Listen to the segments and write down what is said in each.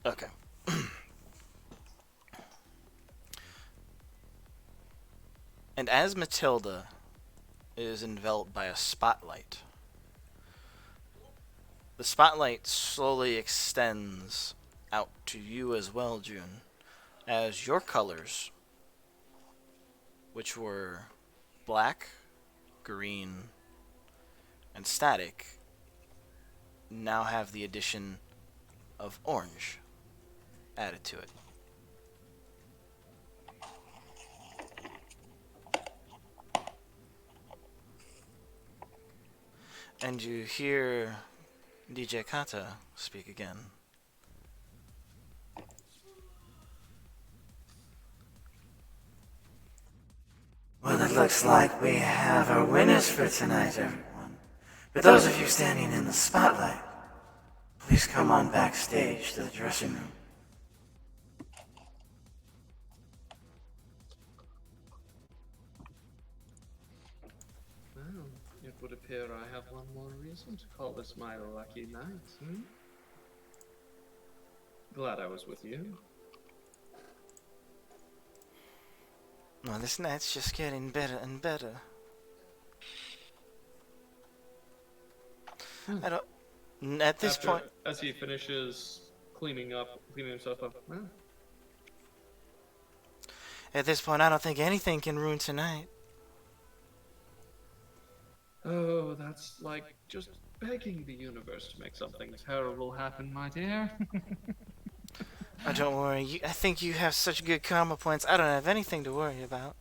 Okay. And as Matilda is enveloped by a spotlight, the spotlight slowly extends out to you as well, June, as your colors, which were black, green, and static, now have the addition of orange added to it. And you hear DJ Kata speak again. Well, it looks like we have our winners for tonight, everyone. For those of you standing in the spotlight, please come on backstage to the dressing room. Well, it would appear I have one more reason to call this my lucky night, Glad I was with you. Well, this night's just getting better and better. I don't. At this point, as he finishes cleaning himself up, well, at this point, I don't think anything can ruin tonight. oh, that's like just begging the universe to make something terrible happen, my dear. Oh, don't worry. I think you have such good karma points. I don't have anything to worry about.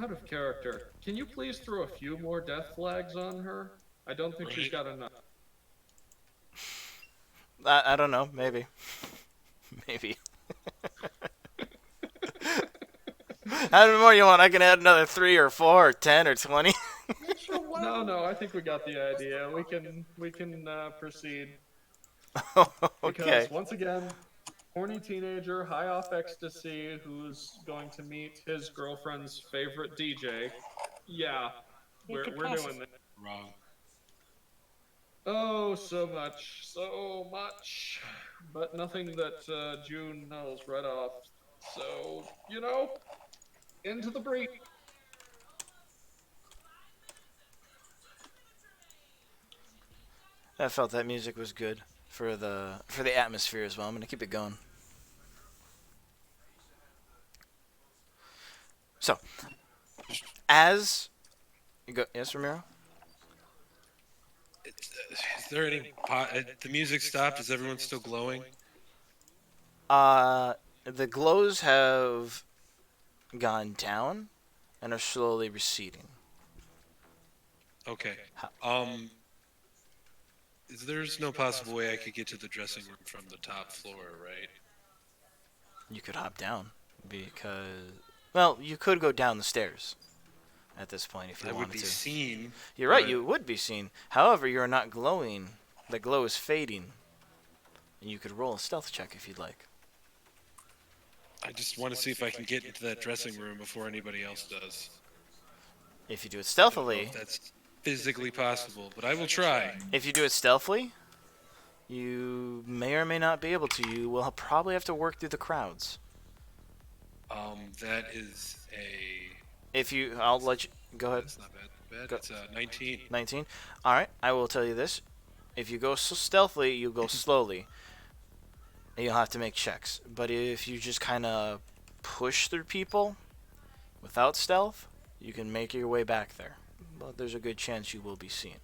Out of character, can you please throw a few more death flags on her? I don't think she's got enough. I don't know. Maybe. Maybe. How many more you want? I can add another 3 or 4 or 10 or 20. No, I think we got the idea. We can proceed. Okay. Because once again, horny teenager, high off ecstasy, who's going to meet his girlfriend's favorite DJ. Yeah, we're doing this. Wrong. Oh, so much. But nothing that June knows right off. So, into the breach. I felt that music was good for the atmosphere as well. I'm gonna keep it going. So, as you go, yes, Ramiro. Is there any the music stopped? Is everyone still glowing? The glows have gone down and are slowly receding. Okay. There's no possible way I could get to the dressing room from the top floor, right? You could hop down because, well, you could go down the stairs at this point if you wanted to. I would be seen. You're right, you would be seen. However, you're not glowing. The glow is fading. And you could roll a stealth check if you'd like. I just want to see if I can get into that dressing room before anybody else does. If you do it stealthily, that's physically possible, but I will try. If you do it stealthily, you may or may not be able to. You will probably have to work through the crowds. That is a... If you... I'll let you... Go ahead. That's not bad. It's 19. 19? Alright, I will tell you this. If you go so stealthily, you go slowly. And you'll have to make checks. But if you just kind of push through people without stealth, you can make your way back there. But there's a good chance you will be seen.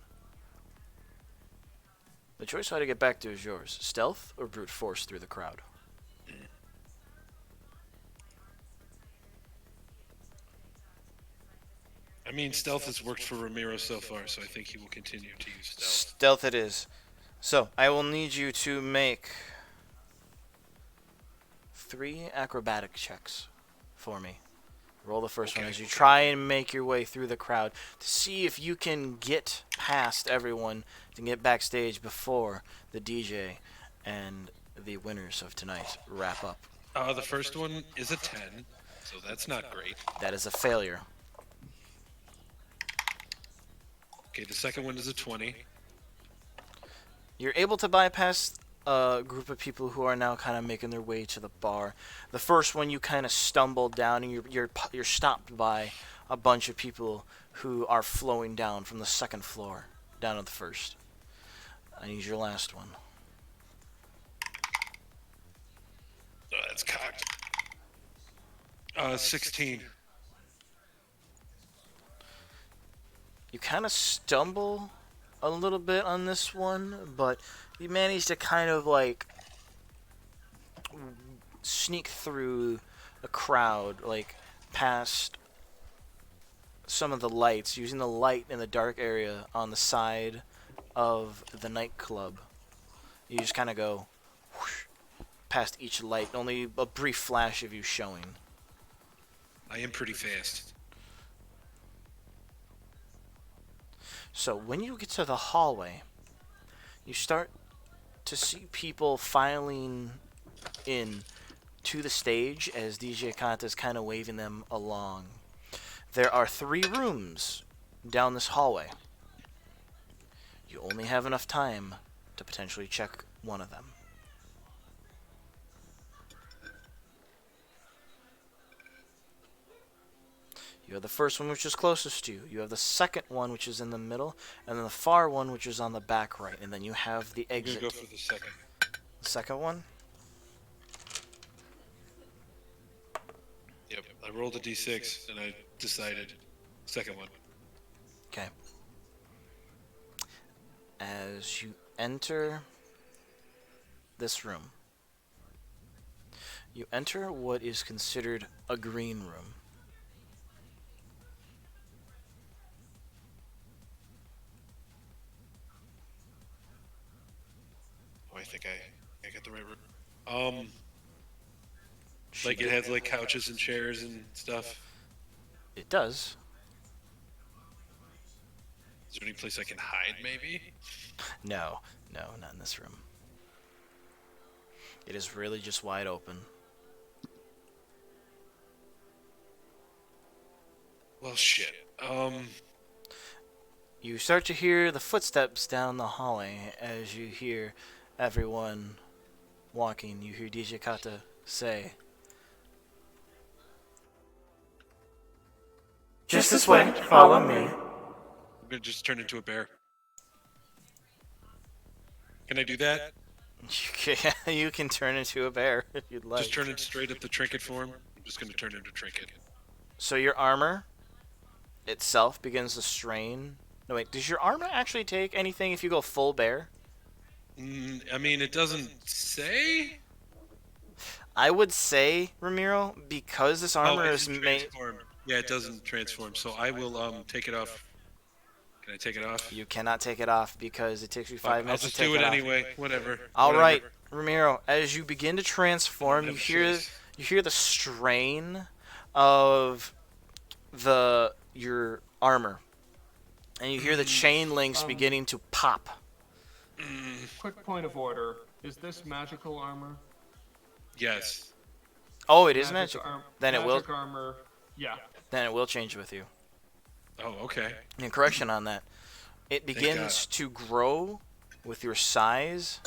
The choice how to get back to is yours. Stealth or brute force through the crowd. I mean, stealth has worked for Ramiro so far, so I think he will continue to use stealth. Stealth it is. So, I will need you to make 3 acrobatic checks for me. Roll the first one as you try and make your way through the crowd to see if you can get past everyone to get backstage before the DJ and the winners of tonight wrap up. The first one is a 10, so that's not great. That is a failure. Okay, the second one is a 20. You're able to bypass a group of people who are now kind of making their way to the bar. The first one, you kind of stumble down, and you're stopped by a bunch of people who are flowing down from the second floor down to the first. I need your last one. Oh, that's cocked. 16. You kind of stumble a little bit on this one, but you manage to kind of like sneak through a crowd, like past some of the lights, using the light in the dark area on the side of the nightclub. You just kind of go whoosh, past each light, only a brief flash of you showing. I am pretty fast. So when you get to the hallway, you start to see people filing in to the stage as DJ Kanta is kind of waving them along. There are 3 rooms down this hallway. You only have enough time to potentially check one of them. You have the first one, which is closest to you. You have the second one, which is in the middle, and then the far one, which is on the back right. And then you have the I'm exit. gonna go for the second. The second one? Yep. I rolled a d6 and I decided. Second one. Okay. As you enter this room, you enter what is considered a green room. Oh, I think I got the right room. Like it has like couches and chairs and stuff. It does. Is there any place I can hide, maybe? No, not in this room. It is really just wide open. Well, shit. You start to hear the footsteps down the hallway as you hear everyone walking. You hear DJ Kata say, Just this way, follow me. I'm gonna just turn into a bear. Can I do that? you can turn into a bear if you'd like. Just turn it straight up the trinket form. I'm just gonna turn into trinket. So your armor itself begins to strain. No, wait, does your armor actually take anything if you go full bear? I mean, it doesn't say. I would say, Ramiro, because this armor it is doesn't made... transform. Yeah, it doesn't transform. So I will take it off. Can I take it off? You cannot take it off because it takes you 5 I'll minutes just to take do it off. anyway. Whatever. All Whatever. right, Ramiro. As you begin to transform, I you don't have a hear choice. the strain of your armor, and you hear the chain links beginning to pop. Quick point of order. Is this magical armor? Yes. Oh, it is magic. Then it will. Magic armor. Yeah. Then it will change with you. Oh, okay. And correction on that. It begins to grow with your size.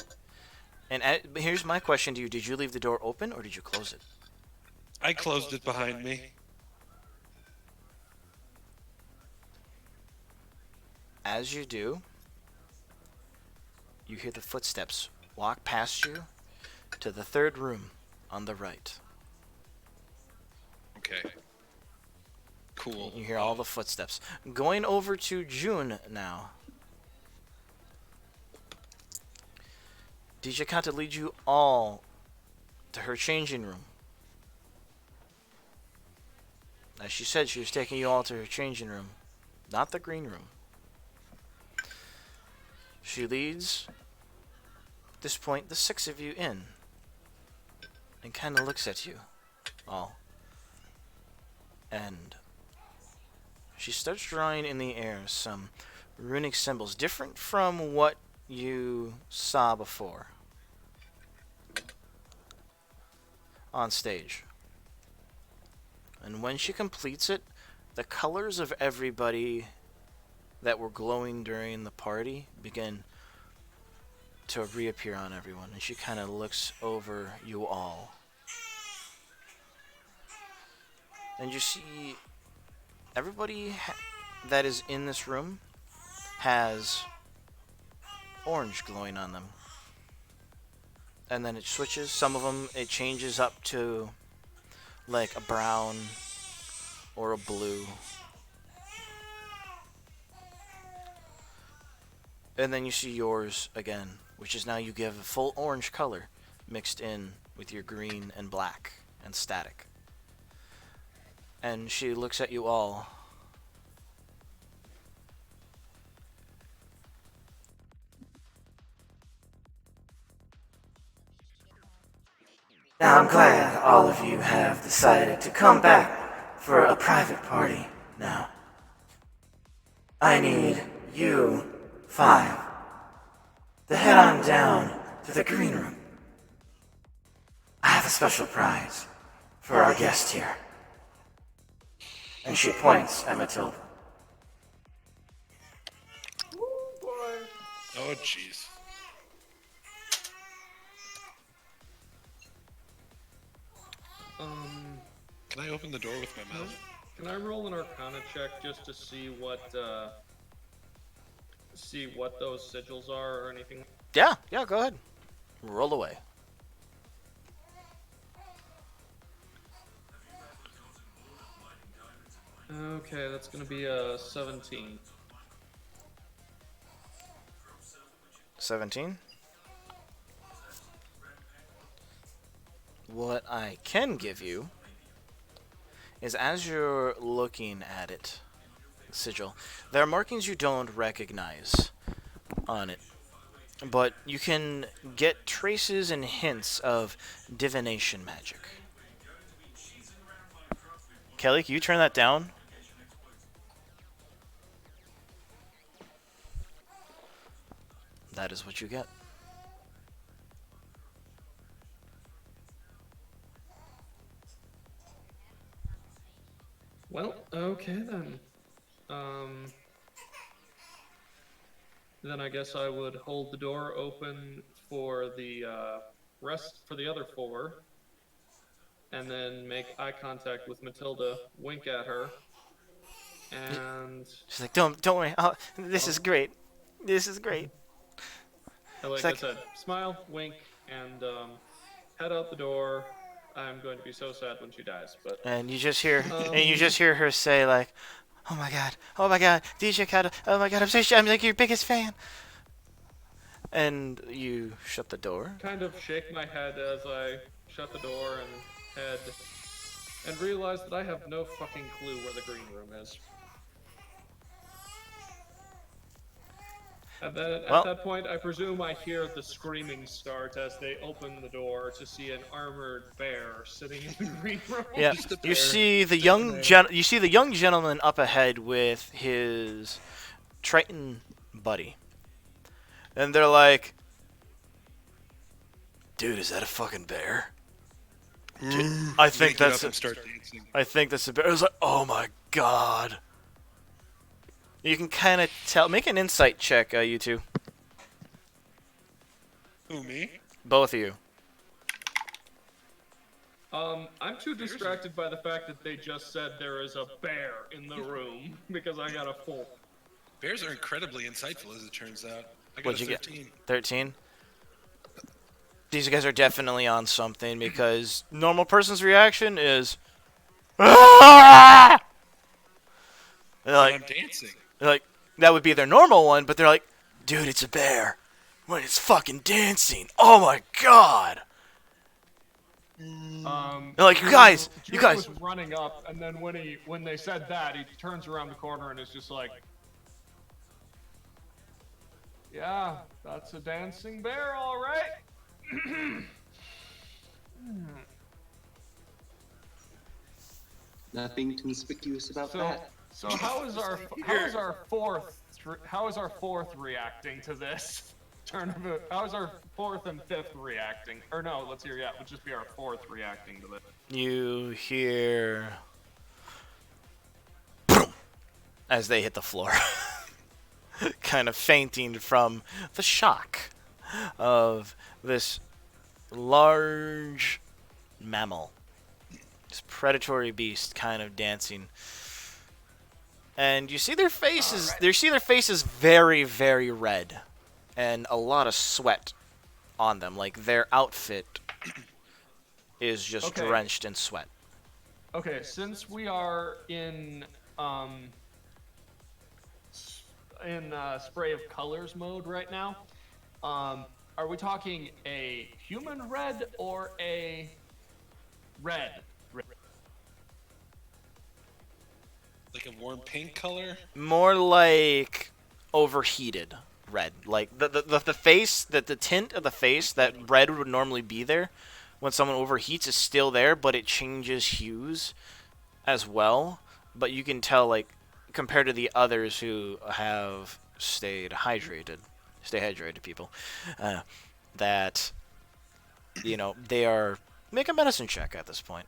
And here's my question to you: did you leave the door open or did you close it? I closed it behind me. As you do, you hear the footsteps walk past you to the third room on the right. Okay. Cool. You hear all the footsteps. Going over to June now. DJ Kanta leads you all to her changing room. As she said, she was taking you all to her changing room, not the green room. She leads, at this point, the 6 of you in, and kind of looks at you all. And she starts drawing in the air some runic symbols, different from what you saw before on stage. And when she completes it, the colors of everybody that were glowing during the party begin to reappear on everyone, and she kind of looks over you all. And you see everybody that is in this room has orange glowing on them. And then it switches. Some of them, it changes up to like a brown or a blue. And then you see yours again, which is now you give a full orange color mixed in with your green and black and static. And she looks at you all. Now I'm glad all of you have decided to come back for a private party now. I need you 5 to head on down to the green room. I have a special prize for our guest here. And she points at Matilda. Oh, jeez. Can I open the door with my mouth? Can I roll an Arcana check just to see what those sigils are or anything? Yeah, go ahead. Roll away. Okay, that's gonna be a 17. 17. What I can give you is, as you're looking at it, the sigil, there are markings you don't recognize on it, but you can get traces and hints of divination magic. Kelly, can you turn that down? That is what you get. Well, okay then. Then I guess I would hold the door open for the for the other 4, and then make eye contact with Matilda, wink at her, and She's like, don't worry. This is great. This is great. like I said, smile, wink, and head out the door. I'm going to be so sad when she dies, but And you just hear her say like, oh my god, DJ Kata, oh my god, I'm like your biggest fan. And you shut the door. kind of shake my head as I shut the door and head, and realize that I have no fucking clue where the green room is. At that point, I presume I hear the screaming start as they open the door to see an armored bear sitting in the green room. Yeah, you see the young gentleman up ahead with his Triton buddy, and they're like, "Dude, is that a fucking bear?" Dude, I think that's and start dancing. I think that's a bear. I was like, "Oh my god." You can kind of tell. Make an insight check, you two. Who, me? Both of you. I'm too distracted by the fact that they just said there is a bear in the room because I got a 4. Bears are incredibly insightful, as it turns out. I got What'd a you get? 13. 13? These guys are definitely on something, because normal person's reaction is, "Ah!" They're I'm like, dancing. that would be their normal one, but they're like, "Dude, it's a bear. When it's fucking dancing. Oh my god." They're like, you guys. was running up, and then when they said that, he turns around the corner and is just like, "Yeah, that's a dancing bear, all right." Nothing conspicuous about that. So how is our fourth reacting to this turn of it? How is our 4th and 5th reacting? Or no, let's hear. Yeah, it would just be our 4th reacting to this. You hear boom, as they hit the floor, kind of fainting from the shock of this large mammal, this predatory beast, kind of dancing. And you see their faces. Alright. You see their faces very, very red, and a lot of sweat on them. Like their outfit is just Okay. drenched in sweat. Okay, since we are in spray of colors mode right now, are we talking a human red or a red? Like a warm pink color? More like overheated red. Like the face, the tint of the face that red would normally be there when someone overheats is still there, but it changes hues as well. But you can tell, like, compared to the others who have stay hydrated people, that, you know, they are, make a medicine check at this point,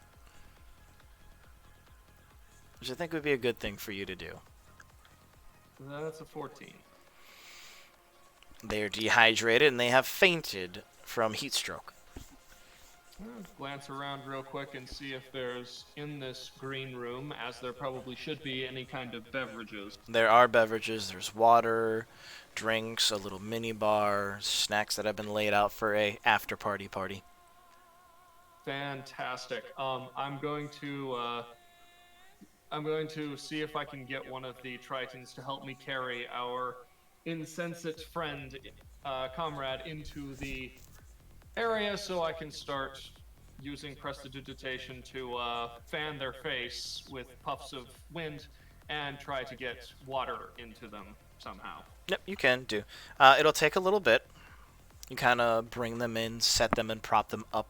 which I think would be a good thing for you to do. That's a 14. They are dehydrated and they have fainted from heat stroke. Glance around real quick and see if there's, in this green room, as there probably should be, any kind of beverages. There are beverages. There's water, drinks, a little mini bar, snacks that have been laid out for a after party. Fantastic. I'm going to see if I can get one of the Tritons to help me carry our insensate friend, comrade, into the area so I can start using prestidigitation to fan their face with puffs of wind and try to get water into them somehow. Yep, you can do. It'll take a little bit. You kind of bring them in, set them, and prop them up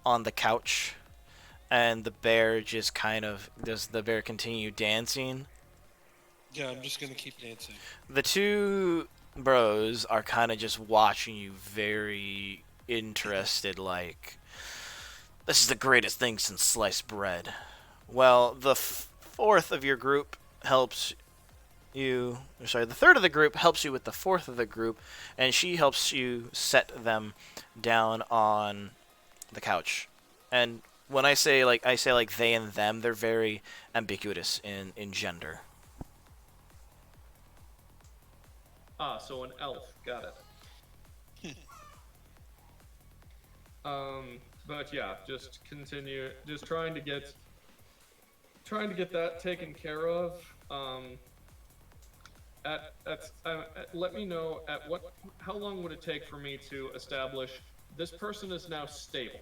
on the couch. And the bear just kind of, does the bear continue dancing? Yeah, I'm just gonna keep dancing. The two bros are kind of just watching you very interested, like, this is the greatest thing since sliced bread. Well, the fourth of your group helps you, sorry, the third of the group helps you with the fourth of the group, and she helps you set them down on the couch. And when I say like they and them, they're very ambiguous in gender. Ah, so an elf. Got it. But yeah, just continue, just trying to get that taken care of. Let me know how long would it take for me to establish this person is now stable?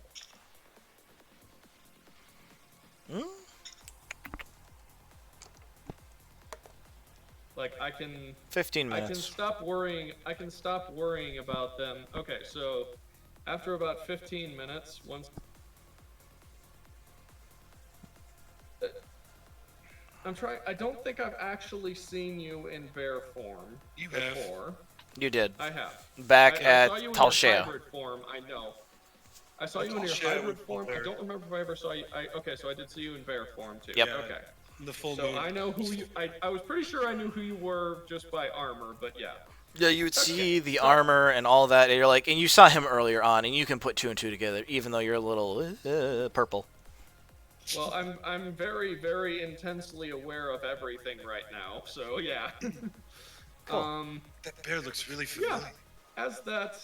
Like, I can 15 I can minutes. stop worrying about them. Okay, so after about 15 minutes, once I don't think I've actually seen you in bear form You have. before. You did. I have. Back I at saw you in your Talshea. hybrid form, I know. I saw At you in your Talshea hybrid with form. I bear. don't remember if I ever saw you. Okay, so I did see you in bear form too. Yep. Okay. In the full So moon. I know who you. I was pretty sure I knew who you were just by armor, but yeah. Yeah, you would see the armor and all that, and you're like, and you saw him earlier on, and you can put two and two together, even though you're a little purple. Well, I'm very, very intensely aware of everything right now. So yeah. Cool. That bear looks really familiar. Yeah. As that,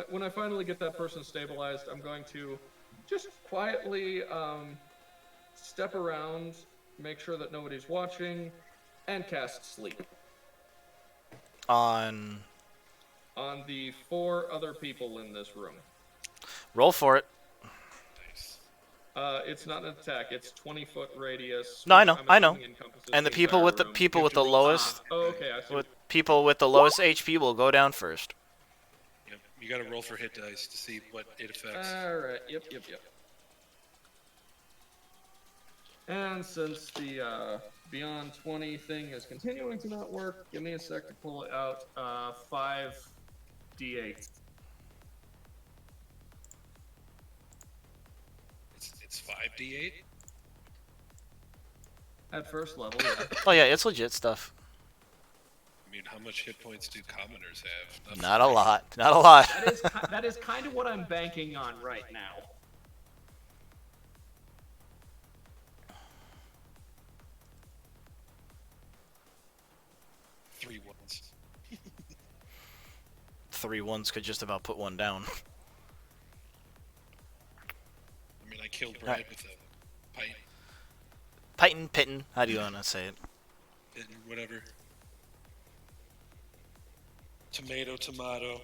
when I finally get that person stabilized, I'm going to just quietly step around, make sure that nobody's watching, and cast sleep On on the 4 other people in this room. roll for it. Nice. It's not an attack; it's 20-foot radius. No, I which know, I'm I know. assuming encompasses And the people entire with the room. people You with have the to roll lowest Oh, okay, I see. with people with the lowest HP will go down first. Yep. You gotta roll for hit dice to see what it affects. All right. Yep. And since the Beyond 20 thing is continuing to not work, give me a sec to pull it out. 5d8. It's 5d8. At first level, yeah. Oh yeah, it's legit stuff. I mean, how much hit points do commoners have? Nothing. Not a lot. Not a lot. That is kind of what I'm banking on right now. Three ones. 3 ones could just about put one down. I mean, I killed Brad with a pipe. Pitin, Pitten. How do you want to say it? And whatever. Tomato, tomato.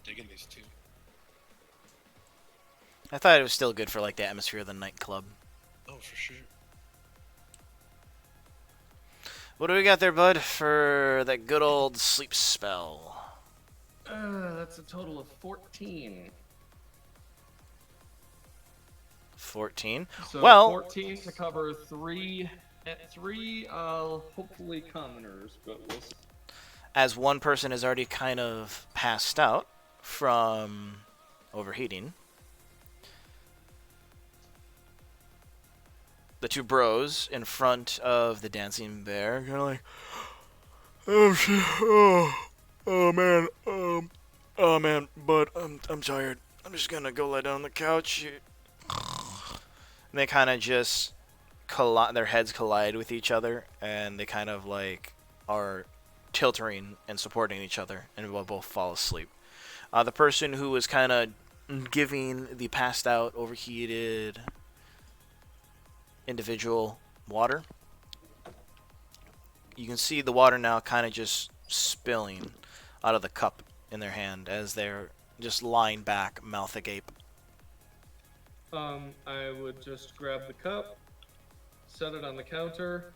Digging these two. I thought it was still good for like the atmosphere of the nightclub. Oh, for sure. What do we got there, bud, for that good old sleep spell? That's a total of 14. 14. So Well, 14 to cover three, hopefully commoners, but we'll see. as one person has already kind of passed out from overheating, the two bros in front of the dancing bear kind of like, oh shit, oh man, oh man, but I'm tired. I'm just gonna go lie down on the couch. And they kind of just their heads collide with each other, and they kind of like are tilting and supporting each other, and will both fall asleep. The person who was kind of giving the passed out, overheated individual water, you can see the water now kind of just spilling out of the cup in their hand as they're just lying back, mouth agape. I would just grab the cup, set it on the counter.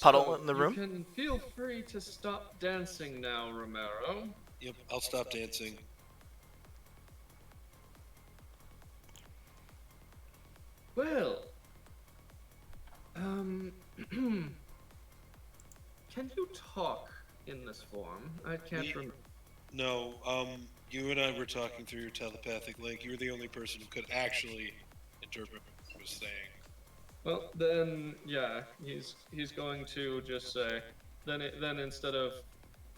Puddle in the room. You can feel free to stop dancing now, Romero. Yep, I'll stop dancing. Well, can you talk in this form? I can't remember. No, you and I were talking through your telepathic link. You were the only person who could actually interpret what I was saying. Well, then, yeah, he's going to just say, then instead of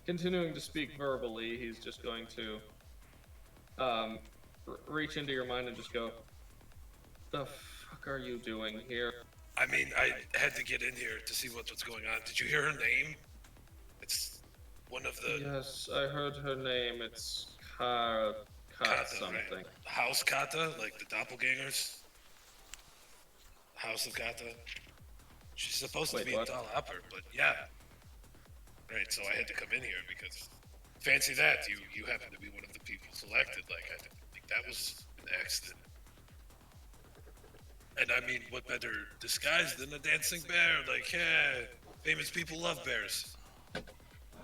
continuing to speak verbally, he's just going to reach into your mind and just go, "The fuck are you doing here?" I mean, I had to get in here to see what's going on. Did you hear her name? It's one of the... Yes, I heard her name. It's Kata something. Right? House Kata, like the doppelgangers. House of Kata. She's supposed to Wait, be what? a doll upper, but yeah. Right, so I had to come in here because fancy that, you happen to be one of the people selected. Like, I didn't think that was an accident. And I mean, what better disguise than a dancing bear? Like, yeah, famous people love bears.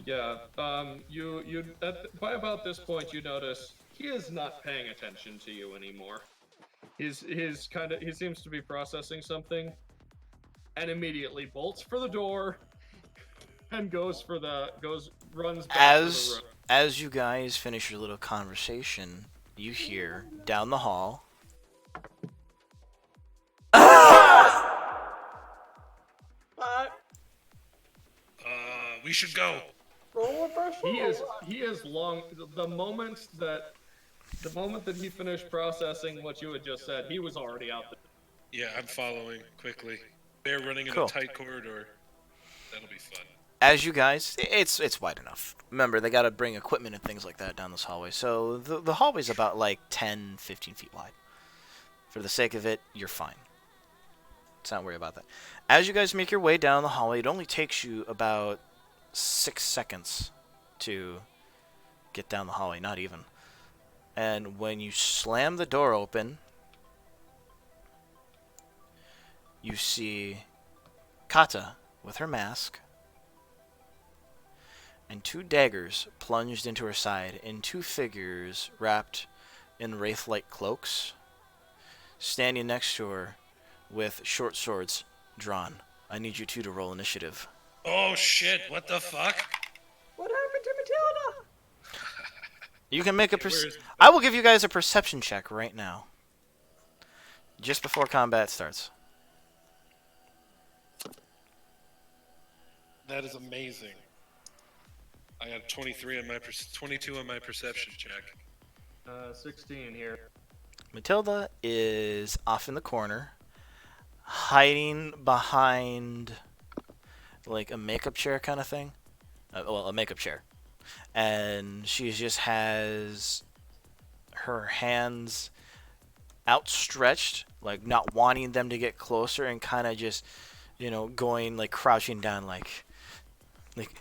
Yeah, by about this point, you notice he is not paying attention to you anymore. He seems to be processing something, and immediately bolts for the door, and runs back to the room. As you guys finish your little conversation, you hear down the hall, We should go. He is long. The moment that he finished processing what you had just said, he was already out there. Yeah, I'm following quickly. They're running in Cool. a tight corridor. That'll be fun. as you guys, it's wide enough. Remember, they got to bring equipment and things like that down this hallway. So the hallway's about like 10, 15 feet wide. For the sake of it, you're fine. Let's not worry about that. As you guys make your way down the hallway, it only takes you about 6 seconds to get down the hallway, not even. And when you slam the door open, you see Kata with her mask and 2 daggers plunged into her side, and 2 figures wrapped in wraith-like cloaks standing next to her with short swords drawn. I need you two to roll initiative. Oh shit, what the fuck? What happened to Matilda? You can make a where is- I will give you guys a perception check right now. just before combat starts. That is amazing. I got 23 on my 22 on my perception check. 16 here. Matilda is off in the corner, hiding behind like a makeup chair kind of thing. Well, a makeup chair. And she just has her hands outstretched, like not wanting them to get closer, and kind of just, going like crouching down, like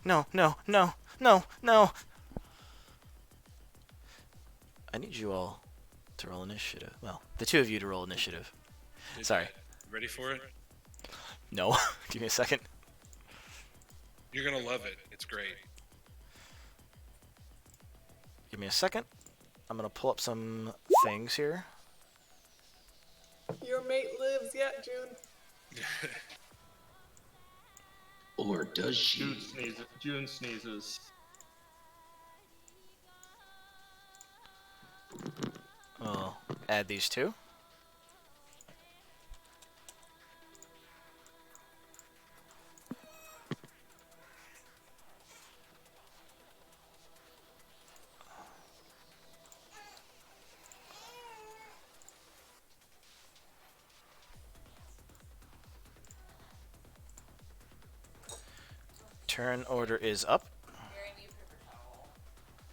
no, no, no, no, no. I need you all to roll initiative. Well, the two of you to roll initiative. Sorry. Ready for it? No. Give me a second. You're gonna love it. It's great. Give me a second. I'm gonna pull up some things here. Your mate lives yet, June. Or does she? June sneezes. I'll add these two. Turn order is up.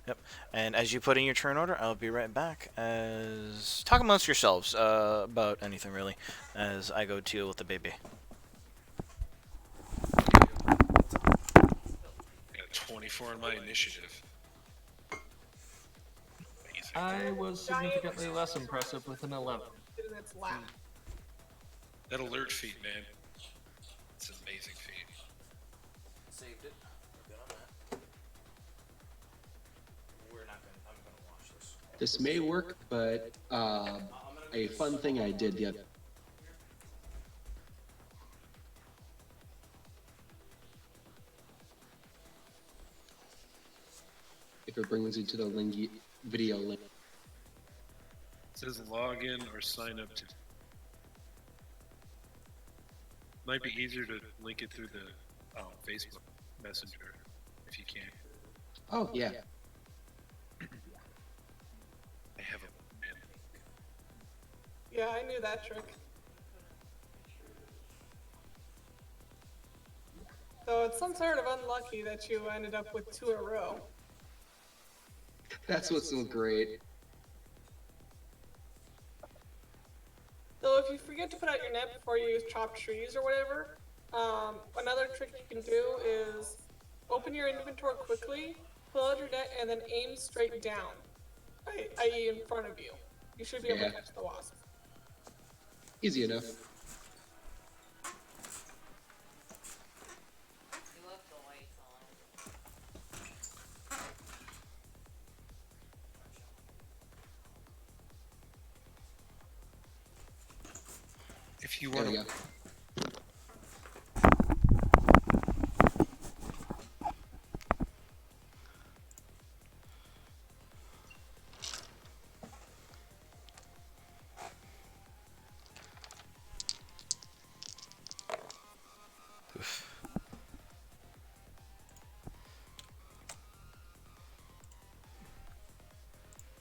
Yep. And as you put in your turn order, I'll be right back. As talk amongst yourselves about anything really, as I go deal with the baby. I got 24 on my initiative. Amazing. I was significantly less impressive with an 11. In its lap. That alert feat, man. It's an amazing feat. Saved it. We're good on that. I'm gonna watch this. This may work, but a fun thing I did the other. If it brings you to the video link. It says log in or sign up to. Might be easier to link it through the Facebook Messenger if you can. Oh yeah. I have a man. Yeah, I knew that trick. So it's some sort of unlucky that you ended up with 2 in a row. That's what's so great. So if you forget to put out your net before you use chopped trees or whatever, another trick you can do is open your inventory quickly, pull out your net, and then aim straight down, right, i.e. in front of you. You should be able to catch the wasp. Easy enough. If you There want we to. go.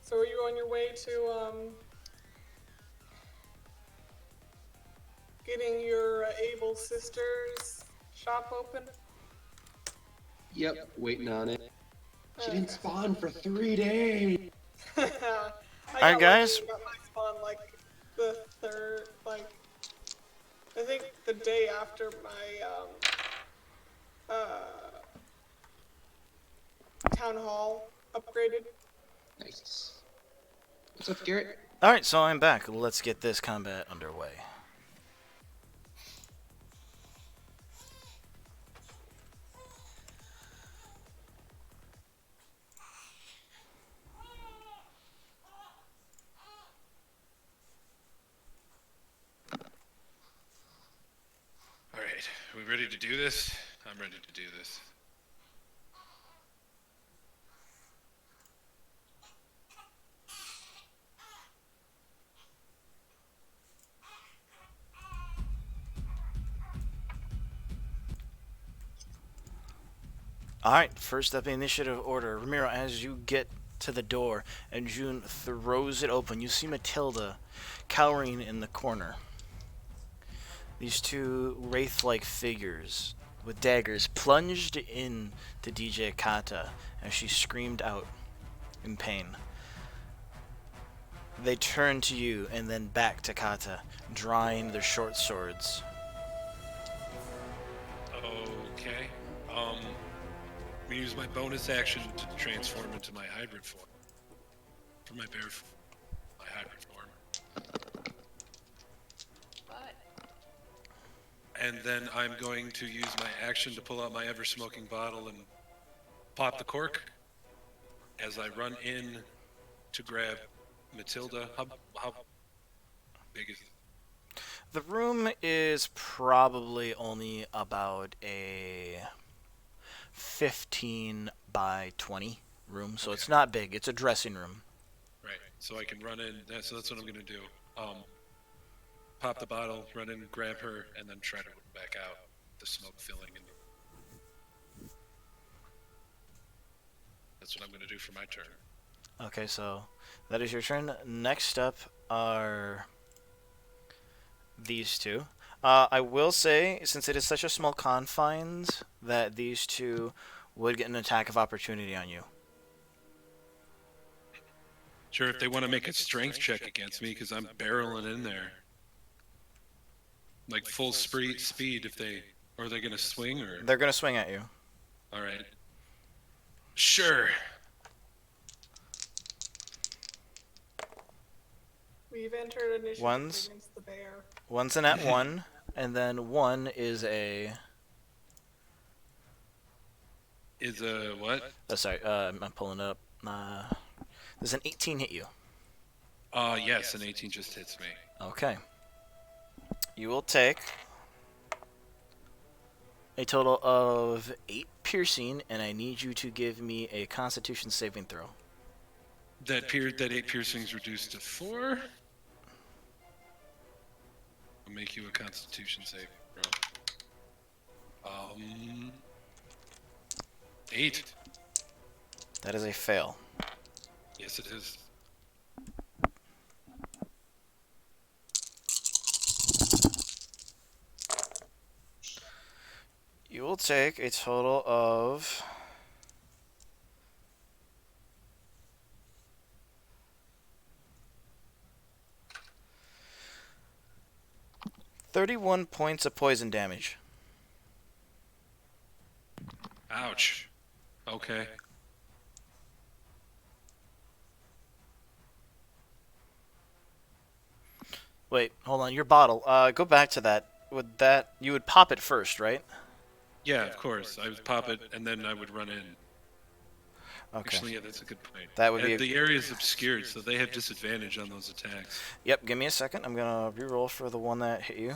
So are you on your way to getting your able sister's shop open? Yep, waiting on it. She didn't spawn for 3 days. Alright, guys. I got my spawn like the third, like I think the day after my town hall upgraded. Nice. What's up, Garrett? Alright, so I'm back. Let's get this combat underway. Alright, are we ready to do this? I'm ready to do this. Alright, first up in initiative order. Ramiro, as you get to the door and June throws it open, you see Matilda cowering in the corner. These two wraith-like figures with daggers plunged in to DJ Kata as she screamed out in pain. They turn to you and then back to Kata, drawing their short swords. Okay. I'm gonna use my bonus action to transform into my hybrid form. For my bear form. My hybrid form. And then I'm going to use my action to pull out my ever-smoking bottle and pop the cork as I run in to grab Matilda. How big is it? The room is probably only about a 15 by 20 room, so it's not big. It's a dressing room. Right, so I can run in. So that's what I'm going to do. Pop the bottle, run in, grab her, and then try to run back out. The smoke filling in. That's what I'm going to do for my turn. Okay, so that is your turn. Next up are these two. I will say, since it is such a small confines, that these two would get an attack of opportunity on you. Sure, if they want to make a strength check against me, because I'm barreling in there. Like full speed if they... Or are they going to swing, or... They're going to swing at you. Alright. Sure. We've entered initiative Ones. against the bear. One's an at 1, and then one is a... Is a what? Oh, sorry, I'm pulling up. Does an 18 hit you? Yes, an 18 just hits me. Okay. You will take a total of 8 piercing, and I need you to give me a Constitution saving throw. That 8 piercings reduced to 4. I'll make you a Constitution save, bro. 8. That is a fail. Yes, it is. You will take a total of 31 points of poison damage. Ouch. Okay. Wait, hold on. Your bottle. Go back to that. Would that you would pop it first, right? Yeah, of course. I would pop it, and then I would run in. Okay. Actually, yeah, that's a good point. That would be the area is obscured, so they have disadvantage on those attacks. Yep. Give me a second. I'm gonna reroll for the one that hit you.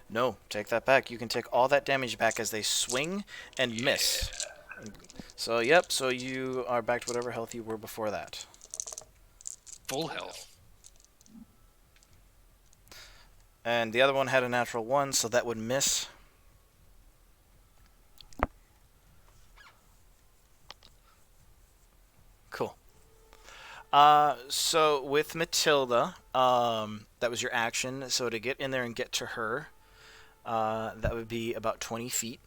No, take that back. You can take all that damage back as they swing and miss. So, yep. So you are back to whatever health you were before that. Full health. And the other one had a natural 1, so that would miss. Cool. So with Matilda, that was your action. So to get in there and get to her, that would be about 20 feet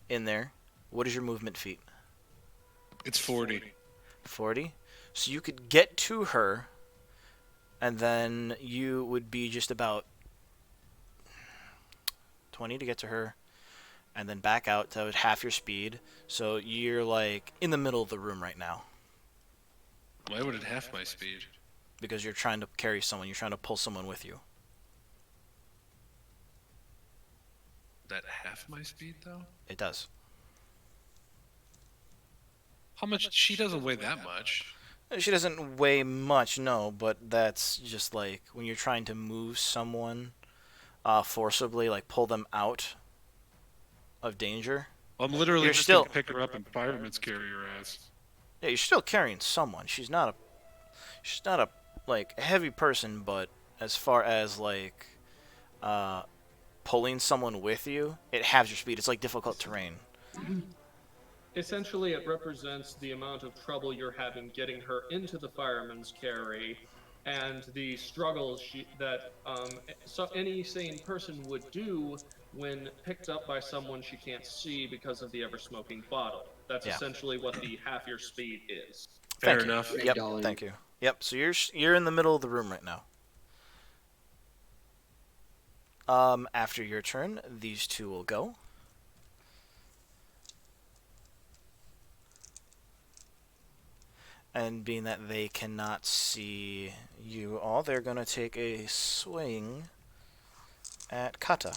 in there. What is your movement feet? It's 40. 40. So you could get to her, and then you would be just about 20 to get to her, and then back out. That would half your speed. So you're like in the middle of the room right now. Why would it half my speed? Because you're trying to carry someone. You're trying to pull someone with you. That half my speed, though? It does. How much? She doesn't weigh that much. She doesn't weigh much, no, but that's just like when you're trying to move someone forcibly, like pull them out of danger. I'm literally You're just still- gonna pick her up and fireman's carry her ass. Yeah, you're still carrying someone. She's not a like heavy person, but as far as like pulling someone with you, it halves your speed. It's like difficult terrain. Essentially, it represents the amount of trouble you're having getting her into the fireman's carry, and the struggles that any sane person would do when picked up by someone she can't see because of the ever-smoking bottle. That's Yeah. essentially what the half your speed is. Fair Thank you. enough. Yep. Darling. Thank you. Yep. So you're in the middle of the room right now. After your turn, these two will go. And being that they cannot see you all, they're going to take a swing at Kata.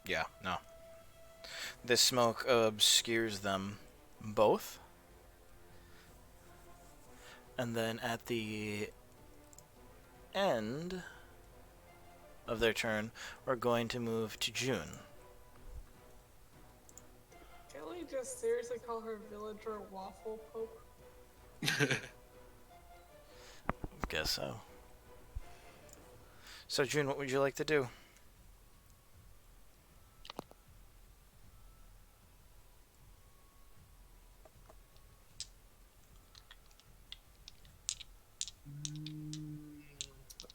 Yeah, no. This smoke obscures them both. And then at the end of their turn, we're going to move to June. Can we just seriously call her villager Waffle Pope? Guess so. So, June, what would you like to do?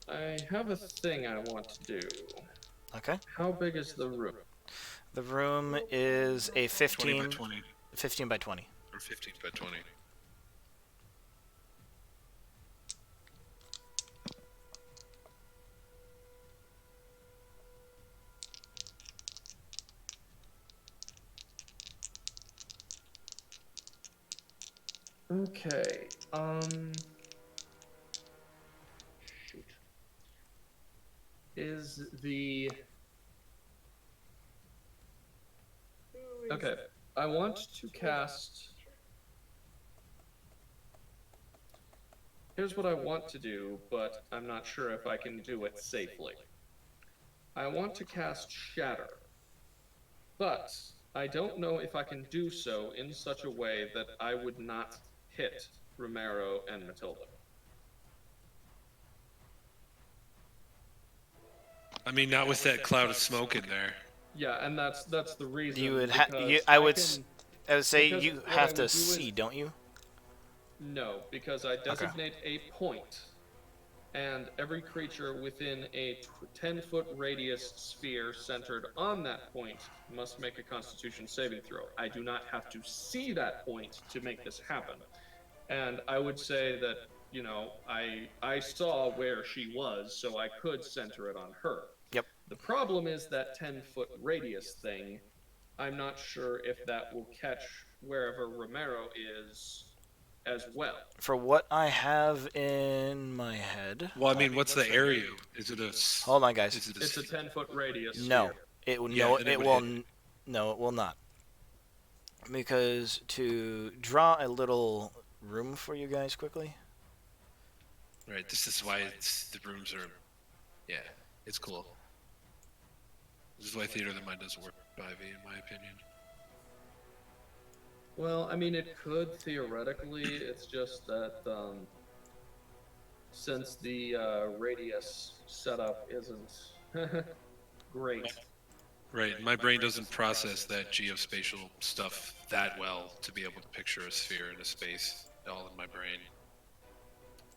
I have a thing I want to do. Okay. How big is the room? The room is a 20 by 15, 20 15 by 20. or 15 by 20. Okay. Shoot. Is the okay? I want to cast. Here's what I want to do, but I'm not sure if I can do it safely. I want to cast Shatter, but I don't know if I can do so in such a way that I would not hit Romero and Matilda. I mean, not with that cloud of smoke in there. Yeah, and that's the reason. You would because I would can- I would say because you what I have would to do is- see, don't you? No, because I designate a point, and every creature within a 10-foot radius sphere centered on that point must make a Constitution saving throw. I do not have to see that point to make this happen. And I would say that, you know, I saw where she was, so I could center it on her. Yep. The problem is that 10-foot radius thing. I'm not sure if that will catch wherever Romero is as well. For what I have in my head. Well, I mean, what's the area? Is it a? Hold on, guys. Is it It's a 10-foot radius. No, sphere. it will Yeah, no, and it it would will hit. no, it will not. Because to draw a little room for you guys quickly. Right. This is why the rooms are. Yeah, it's cool. This is why Theater of the Mind doesn't work with 5e, in my opinion. Well, I mean, it could theoretically. It's just that since the radius setup isn't great. Right. My brain doesn't process that geospatial stuff that well to be able to picture a sphere in a space all in my brain.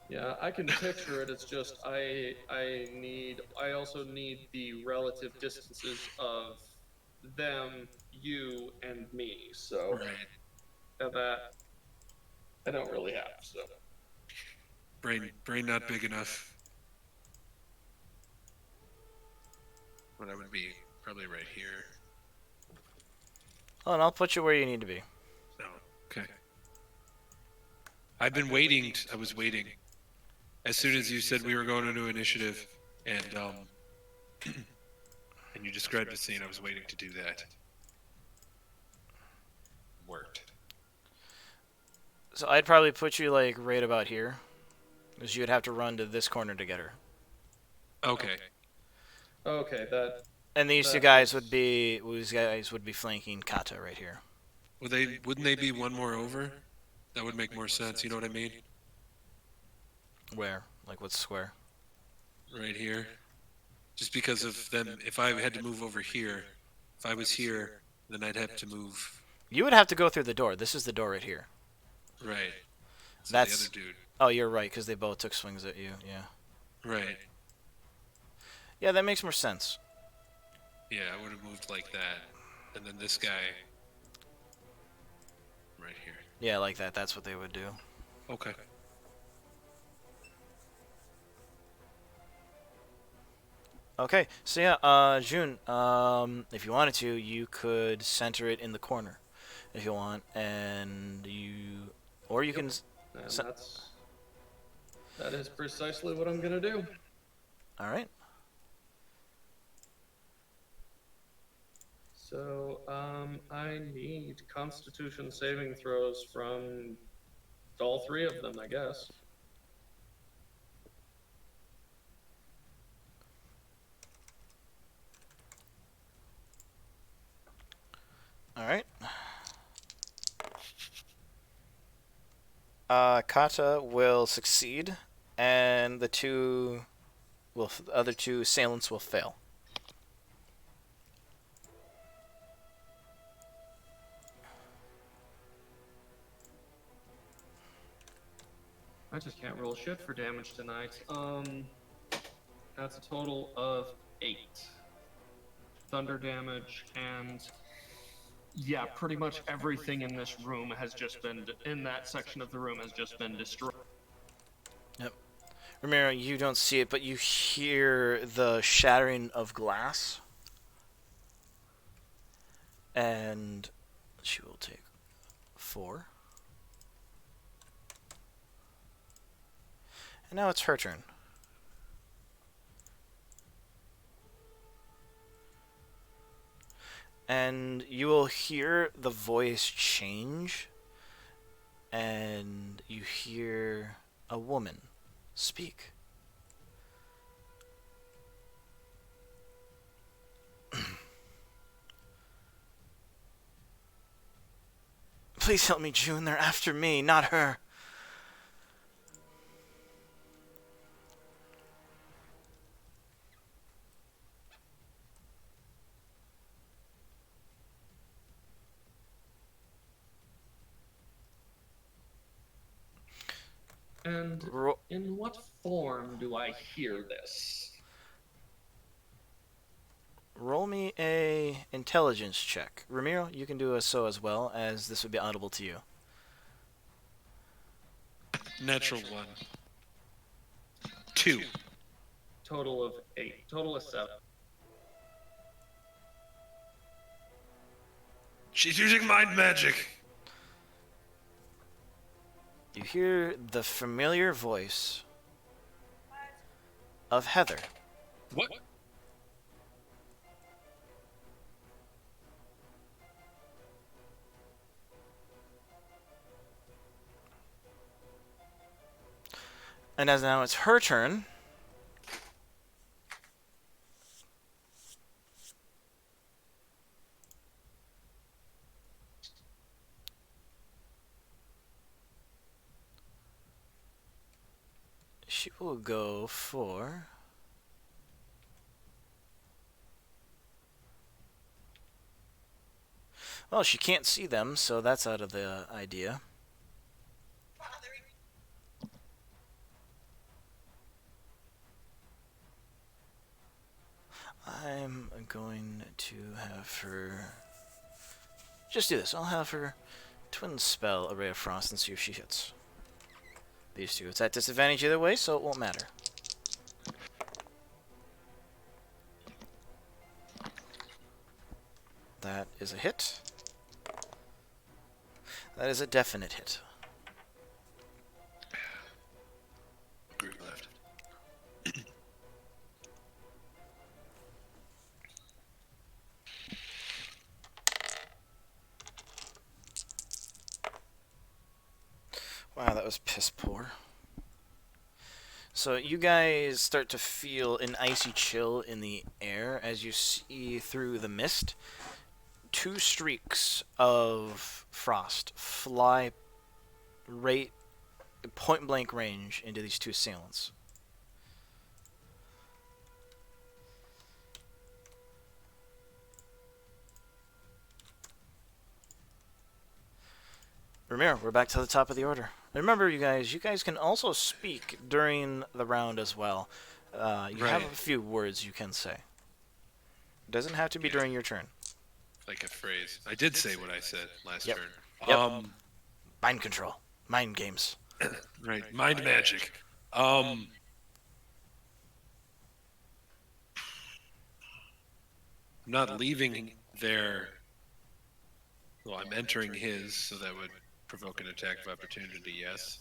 Yeah, I can picture it. It's just I also need the relative distances of them, you, and me. So Right. that I don't really have. So Brain not big enough. But I would be probably right here. Oh, and I'll put you where you need to be. No. Okay. I've been waiting. I was waiting. As soon as you said we were going into initiative, and and you described the scene, I was waiting to do that. Worked. So I'd probably put you like right about here, because you'd have to run to this corner to get her. Okay. okay, that And these two guys would be flanking Kata right here. Wouldn't they be one more over? That would make more sense. You know what I mean? Where? Like what square? Right here. Just because of them, if I had to move over here, if I was here, then I'd have to move. You would have to go through the door. This is the door right here. Right. So That's. the other dude. Oh, you're right, because they both took swings at you. Yeah. Right. Yeah, that makes more sense. Yeah, I would have moved like that. And then this guy. Right here. Yeah, like that. That's what they would do. Okay. Okay, so yeah, June, if you wanted to, you could center it in the corner, if you want, and or you can. And So, that is precisely what I'm gonna do. all right. So, I need Constitution saving throws from all three of them, I guess. All right. Kata will succeed, and the other two assailants will fail. I just can't roll shit for damage tonight. That's a total of 8 thunder damage, and yeah, pretty much everything in this room has just been in that section of the room has just been destroyed. Yep. Ramiro, you don't see it, but you hear the shattering of glass, and she will take 4. And now it's her turn. And you will hear the voice change, and you hear a woman speak. Please help me, June. They're after me, not her. And in what form do I hear this? Roll me a intelligence check. Ramiro, you can do a so as well, as this would be audible to you. Natural 1. 2. Total of 8. Total of 7. She's using mind magic. You hear the familiar voice of Heather. What? And as now it's her turn, she will go for... Well, she can't see them, so that's out of the idea. I'm going to have her... Just do this. I'll have her twin spell a Ray of Frost and see if she hits. These two. It's at disadvantage either way, so it won't matter. That is a hit. That is a definite hit. Group left. Wow, that was piss poor. So you guys start to feel an icy chill in the air as you see through the mist 2 streaks of frost fly right point blank range into these 2 assailants. Ramiro, we're back to the top of the order. Remember, you guys can also speak during the round as well. You have a few words you can say. It doesn't have to be during your turn. Like a phrase. I did say what I said last Yep. turn. Yep. Mind control. Mind games. Right. Mind magic. I'm not leaving there. Well, I'm entering his, so that would provoke an attack of opportunity, yes?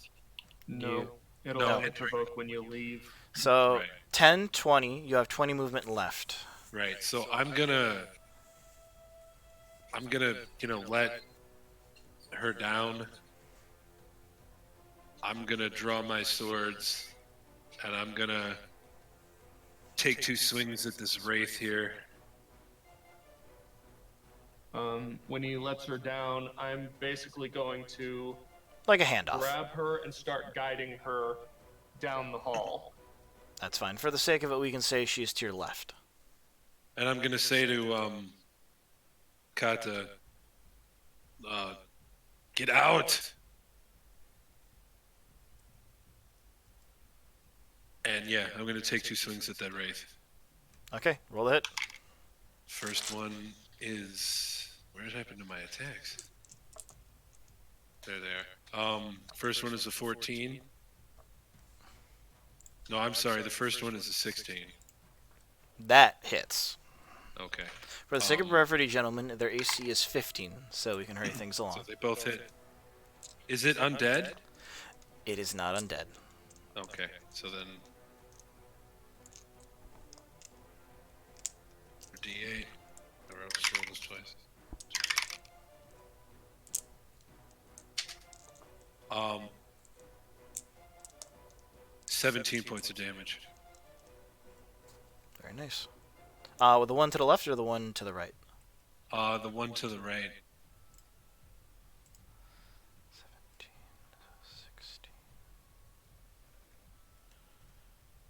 No, it'll No. only provoke when you leave. So, Right. 10, 20, you have 20 movement left. Right, so I'm gonna, let her down. I'm gonna draw my swords, and I'm gonna take 2 swings at this wraith here. When he lets her down, I'm basically going to Like a handoff. grab her and start guiding her down the hall. That's fine. For the sake of it, we can say she's to your left. And I'm gonna say to, Kata, get out! And yeah, I'm gonna take 2 swings at that wraith. Okay, roll the hit. First one is... Where's happened to my attacks? There they are. First one is a 14. No, I'm sorry, the first one is a 16. That hits. Okay. For the sake of brevity, gentlemen, their AC is 15, so we can hurry things along. So they both hit. Is it undead? It is not undead. Okay, so then... D8. Or I'll just roll this twice. 17 points of damage. Very nice. With the one to the left or the one to the right? The one to the right. 17,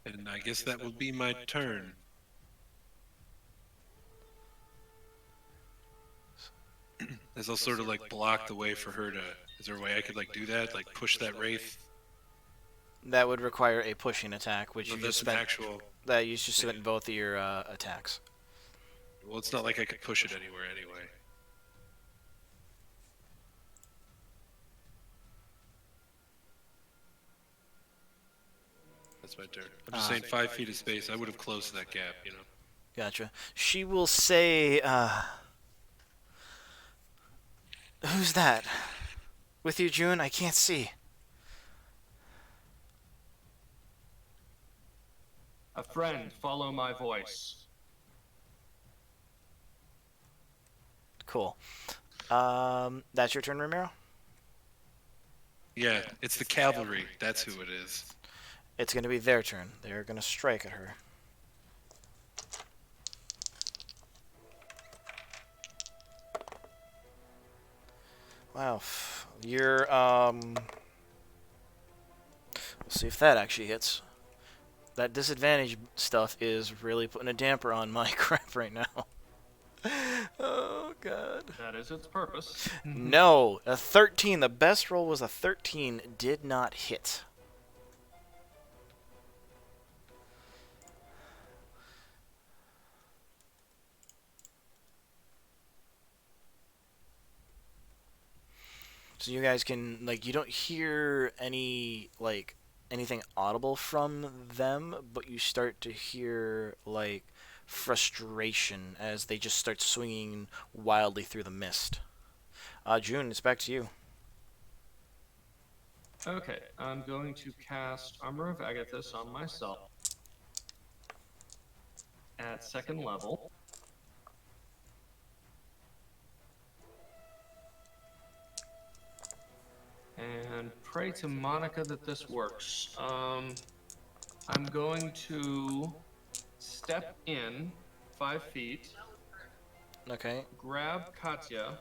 16. And I guess that will be my turn. As I'll sort of like block the way for her to... Is there a way I could like do that? Like push that wraith? That would require a pushing attack, which No, you that's just an spent. actual... That you just spent both of your attacks. Well, it's not like I could push it anywhere anyway. That's my turn. I'm just saying 5 feet of space. I would have closed that gap, you know. Gotcha. She will say, who's that? With you, June? I can't see. A friend, follow my voice. Cool. That's your turn, Ramiro? Yeah, it's the cavalry. That's who it is. It's going to be their turn. They're going to strike at her. Wow. You're, we'll see if that actually hits. That disadvantage stuff is really putting a damper on my crap right now. Oh, God. That is its purpose. No, a 13. The best roll was a 13. Did not hit. So you guys can, like, you don't hear any, like, anything audible from them, but you start to hear, like, frustration as they just start swinging wildly through the mist. June, it's back to you. Okay, I'm going to cast Armor of Agathis on myself at 2nd level. And pray to Monica that this works. I'm going to step in 5 feet Okay. grab Katya,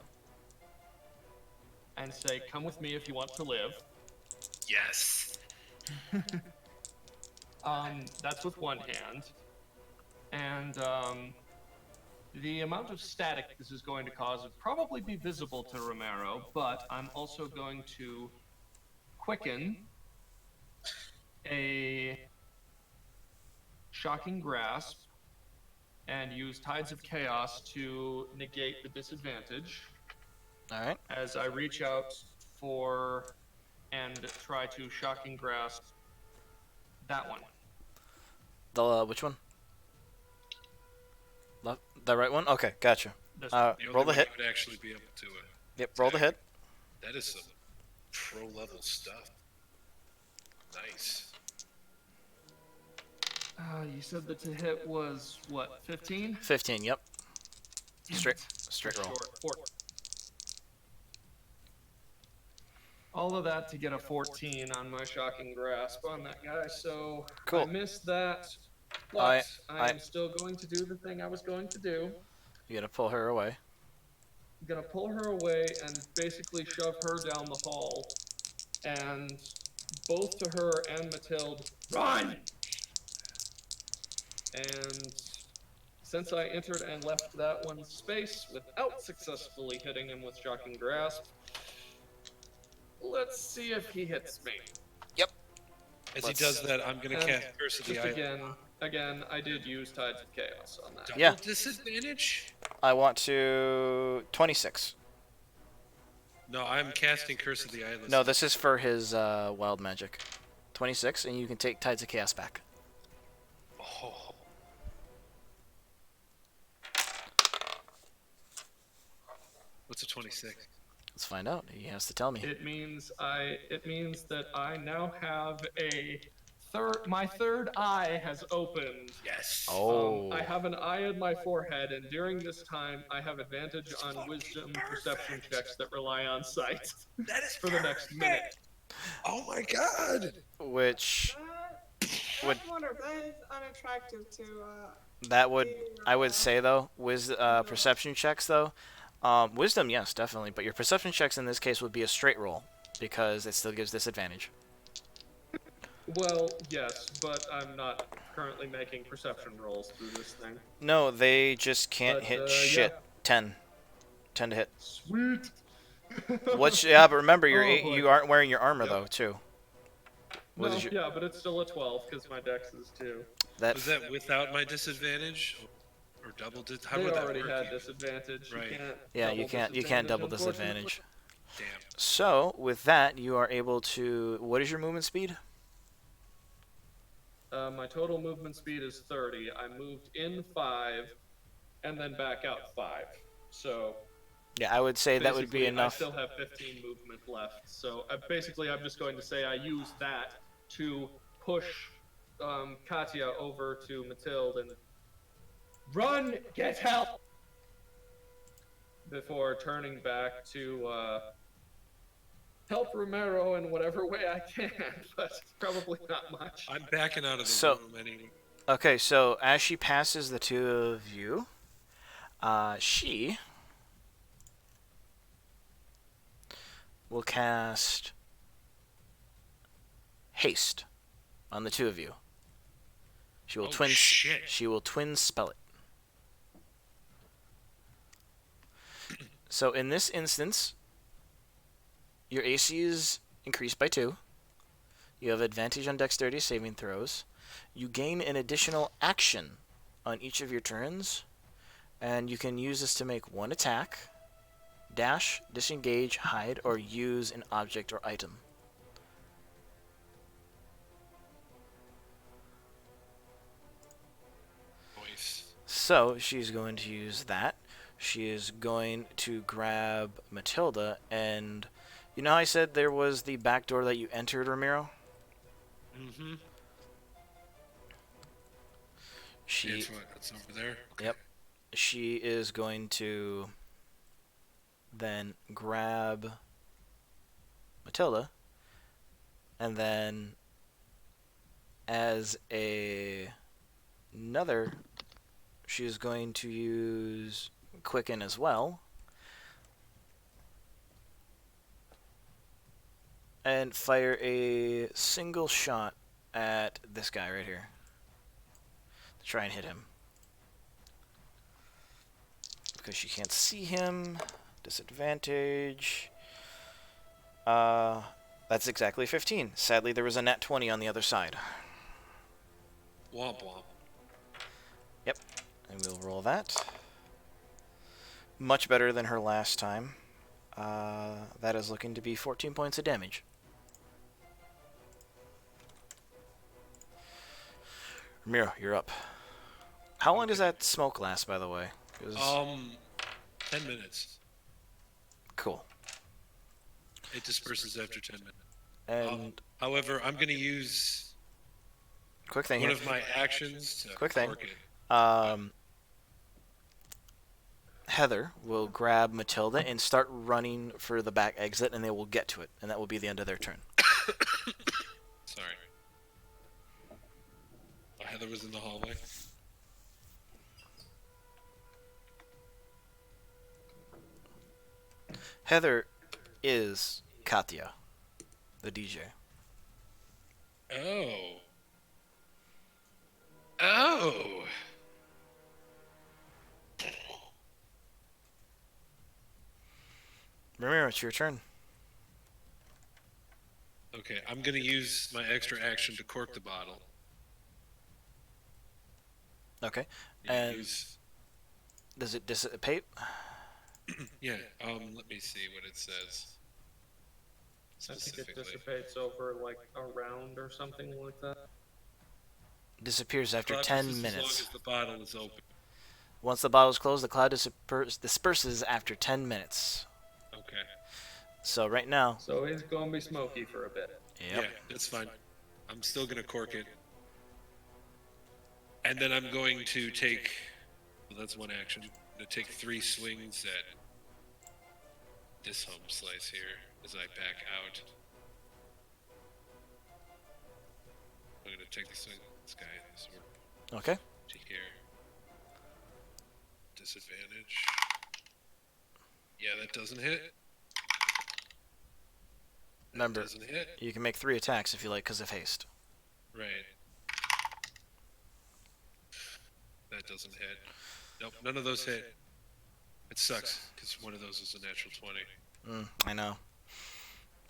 and say, "Come with me if you want to live." Yes. That's with one hand. And the amount of static this is going to cause would probably be visible to Romero, but I'm also going to quicken a shocking grasp and use Tides of Chaos to negate the disadvantage All right. as I reach out for and try to shocking grasp that one. The which one? Left, the right one. Okay, gotcha. This one. The only Roll the one hit. you would actually be able to. Yep. Roll the hit. That is some pro level stuff. Nice. You said that to hit was what, 15? 15. Yep. Straight roll. Short. All of that to get a 14 on my shocking grasp on that guy, so Cool. I missed that. I- But I am still going to do the thing I was going to do. You gotta pull her away. I'm gonna pull her away and basically shove her down the hall. And both to her and Mathilde, run! And since I entered and left that one space without successfully hitting him with shocking grasp, let's see if he hits me. As he does that, I'm going to cast Curse of the Just Island. again, I did use Tides of Chaos on that. Double Yeah. disadvantage? I want to 26. No, I'm casting Curse of the Island. No, this is for his wild magic. 26, and you can take Tides of Chaos back. Oh. What's a 26? Let's find out. He has to tell me. It means that I now have my third eye has opened. Yes. Oh. I have an eye in my forehead, and during this time, I have advantage on wisdom perception checks that rely on sight That is for the next minute. Oh my god. Which I Would- wonder if that is unattractive to. that would I would say though, perception checks though. Wisdom, yes, definitely, but your perception checks in this case would be a straight roll because it still gives disadvantage. Well, yes, but I'm not currently making perception rolls through this thing. No, they just can't But, hit yeah. shit. 10 to hit. Sweet. Which yeah, but remember Oh, boy. you aren't wearing your armor though too. What No, is your- yeah, but it's still a 12 because my dex is 2. That Was that without my disadvantage? Or double How They would that already work? had disadvantage. Right. You can't yeah, you can't double unfortunately. disadvantage. Damn. So with that, you are able to. What is your movement speed? My total movement speed is 30. I moved in 5 and then back out 5. So Yeah, I would say that would be basically, enough. I still have 15 movement left. So I'm just going to say I use that to push Katya over to Mathilde and run, get help, before turning back to help Romero in whatever way I can, but probably not much. I'm backing out of the So- room anyway. Okay, so as she passes the two of you, she will cast haste on the two of you. She will Oh, shit. She will twin spell it. So in this instance, your AC is increased by 2. You have advantage on dexterity saving throws. You gain an additional action on each of your turns, and you can use this to make one attack, dash, disengage, hide, or use an object or item. Voice. So she's going to use that. She is going to grab Matilda, and you know how I said there was the back door that you entered, Ramiro? Mm-hmm. She That's over there. Okay. Yep. She is going to then grab Matilda, and then as another, she is going to use. quicken as well. And fire a single shot at this guy right here. To try and hit him. Because she can't see him. Disadvantage. That's exactly 15. Sadly, there was a nat 20 on the other side. Womp womp. Yep. And we'll roll that. Much better than her last time. That is looking to be 14 points of damage. Ramiro, you're up. How long does that smoke last, by the way? 10 minutes. Cool. It disperses after 10 minutes. And However, I'm going to use quick thing one here. of my actions to Quick thing. cork it. Heather will grab Matilda and start running for the back exit, and they will get to it, and that will be the end of their turn. Sorry. Oh, Heather was in the hallway. Heather is Katya, the DJ. Oh. Oh. Ramiro, it's your turn. Okay, I'm going to use my extra action to cork the bottle. Okay. And Use, does it dissipate? yeah, let me see what it says. I think it Specifically. dissipates over like a round or something like that. Disappears after Cloud 10 persists minutes. As long as the bottle is open. Once the bottle is closed, the cloud disperses after 10 minutes. Okay. So right now, So he's gonna be smoky for a bit. yep. Yeah, that's fine. I'm still going to cork it. And then I'm going to take... Well, that's one action. I'm going to take 3 swings at this home slice here as I back out. I'm going to take the swing. This guy, this work Okay. to here. Disadvantage. Yeah, that doesn't hit. Remember, Doesn't hit. you can make 3 attacks if you like because of haste. Right. That doesn't hit. Nope, none of those hit. It sucks, because one of those is a natural 20. I know.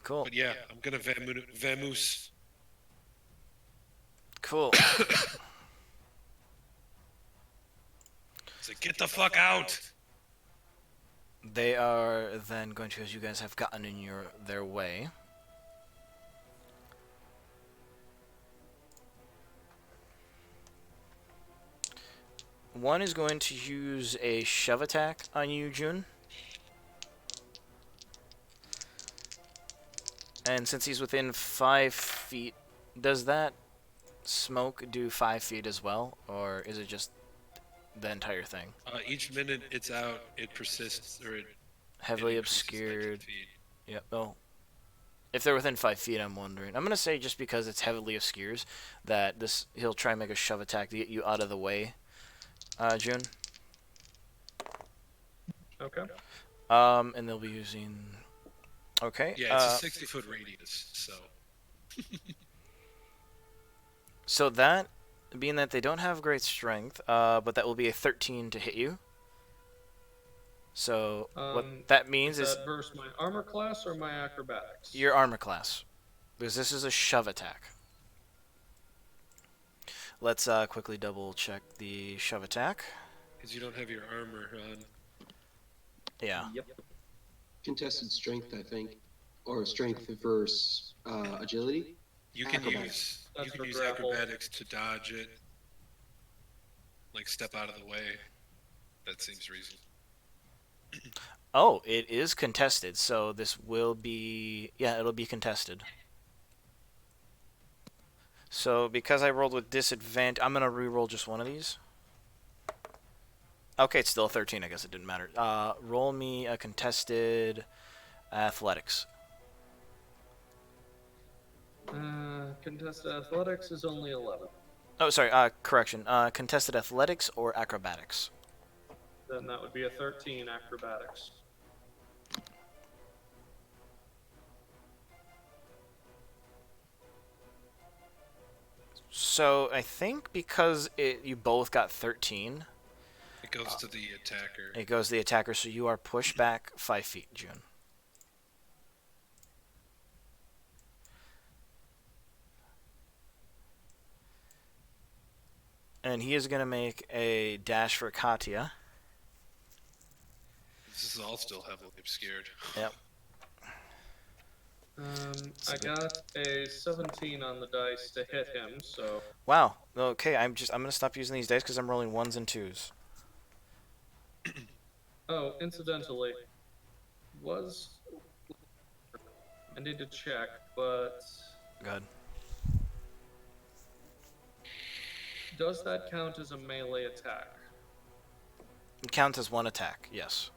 Cool. But yeah, I'm gonna vamoose. Cool. So get the fuck out! They are then going to, as you guys have gotten in their way. One is going to use a shove attack on you, June. And since he's within 5 feet, does that smoke do 5 feet as well? Or is it just the entire thing? Each minute it's out, it persists, or it Heavily increases by 10 obscured. feet. Yep, well, if they're within 5 feet, I'm wondering. I'm going to say just because it's heavily obscures, that he'll try and make a shove attack to get you out of the way, June. Okay. And they'll be using... Okay. Yeah, it's a 60-foot radius, so... So that, being that they don't have great strength, but that will be a 13 to hit you. So what that means is that versus my armor class or my acrobatics? your armor class, because this is a shove attack. Let's quickly double check the shove attack. Because you don't have your armor on. Yeah. Yep. Contested strength, I think, or strength versus agility. You can Acrobatics. That's for use grapple. acrobatics to dodge it. Like step out of the way. That seems reasonable. Oh, it is contested, so this will be... Yeah, it'll be contested. So, because I rolled with disadvantage, I'm going to re-roll just one of these. Okay, it's still a 13, I guess it didn't matter. Roll me a contested athletics. Contested athletics is only 11. Oh, sorry, correction. Contested athletics or acrobatics? Then that would be a 13 acrobatics. So I think because you both got 13, It goes to the attacker. it goes to the attacker, so you are pushed back 5 feet, June. And he is going to make a dash for Katya. This is all still heavily obscured. Yep. I got a 17 on the dice to hit him, so Wow. Okay, I'm going to stop using these dice because I'm rolling 1s and 2s. oh, incidentally, I need to check, but Good. does that count as a melee attack? It counts as 1 attack, yes.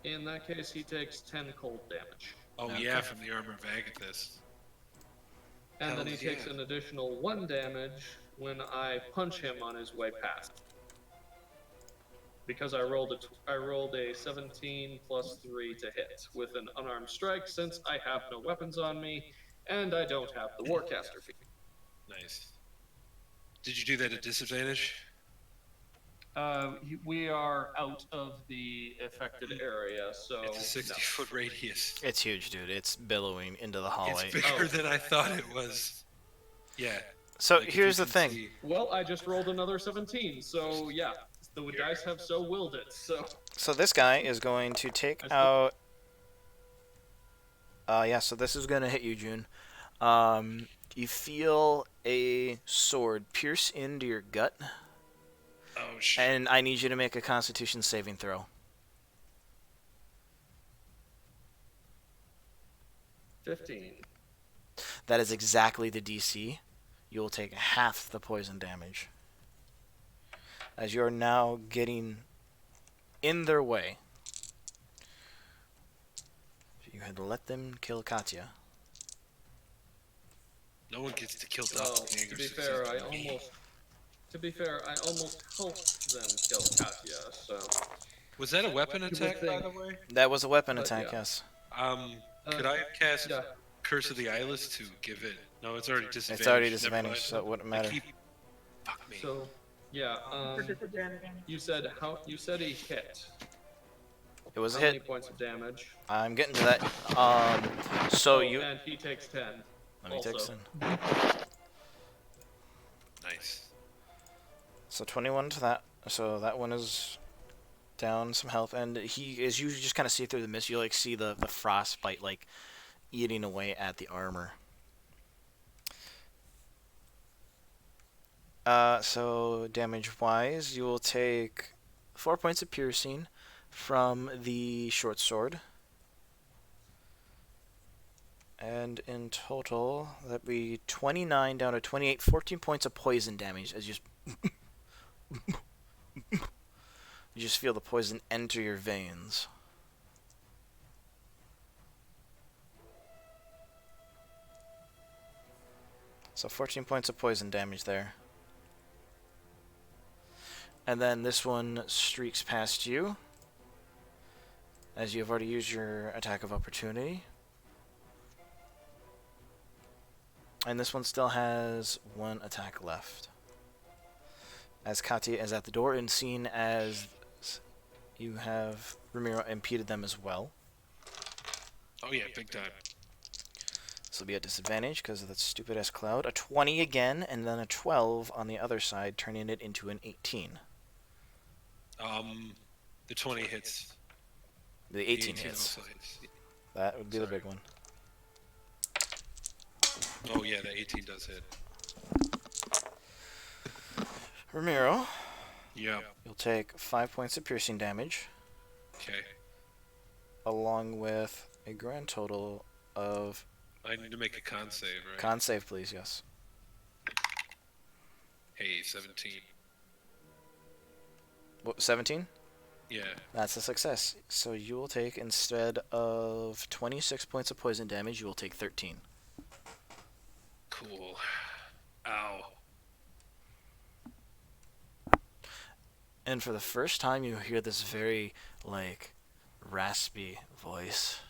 In that case, he takes 10 cold damage. Oh yeah, from the armor of Agathis. And then he Hell takes yeah. an additional 1 damage when I punch him on his way past. Because I rolled a 17 plus 3 to hit with an unarmed strike, since I have no weapons on me and I don't have the Warcaster feat. Nice. Did you do that at disadvantage? We are out of the affected area, so It's a 60-foot radius. It's huge, dude. It's billowing into the hallway. It's bigger than I thought it was. Yeah. So like if here's you the can thing. see- Well, I just rolled another 17, so yeah, the dice have so willed it. So this guy is going to take out... yeah, so this is going to hit you, June. You feel a sword pierce into your gut, Oh shit. and I need you to make a Constitution saving throw. 15. That is exactly the DC. You will take half the poison damage, as you are now getting in their way. You had to let them kill Katya. No one gets to kill So, doppelgangers. to be except fair, for me. I almost helped them kill Katya, so... Was that a weapon would attack, by think- the way? That was a weapon attack, yeah. yes. Could I cast Yeah. Curse of the Eyeless to give it? No, it's already disadvantaged. It's already Never disadvantaged, mind. so it wouldn't I matter. keep- Fuck me. So, yeah, you said he hit. It was a How many hit. points of damage? I'm getting to that. So you... And he takes 10. Let me take also. some. Nice. So 21 to that. So that one is down some health, and he is you just kind of see through the mist. You like see the frostbite like eating away at the armor. So damage wise, you will take 4 points of piercing from the short sword. And in total, that'd be 29 down to 28, 14 points of poison damage as you you just feel the poison enter your veins. So 14 points of poison damage there. And then this one streaks past you, as you've already used your attack of opportunity. And this one still has 1 attack left. As Katya is at the door, and seeing as you have Ramiro impeded them as well. Oh yeah, big time. This will be at disadvantage because of that stupid ass cloud. A 20 again, and then a 12 on the other side, turning it into an 18. The 20 hits. The The 18 hits. also hits. That would be the Sorry. big one. Oh yeah, the 18 does hit. Ramiro, Yeah. you'll take 5 points of piercing damage, Okay. along with a grand total of... I need to make a con save, right? Con save, please, yes. Hey, 17. What, 17? Yeah. That's a success. So you will take, instead of 26 points of poison damage, you will take 13. Cool. Ow. And for the first time, you hear this very, like, raspy voice.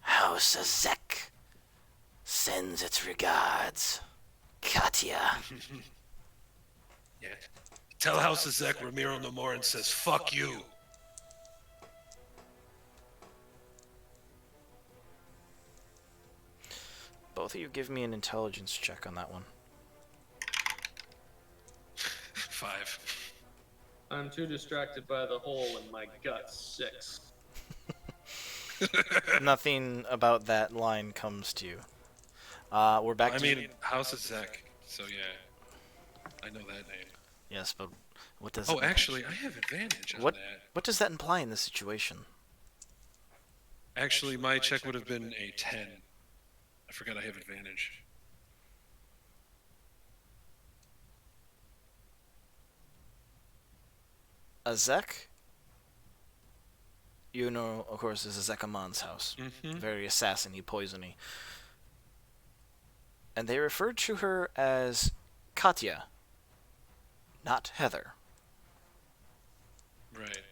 House Azek sends its regards. Katya. Yeah. Tell House of Zek Ramiro no more and says, fuck you. Both of you give me an intelligence check on that one. 5. I'm too distracted by the hole in my gut. 6. Nothing about that line comes to you. We're back I to... mean, House of Zek, so yeah. I know that name. Yes, but what does Oh, it... actually, I have advantage on What, that. what does that imply in this situation? Actually, my check would have been a 10. I forgot I have advantage. Azek, you know, of course, is Azekamon's house. Mm-hmm. Very assassin-y, poison-y. And they referred to her as Katya, not Heather. Right.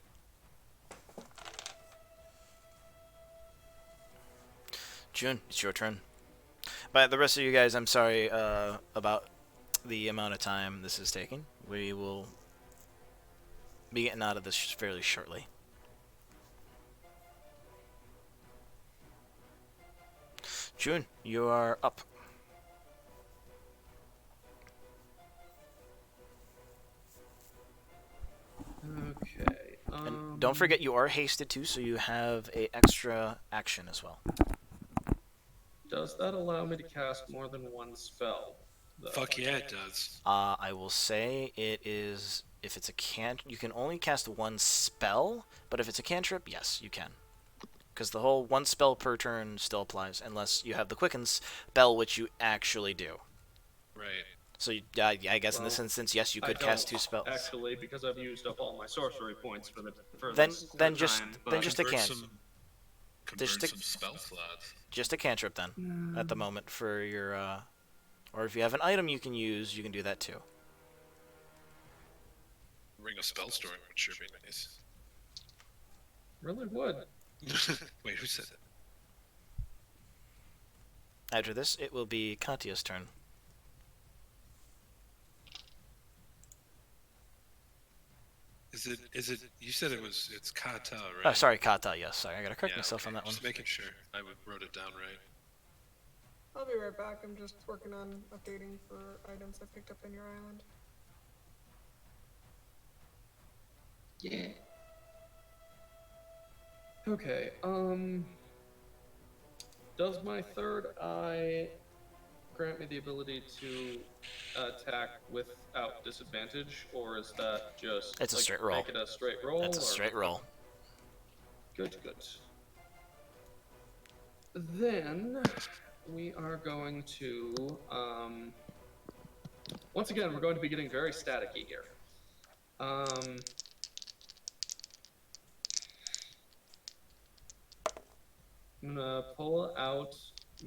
June, it's your turn. But the rest of you guys, I'm sorry about the amount of time this is taking. We will be getting out of this fairly shortly. June, you are up. Okay. And don't forget you are hasted too, so you have a extra action as well. Does that allow me to cast more than one spell? though? Fuck yeah, it does. I will say it is, if it's a you can only cast one spell, but if it's a cantrip, yes, you can. Because the whole one spell per turn still applies, unless you have the Quicken spell, which you actually do. Right. So, I guess in this Well, instance, yes, you I could cast don't, 2 spells. Actually, because I've used up all my sorcery points for Then- this then time, just- but- then just a Convert can. convert Just a- some spell slots. Just a cantrip then, at the moment for your, or if you have an item you can use, you can do that too. Ring of Spellstorm would sure be nice. Really would. Wait, who said that? After this, it will be Katya's turn. Is it, you said it's Kata, right? Oh, sorry, Kata, yes, sorry, I gotta correct Yeah, myself okay, on that one. Just making sure I wrote it down right. I'll be right back. I'm just working on updating for items I picked up in your island. Yeah. Okay, does my third eye grant me the ability to attack without disadvantage, or is that just It's a straight roll. Make it a straight roll. It's a or- straight roll. Good, good. Then we are going to once again we're going to be getting very staticky here. I'm gonna pull out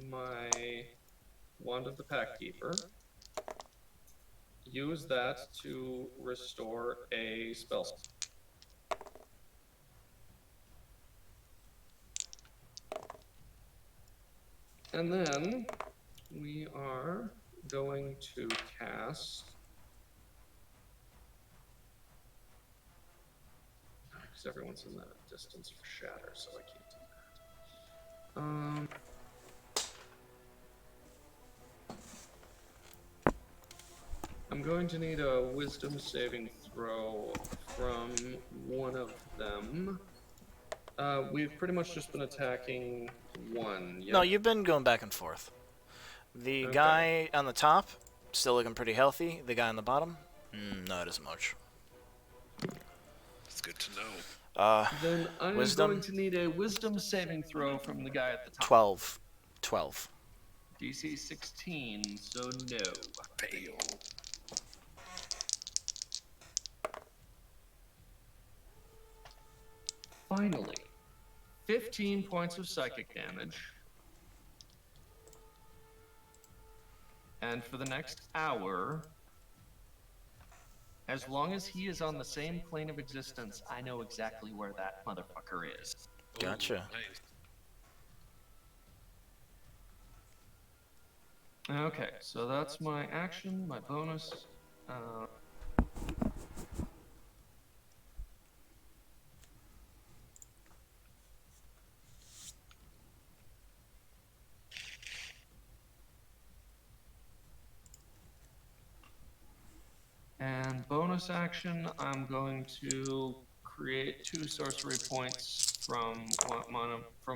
my Wand of the Packkeeper. Use that to restore a spell slot. And then we are going to cast. Because everyone's in that distance for shatter, so I can't do that. I'm going to need a wisdom saving throw from one of them. We've pretty much just been attacking one. Yeah? No, you've been going back and forth. The Okay. guy on the top, still looking pretty healthy. The guy on the bottom, not as much. It's good to know. Then I'm Wisdom. going to need a wisdom saving throw from the guy at the top. 12. 12. DC 16, so no. Fail. Finally, 15 points of psychic damage. And for the next hour, as long as he is on the same plane of existence, I know exactly where that motherfucker is. Gotcha. Nice. Okay, so that's my action, my bonus. And bonus action, I'm going to create 2 sorcery points from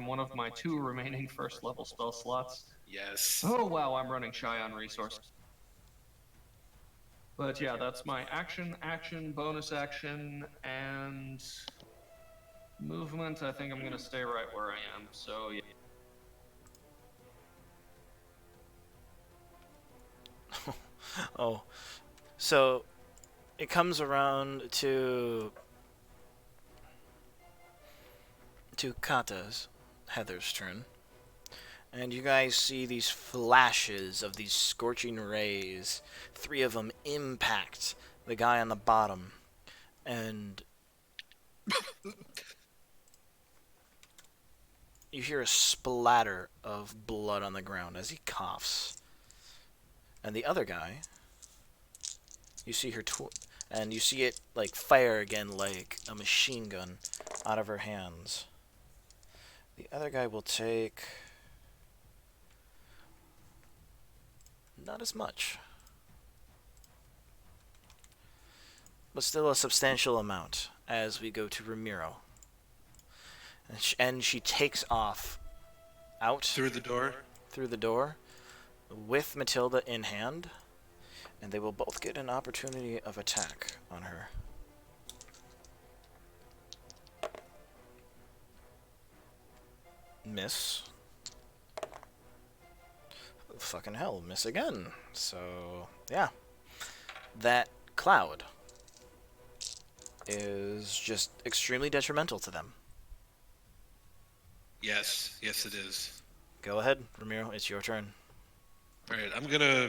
one of my 2 remaining first level spell slots. Yes. Oh wow, I'm running shy on resource. But yeah, that's my action, bonus action, and movement. I think I'm gonna stay right where I am. So yeah. Oh, so it comes around to Kata's, Heather's turn, and you guys see these flashes of these scorching rays. 3 of them impact the guy on the bottom, and you hear a splatter of blood on the ground as he coughs. And the other guy, you see her and you see it like fire again like a machine gun out of her hands. The other guy will take not as much, but still a substantial amount as we go to Ramiro. And she takes off out Through the door. With Matilda in hand, and they will both get an opportunity of attack on her. Miss. Fucking hell, miss again. So, yeah. That cloud is just extremely detrimental to them. Yes, yes it is. Go ahead, Ramiro, it's your turn. Alright, I'm gonna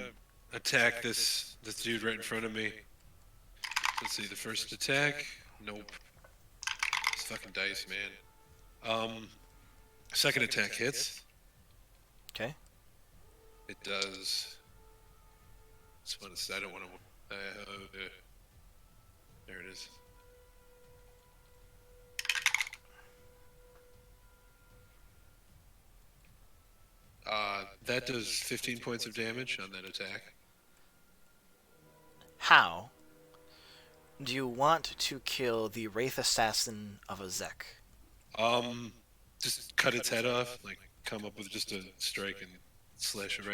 attack this dude right in front of me. Let's see, the first attack. Nope. It's fucking dice, man. Second attack hits. Okay. It does. I don't want to. There it is. That does 15 points of damage on that attack. How do you want to kill the Wraith Assassin of Azek? Just cut its head off. Like, come up with just a strike and slash it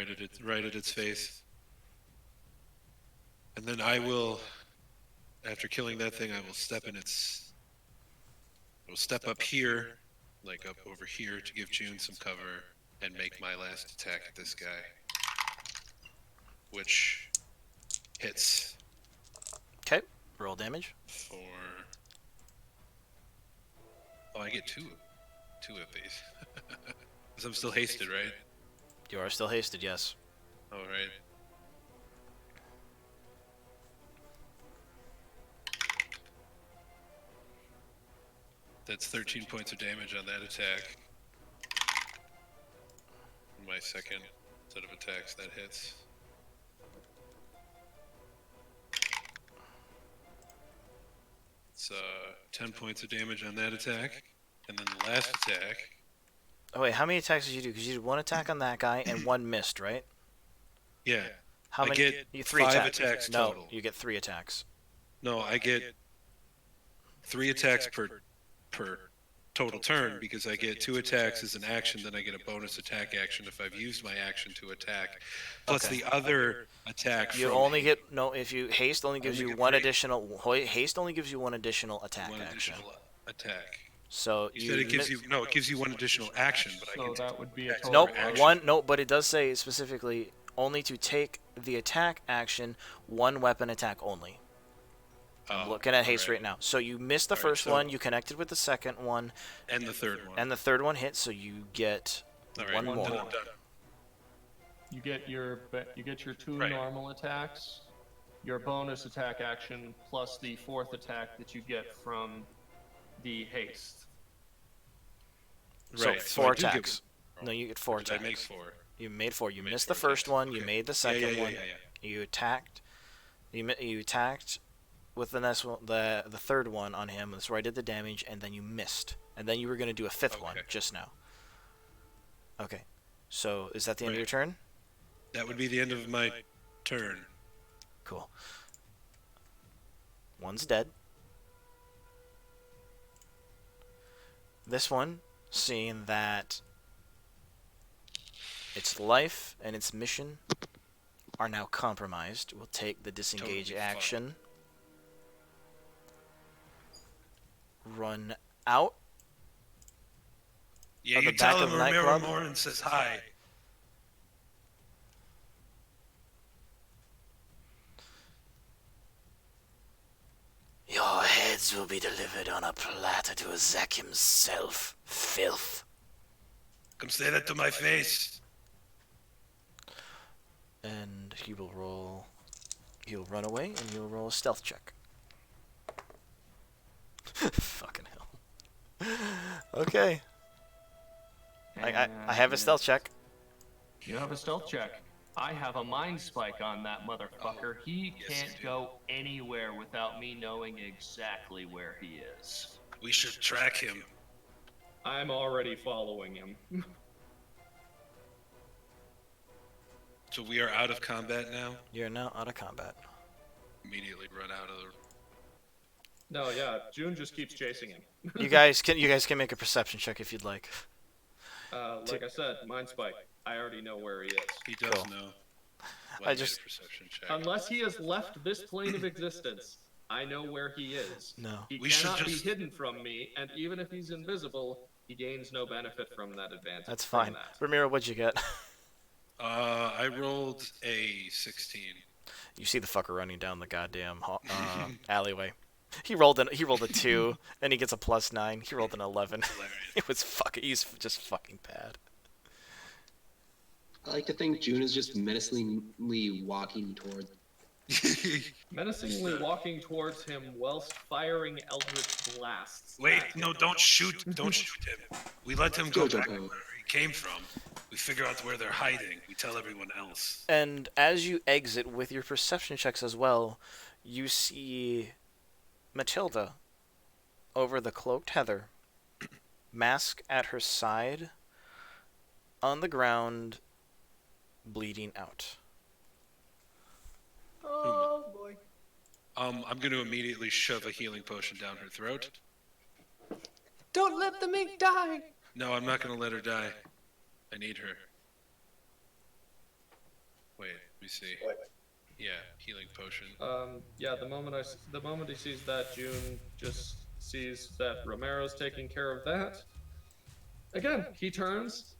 right at its face. And then I will, after killing that thing, I will step up here, like up over here, to give June some cover and make my last attack at this guy, which hits. Okay, roll damage. For I get two of these. Because I'm still hasted, right? You are still hasted, yes. All right. That's 13 points of damage on that attack. My second set of attacks, that hits. It's 10 points of damage on that attack. And then the last attack. Oh wait, how many attacks did you do? Because you did 1 attack on that guy and 1 missed, right? Yeah. How many? I get you 3 5 attacks. attacks No, total. you get 3 attacks. No, I get 3 attacks per total turn, because I get 2 attacks as an action, then I get a bonus attack action if I've used my action to attack. Plus Okay. the other attack. You from only get if you haste only gives only you get 1 3. additional haste only gives you 1 additional attack one action. additional attack. So You said it gives you it gives you 1 additional action, but I So can that would be a Nope, total. Nope, action. 1 nope, but it does say specifically only to take the attack action, 1 weapon attack only. I'm looking at haste right now. So you missed the Alright, first so- one, you connected with the second one, and the third one. and the third one hit, so you get All right, 1 then more. I'm done. you get your two Right. normal attacks, your bonus attack action, plus the fourth attack that you get from the haste. So Right. So I 4 do get attacks. No, you get 4 Or did I attacks. make 4? You made 4. You made missed 4 the first attacks. one. You Okay. made the Yeah, second one. yeah. You attacked. You attacked with the next one, the third one on him. That's where I did the damage, and then you missed. And then you were gonna do a 5th one Okay. just now. Okay. So is that the end of Right. your turn? That would be the end of my turn. Cool. One's dead. This one, seeing that its life and its mission are now compromised, will take the disengage Totally action. Run out. Yeah, Of you the back tell of him the Ramiro nightclub? Morin says hi. Your heads will be delivered on a platter to Zek himself, filth. Come say that to my face. And he will roll. He'll run away, and he'll roll a stealth check. Fucking hell. Okay. I have a stealth check. You have a stealth check. I have a mind spike on that motherfucker. He yes, can't you do. go anywhere without me knowing exactly where he is. We should track him. I'm already following him. So we are out of combat now. You're now out of combat. Immediately run out of the. No, yeah, June just keeps chasing him. You guys can make a perception check if you'd like. Like I said, mind spike. I already know where he is. He does Cool. know. I just- perception check. Unless he has left this plane of existence, I know where he is. No. He We should cannot just- be hidden from me, and even if he's invisible, he gains no benefit from that advantage. That's from fine. that. Ramiro, what'd you get? I rolled a 16. You see the fucker running down the goddamn alleyway. He rolled a 2, and he gets a +9. He rolled an 11. It was fucking. He's just fucking bad. I like to think June is just menacingly walking toward. Menacingly walking towards him whilst firing eldritch blasts. Wait, at no, him. don't shoot him. We let him go Jojo back Poe. where he came from. We figure out where they're hiding. We tell everyone else. And as you exit with your perception checks as well, you see Matilda over the cloaked Heather, mask at her side, on the ground, bleeding out. Oh boy. I'm going to immediately shove a healing potion down her throat. Don't let the mink die. No, I'm not going to let her die. I need her. Wait, let me see. Yeah, healing potion. Yeah, the moment he sees that, June just sees that Romero's taking care of that. Again, he turns.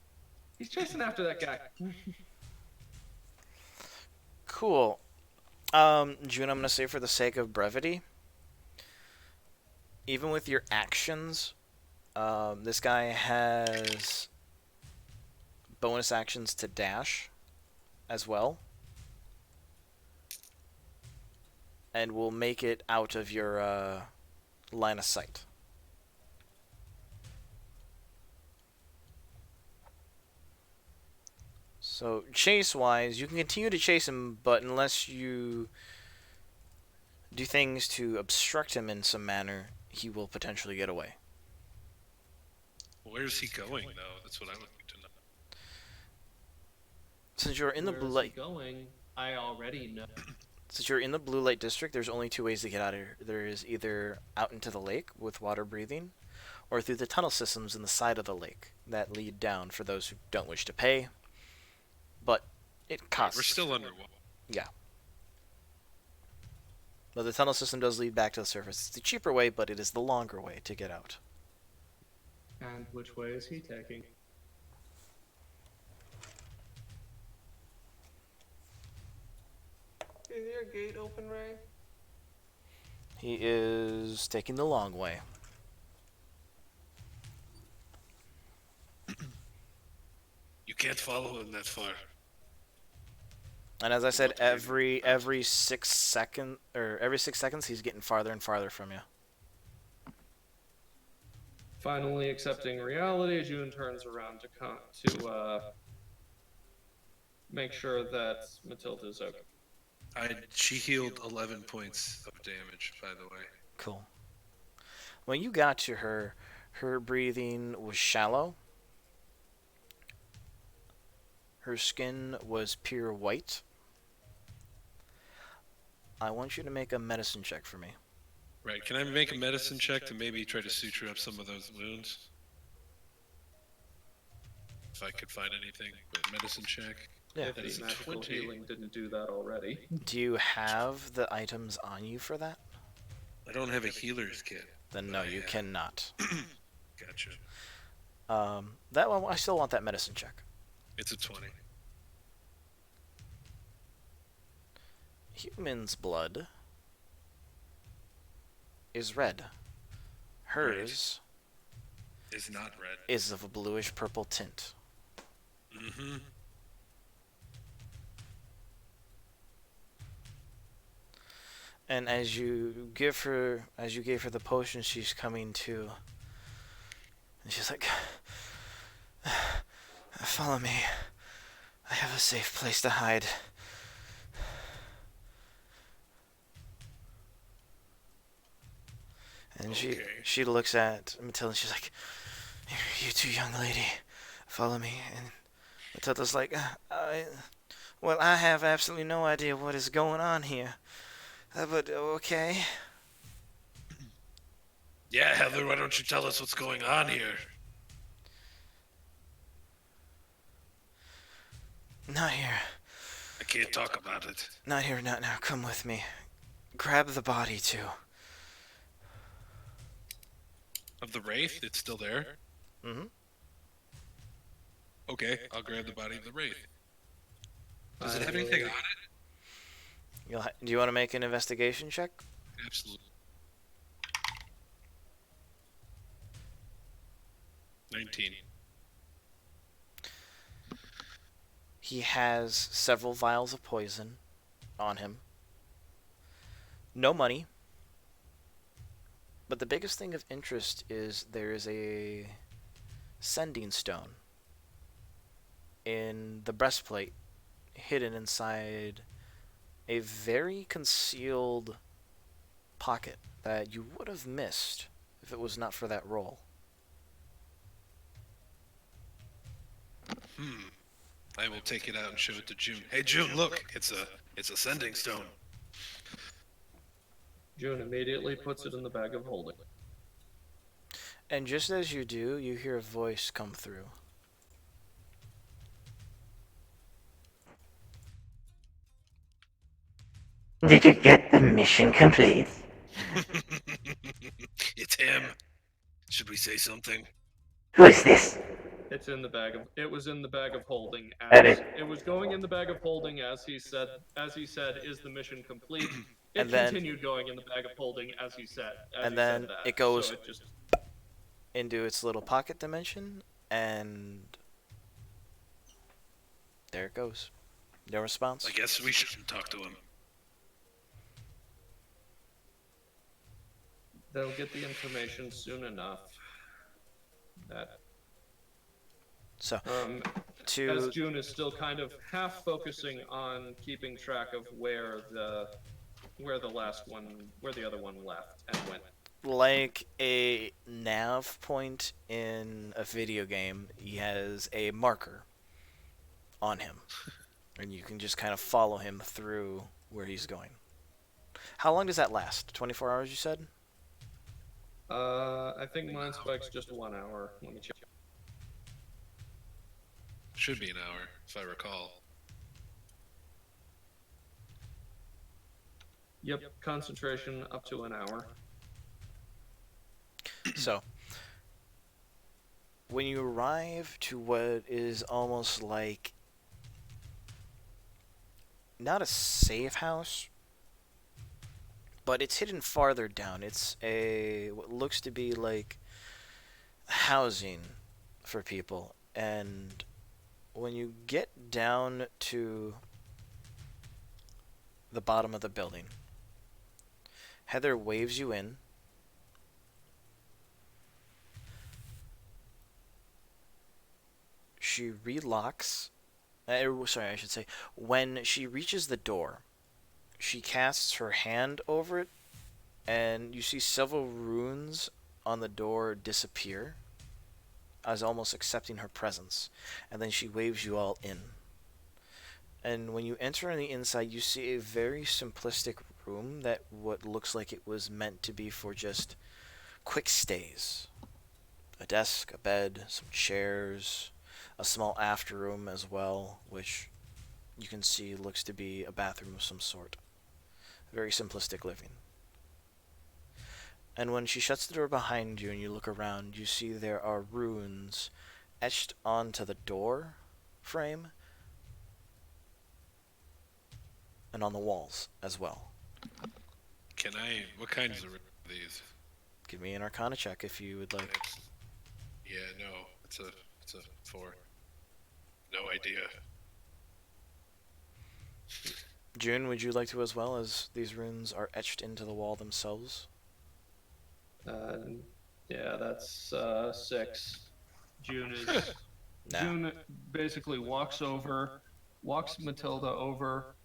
He's chasing after that guy. Cool. June, I'm going to say for the sake of brevity, even with your actions, this guy has bonus actions to dash as well. And will make it out of your line of sight. So, chase-wise, you can continue to chase him, but unless you do things to obstruct him in some manner, he will potentially get away. Where's he going, though? That's what I would like to know. Since you're in the Where blue is light, he going? I already know. since you're in the blue light district, there's only 2 ways to get out of here. There is either out into the lake with water breathing, or through the tunnel systems in the side of the lake that lead down for those who don't wish to pay. But it costs. We're still underwater. Yeah. But the tunnel system does lead back to the surface. It's the cheaper way, but it is the longer way to get out. And which way is he taking? Is your gate open, Ray? He is taking the long way. You can't follow him that far. And as I said, What's being every 6 seconds, he's getting farther and farther from you. Finally accepting reality, June turns around to make sure that Matilda's okay. She healed 11 points of damage, by the way. Cool. When you got to her, her breathing was shallow. Her skin was pure white. I want you to make a medicine check for me. Right. Can I make a medicine check to maybe try to suture up some of those wounds? If I could find anything. But medicine check. Yeah. If the magical healing didn't do that already. Do you have the items on you for that? I don't have a healer's kit. Then no, you cannot. Gotcha. That one, I still want that medicine check. It's a 20. Human's blood is red. Hers Is not red. is of a bluish purple tint. Mm-hmm. And as you gave her the potion, she's coming to, and she's like, "Follow me. I have a safe place to hide." And she looks at Matilda and she's like, "You two, young lady, follow me." And Matilda's like, "Well, I have absolutely no idea what is going on here. But okay." Yeah, Heather, why don't you tell us what's going on here? Not here. I can't talk about it. Not here, not now. Come with me. Grab the body, too. Of the Wraith? It's still there? Mm-hmm. Okay, I'll grab the body of the Wraith. Does it have anything on it? Do you want to make an investigation check? Absolutely. 19. He has several vials of poison on him. No money. But the biggest thing of interest is there is a sending stone in the breastplate, hidden inside a very concealed pocket that you would have missed if it was not for that roll. I will take it out and show it to June. Hey, June, look! It's a sending stone. June immediately puts it in the bag of holding. And just as you do, you hear a voice come through. Did you get the mission complete? It's him. Should we say something? Who is this? It was in the bag of holding Edit. it was going in the bag of holding as he said, is the mission complete? It And then- continued going in the bag of holding as he said. And then said that. it goes- So it just Into its little pocket dimension, and there it goes. No response. I guess we shouldn't talk to him. they'll get the information soon enough. That So, as to June is still kind of half focusing on keeping track of where the other one left and went. like a nav point in a video game, he has a marker on him, and you can just kind of follow him through where he's going. How long does that last? 24 hours, you said? I think mine spike's just 1 hour. Let me check. Should be an hour, if I recall. Yep, concentration up to an hour. So, when you arrive to what is almost like not a safe house, but it's hidden farther down. It's a what looks to be like housing for people. And when you get down to the bottom of the building. Heather waves you in. She relocks. Sorry, I should say. When she reaches the door, she casts her hand over it, and you see several runes on the door disappear, as almost accepting her presence. And then she waves you all in. And when you enter on the inside, you see a very simplistic room that what looks like it was meant to be for just quick stays. A desk, a bed, some chairs, a small after room as well, which you can see looks to be a bathroom of some sort. Very simplistic living. And when she shuts the door behind you and you look around, you see there are runes etched onto the door frame and on the walls as well. What kinds of these? Give me an Arcana check if you would like. Yeah, no, it's a 4. No idea. June, would you like to as well, as these runes are etched into the wall themselves? Yeah, that's 6. June is. Nah. June basically walks Matilda over,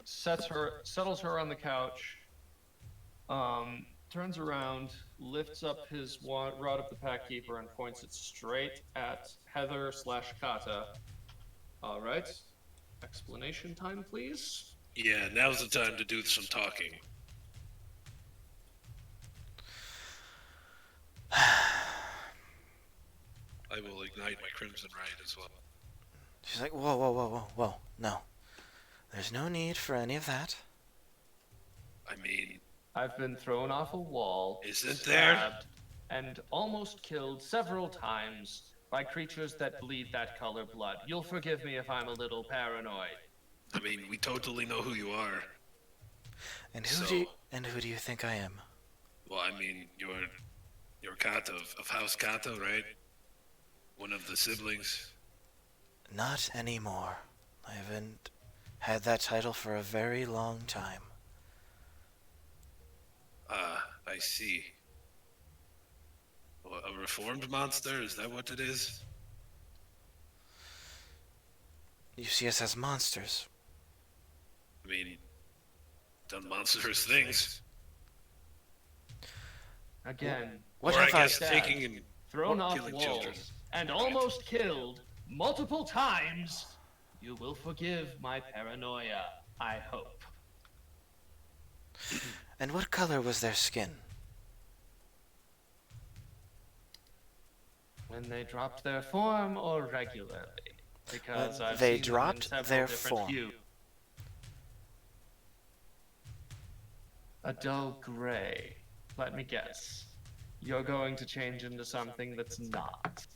settles her on the couch, turns around, lifts up his rod of the pack keeper and points it straight at Heather/Kata. All right. Explanation time, please. Yeah, now's the time to do some talking. I will ignite my Crimson Right as well. She's like, whoa, no. There's no need for any of that. I mean, I've been thrown off a wall, isn't there? stabbed, and almost killed several times by creatures that bleed that color blood. You'll forgive me if I'm a little paranoid. I mean, we totally know who you are. And who do you think I am? Well, I mean, you're Kato of House Kato, right? One of the siblings. Not anymore. I haven't had that title for a very long time. I see. Well, a reformed monster? Is that what it is? You see us as monsters. I mean, done monstrous things. Again, What or I have guess said? taking and thrown off killing walls, children. and almost killed multiple times. You will forgive my paranoia, I hope. And what color was their skin? When they dropped their form or regularly? Because I've they seen dropped them in several their different form. hues. A dull gray. Let me guess. You're going to change into something that's not.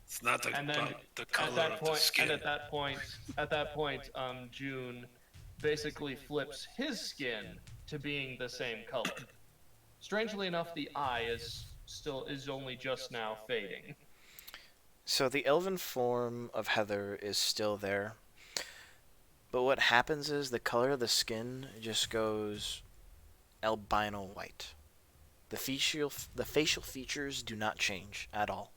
It's not the, And then the color at that of point, the skin. and at that point, June basically flips his skin to being the same color. Strangely enough, the eye is only just now fading. So the elven form of Heather is still there. But what happens is the color of the skin just goes albino white. The facial features do not change at all.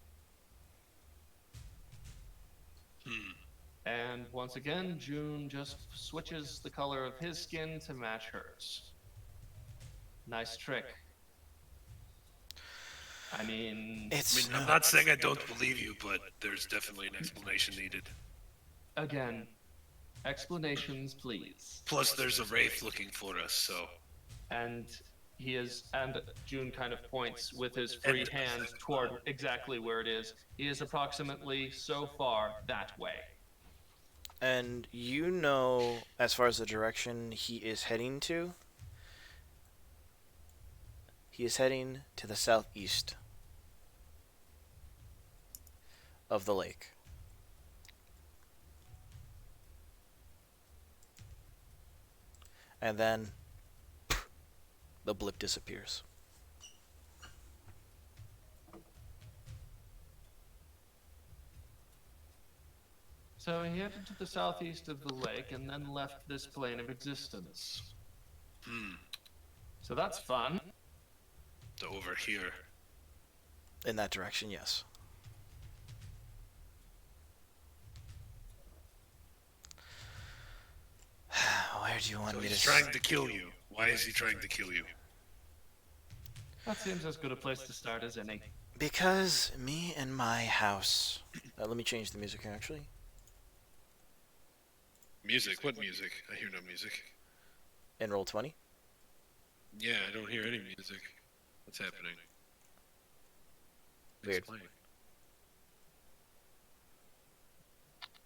And once again, June just switches the color of his skin to match hers. Nice trick. I mean, I'm not saying I don't believe you, but there's definitely an explanation needed. again, explanations, please. Plus, there's a wraith looking for us, so... And June kind of points with his free hand toward exactly where it is. He is approximately so far that way. And you know, as far as the direction he is heading to, he is heading to the southeast of the lake. And then the blip disappears. So he headed to the southeast of the lake and then left this plane of existence. So that's fun. So over here. In that direction, yes. Where do you want So me he's to trying to kill you. Why is he trying to kill you? That seems as good a place to start as any. Because me and my house. Let me change the music here, actually. Music? What music? I hear no music. In roll 20. Yeah, I don't hear any music. What's happening? Weird. Explain.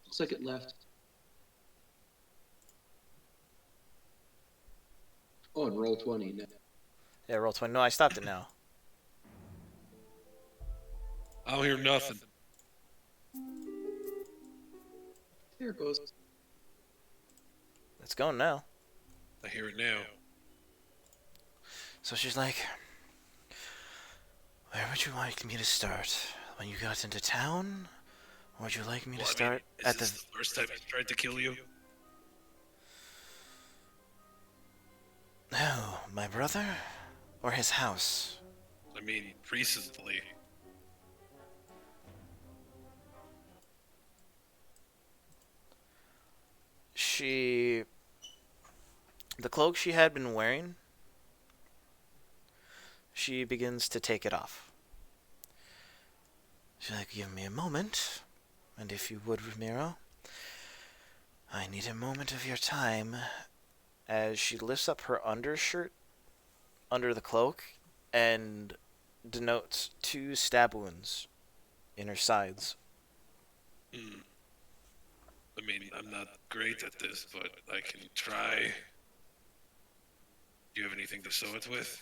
Looks like it left. Oh, and roll 20. No. Yeah, roll 20. No, I stopped it now. I don't hear nothing. There it goes. It's going now. I hear it now. So she's like, where would you like me to start? When you got into town? Or would you like me to start is this the first time he tried to kill you? No, my brother? Or his house? I mean, recently. The cloak she had been wearing, she begins to take it off. She's like, give me a moment. And if you would, Ramiro, I need a moment of your time. As she lifts up her undershirt under the cloak and denotes 2 stab wounds in her sides. I mean, I'm not great at this, but I can try. Do you have anything to sew it with?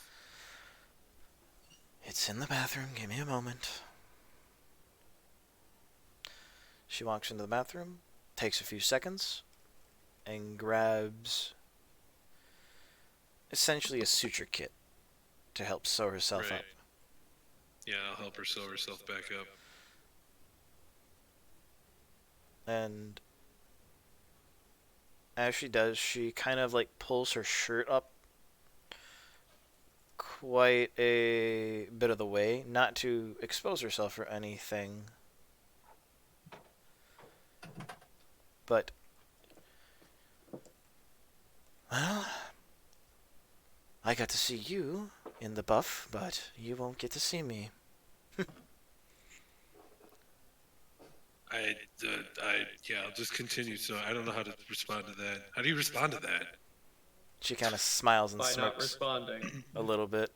It's in the bathroom. Give me a moment. She walks into the bathroom, takes a few seconds, and grabs essentially a suture kit to help sew herself Right. up. Yeah, I'll help her sew herself back up. And as she does, she kind of like pulls her shirt up quite a bit of the way, not to expose herself or anything. But, well, I got to see you in the buff, but you won't get to see me. I'll just continue. So I don't know how to respond to that. How do you respond to that? She kind of smiles and By not smirks responding. a little bit.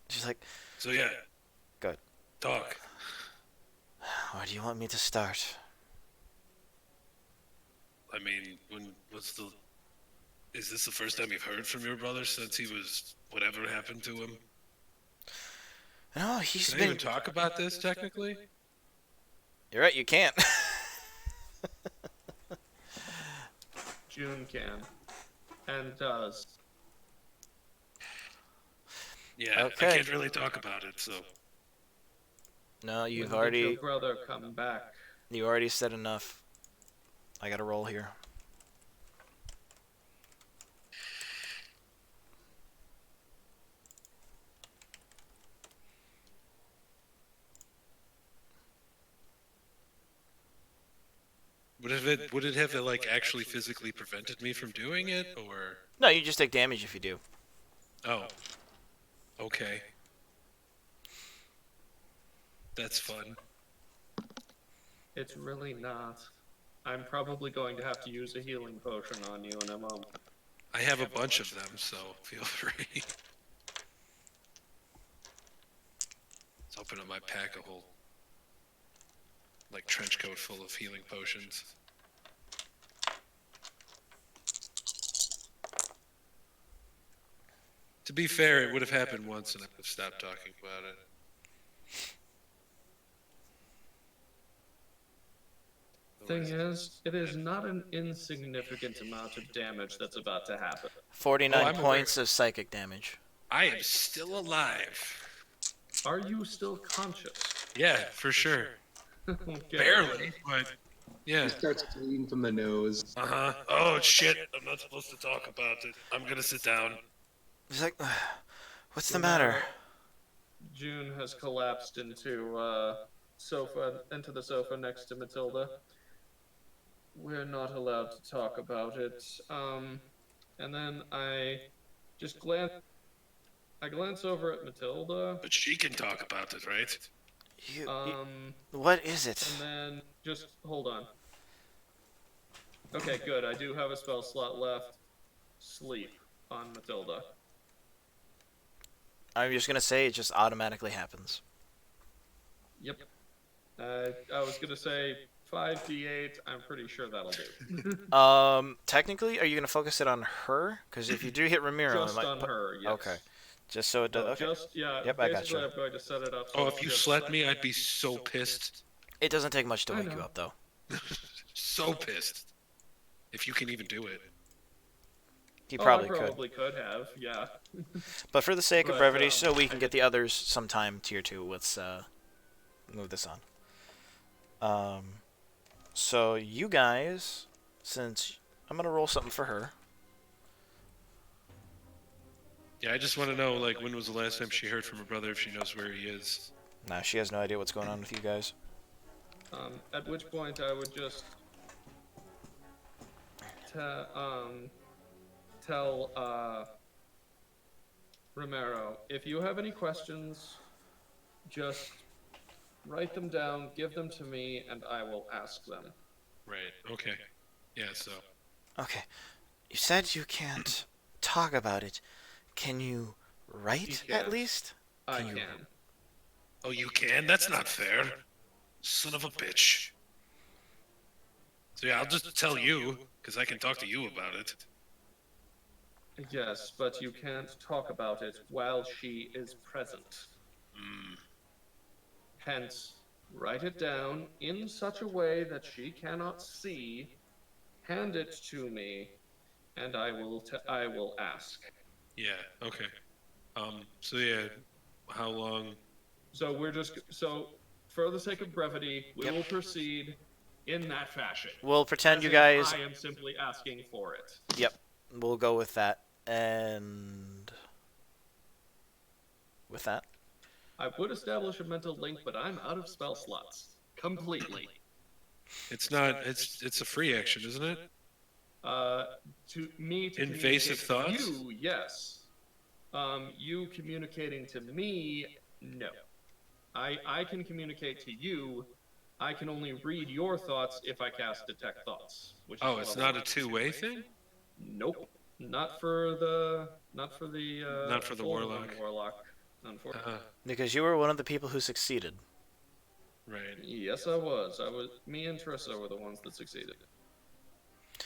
She's like, So yeah, good. talk. Where do you want me to start? I mean, is this the first time you've heard from your brother since he was, whatever happened to him? No, he's Can I been... even talk about this, technically? You're right, you can't. June can. And does. Yeah, Okay. I can't really talk about it, so... No, When you've did already... your brother come back? You already said enough. I gotta roll here. Would it have like actually physically prevented me from doing it, or? No, you just take damage if you do. Oh. Okay. That's fun. It's really not. I'm probably going to have to use a healing potion on you in a moment. I have a bunch of them, so feel free. Let's open up my pack a whole, like, trench coat full of healing potions. To be fair, it would have happened once and I would have stopped talking about it. Thing is, it is not an insignificant amount of damage that's about to happen. 49 I'm points of psychic damage. I am still alive. Are you still conscious? Yeah, for sure. Okay. Barely, but yeah. He starts bleeding from the nose. Uh-huh. Oh, shit. I'm not supposed to talk about it. I'm gonna sit down. He's like, what's the Romero, matter? June has collapsed into into the sofa next to Matilda. We're not allowed to talk about it. And then just glance. I glance over at Matilda. But she can talk about it, right? What is it? And then just hold on. Okay, good. I do have a spell slot left. Sleep on Matilda. I'm just gonna say it just automatically happens. Yep. I was gonna say 5d8. I'm pretty sure that'll do. Technically, are you gonna focus it on her? Because if you do hit Ramiro, Just it might on her, yes. Okay. Just so it does. Okay. Yep, I got basically you. I'm going to set it up. So Oh, it's if you just- slept me, I'd be so pissed. It doesn't take much to I wake you know. up, though. So pissed. If you can even do it. He Oh, probably I could. probably could have, yeah. But for the sake of But, brevity, so we I can get the others sometime tier 2, let's move this on. So you guys, since I'm gonna roll something for her. Yeah, I just want to know, like, when was the last time she heard from her brother, if she knows where he is. Nah, she has no idea what's going on with you guys. At which point I would just tell Romero, if you have any questions, just write them down, give them to me, and I will ask them. Right, okay. Yeah, so. Okay. You said you can't talk about it. Can you write You at can't. least? I Can you- can. Oh, you can? That's not fair. Son of a bitch. So yeah, I'll just tell you, because I can talk to you about it. Yes, but you can't talk about it while she is present. Hence, write it down in such a way that she cannot see, hand it to me, and I will ask. Yeah, okay. So yeah, how long? So for the sake of brevity, we Yep. will proceed in that fashion. We'll pretend As you if guys. I am simply asking for it. Yep. We'll go with that. And with that, I would establish a mental link, but I'm out of spell slots. Completely. It's not, it's a free action, isn't it? To me to Invasive communicate to thoughts? you, yes. You communicating to me, no. I can communicate to you. I can only read your thoughts if I cast Detect Thoughts. Which Oh, is it's level not a two-way thing? Nope. Not for the full warlock. warlock, unfortunately. because you were one of the people who succeeded. Right. Yes, I was. Me and Trissa were the ones that succeeded.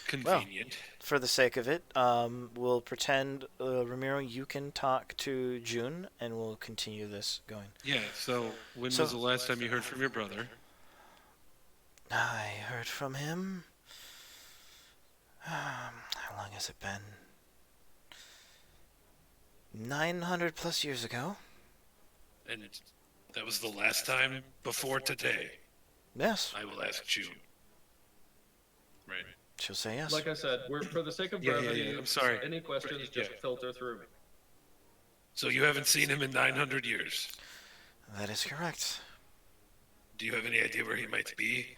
Convenient. For the sake of it, we'll pretend, Ramiro, you can talk to June, and we'll continue this going. Yeah, so when So- was the last time you heard from your brother? I heard from him. How long has it been? 900 plus years ago. And that was the last time before today. Yes, I will ask June. Right. she'll say yes. Like I said, we're for the sake of Yeah, brevity. I'm sorry. Any questions, Yeah. just filter through me. So you haven't seen him in 900 years. That is correct. Do you have any idea where he might be?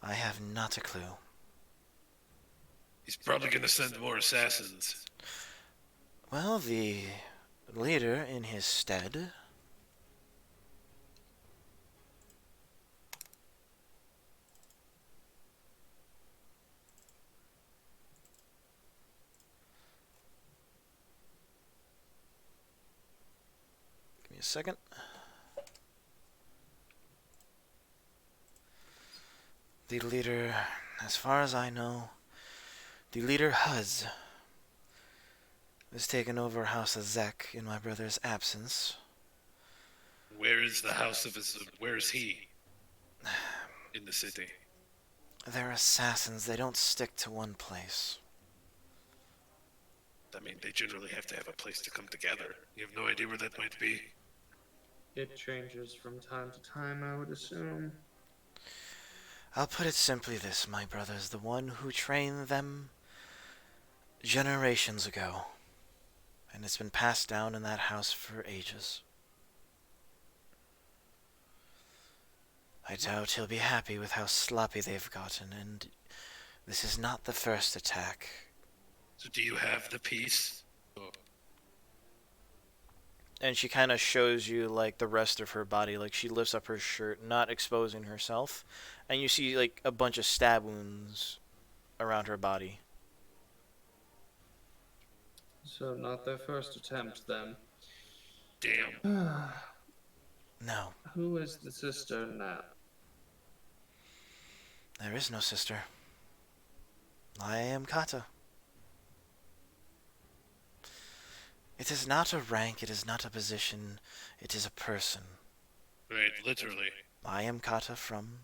I have not a clue. He's probably going to send more assassins. Well, the leader in his stead. Give me a second. The leader, as far as I know, the leader Huz has taken over House of Zek in my brother's absence. Where is the house of his... Where is he? In the city. They're assassins. They don't stick to one place. I mean, they generally have to have a place to come together. You have no idea where that might be? It changes from time to time, I would assume. I'll put it simply this, my brother's the one who trained them generations ago, and it's been passed down in that house for ages. I doubt he'll be happy with how sloppy they've gotten, and this is not the first attack. So do you have the piece? Oh, And she kind of shows you, like, the rest of her body. Like, she lifts up her shirt, not exposing herself, and you see, like, a bunch of stab wounds around her body. So not their first attempt, then. damn. No, Who is the sister now? there is no sister. I am Kata. It is not a rank, it is not a position, it is a person. Right, literally. I am Kata from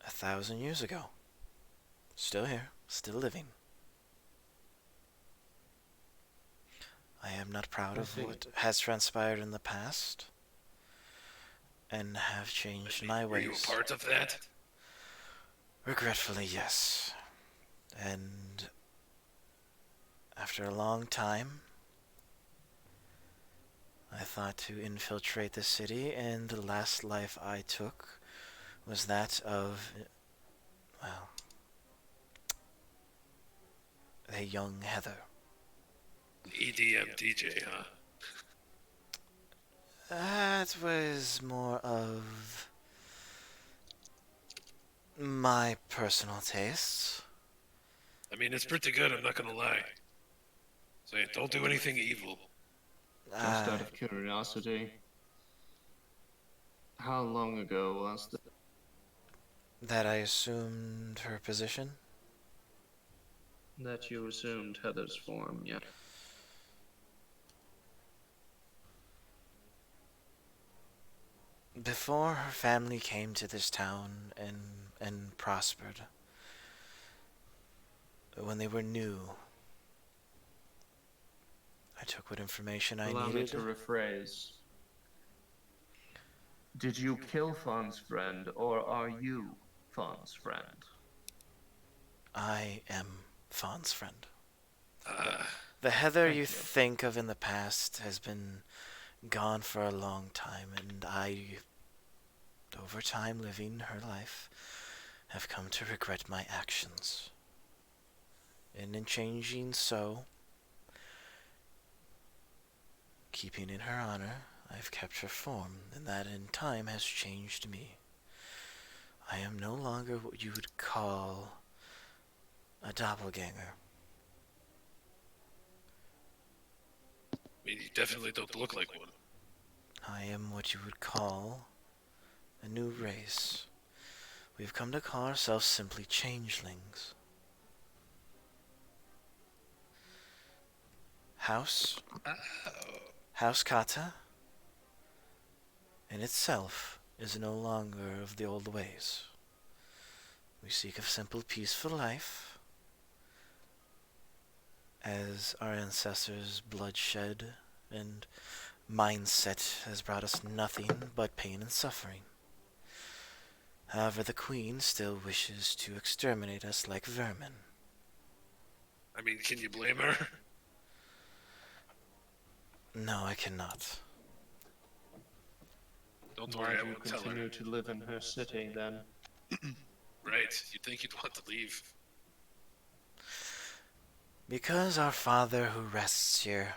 1,000 years ago. Still here, still living. I am not proud of what has transpired in the past, and have changed my Were you ways. a part of that? Regretfully, yes. And after a long time, I thought to infiltrate the city, and the last life I took was that of, well, a young Heather. EDM DJ, huh? That was more of my personal tastes. I mean, it's pretty good, I'm not gonna lie. So don't do anything evil. Just out of curiosity, how long ago was that? That I assumed her position? That you assumed Heather's form, yeah. Before her family came to this town and prospered, when they were new, I took what information I Allow me needed. to rephrase. Did you kill Fawn's friend, or are you Fawn's friend? I am Fawn's friend. Uh, The Heather Thank you you. think of in the past has been gone for a long time, and I, over time living her life, have come to regret my actions. And in changing so, keeping in her honor, I've kept her form, and that in time has changed me. I am no longer what you would call a doppelganger. I mean, you definitely don't look like one. I am what you would call a new race. We've come to call ourselves simply changelings. House Kata in itself is no longer of the old ways. We seek a simple, peaceful life, as our ancestors' bloodshed and mindset has brought us nothing but pain and suffering. However, the Queen still wishes to exterminate us like vermin. I mean, can you blame her? No, I cannot. Don't Why worry, I do you won't tell her. continue to live in her city, then? Right, you'd think you'd want to leave. Because our father who rests here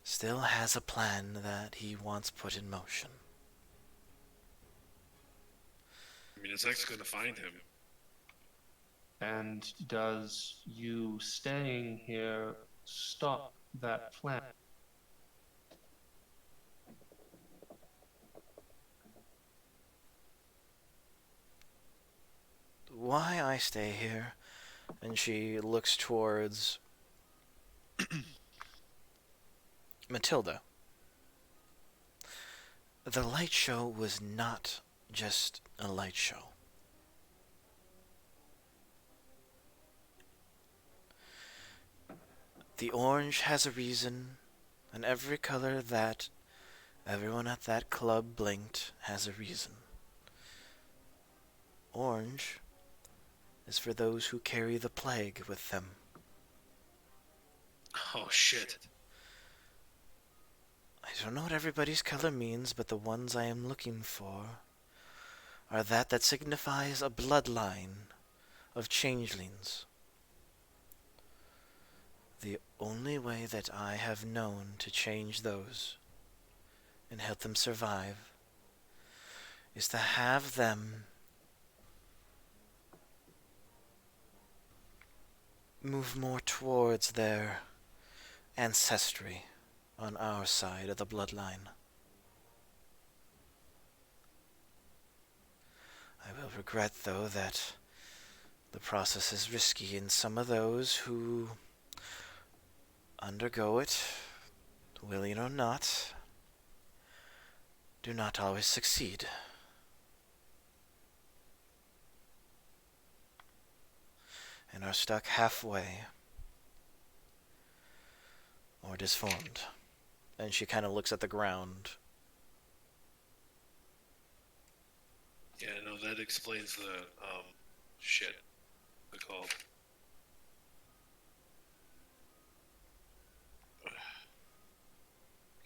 still has a plan that he wants put in motion. I mean, his ex gonna find him. And does you staying here stop that plan? Why I stay here? And she looks towards Matilda. The light show was not just a light show. The orange has a reason, And every color that everyone at that club blinked has a reason. Orange is for those who carry the plague with them. Oh, shit. I don't know what everybody's color means, but the ones I am looking for are that signifies a bloodline of changelings. The only way that I have known to change those and help them survive is to have them move more towards their ancestry on our side of the bloodline. I will regret, though, that the process is risky, and some of those who undergo it, willing or not, do not always succeed. And are stuck halfway or disformed. And she kind of looks at the ground. Yeah, no, that explains the, shit. The call.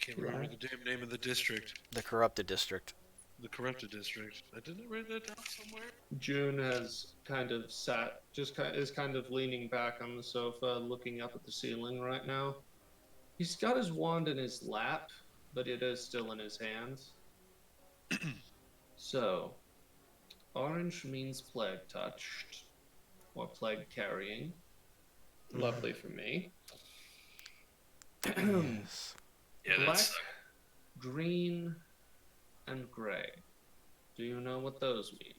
Can't remember the damn name of the district. The corrupted district. The corrupted district. I didn't write that down somewhere. June has kind of sat, is kind of leaning back on the sofa, looking up at the ceiling right now. He's got his wand in his lap, but it is still in his hands. So, orange means plague touched, or plague carrying. Lovely for me. Yes. Yeah, Black, that's. green, and gray. Do you know what those mean?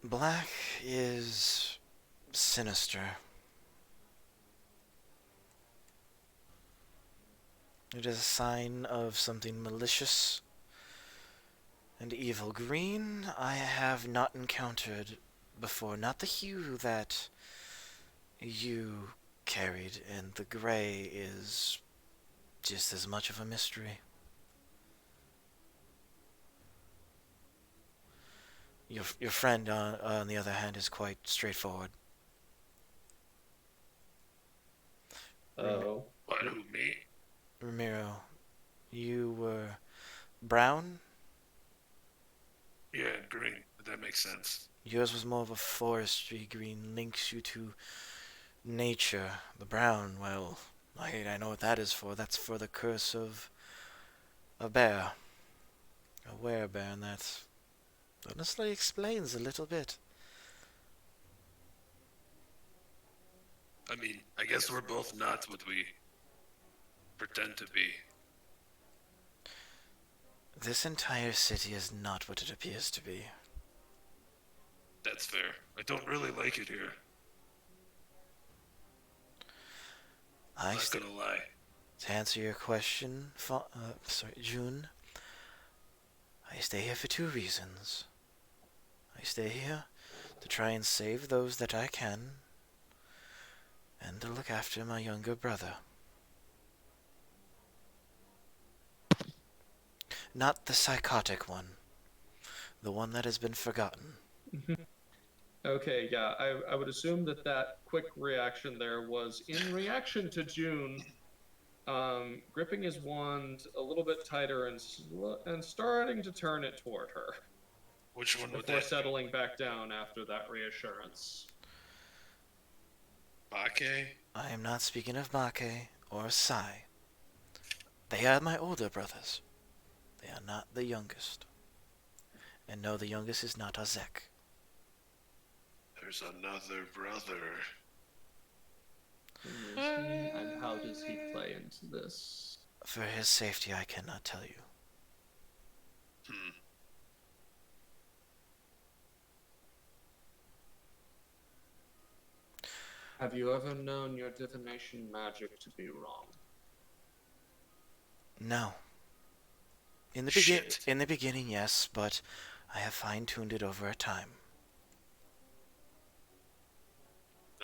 Black is sinister. It is a sign of something malicious and evil. Green I have not encountered before. Not the hue that you carried, and the gray is just as much of a mystery. Your friend, on the other hand, is quite straightforward. Oh. What, who, me? Ramiro, you were brown? Yeah, green. But that makes sense. Yours was more of a forestry green, links you to nature. The brown, well, I know what that is for. That's for the curse of a bear. A werebear, and that honestly explains a little bit. I mean, I guess we're both not what we pretend to be. This entire city is not what it appears to be. That's fair. I don't really like it here. I'm not gonna lie. To answer your question, June, I stay here for two reasons. I stay here to try and save those that I can, and to look after my younger brother. Not the psychotic one. The one that has been forgotten. Okay, yeah, I would assume that quick reaction there was in reaction to June gripping his wand a little bit tighter and starting to turn it toward her. Which one would Before that settling back down after that reassurance. Bake? I am not speaking of Make or Sai. They are my older brothers. They are not the youngest. And no, the youngest is not Azek. There's another brother. Who is he, and how does he play into this? For his safety, I cannot tell you. Have you ever known your divination magic to be wrong? No. In Shit. the beginning, yes, but I have fine-tuned it over time.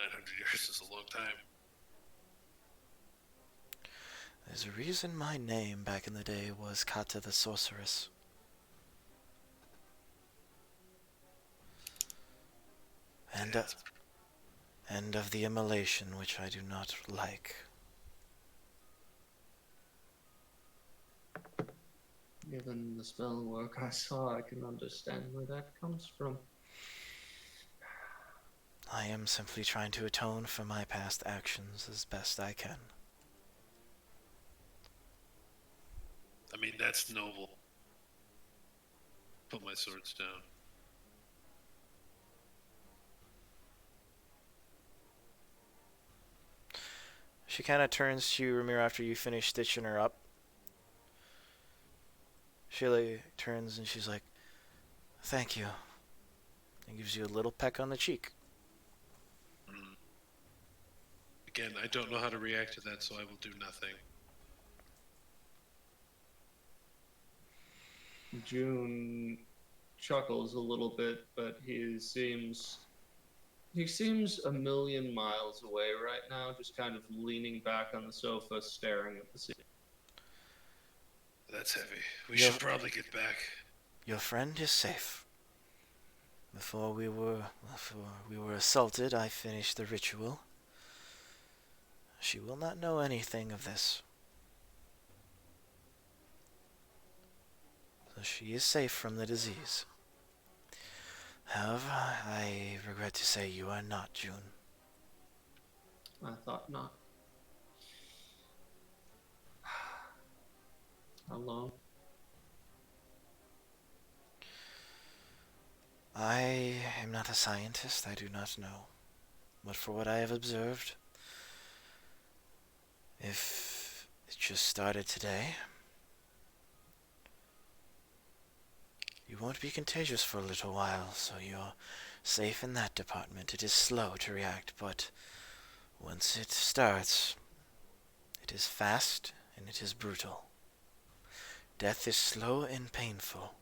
900 years is a long time. There's a reason my name back in the day was Kata the Sorceress. And of the immolation, which I do not like. Given the spell work I saw, I can understand where that comes from. I am simply trying to atone for my past actions as best I can. I mean, that's noble. Put my swords down. She kind of turns to you, Ramiro, after you finish stitching her up. She turns and she's like, "Thank you." And gives you a little peck on the cheek. Again, I don't know how to react to that, so I will do nothing. June chuckles a little bit, but he seems a million miles away right now, just kind of leaning back on the sofa, staring at the ceiling. That's heavy. We should probably get back. Your friend is safe. Before we were assaulted, I finished the ritual. She will not know anything of this. So she is safe from the disease. However, I regret to say you are not, June. I thought not. How long? I am not a scientist, I do not know. But for what I have observed, if it just started today, you won't be contagious for a little while, so you're safe in that department. It is slow to react, but once it starts, it is fast and it is brutal. Death is slow and painful.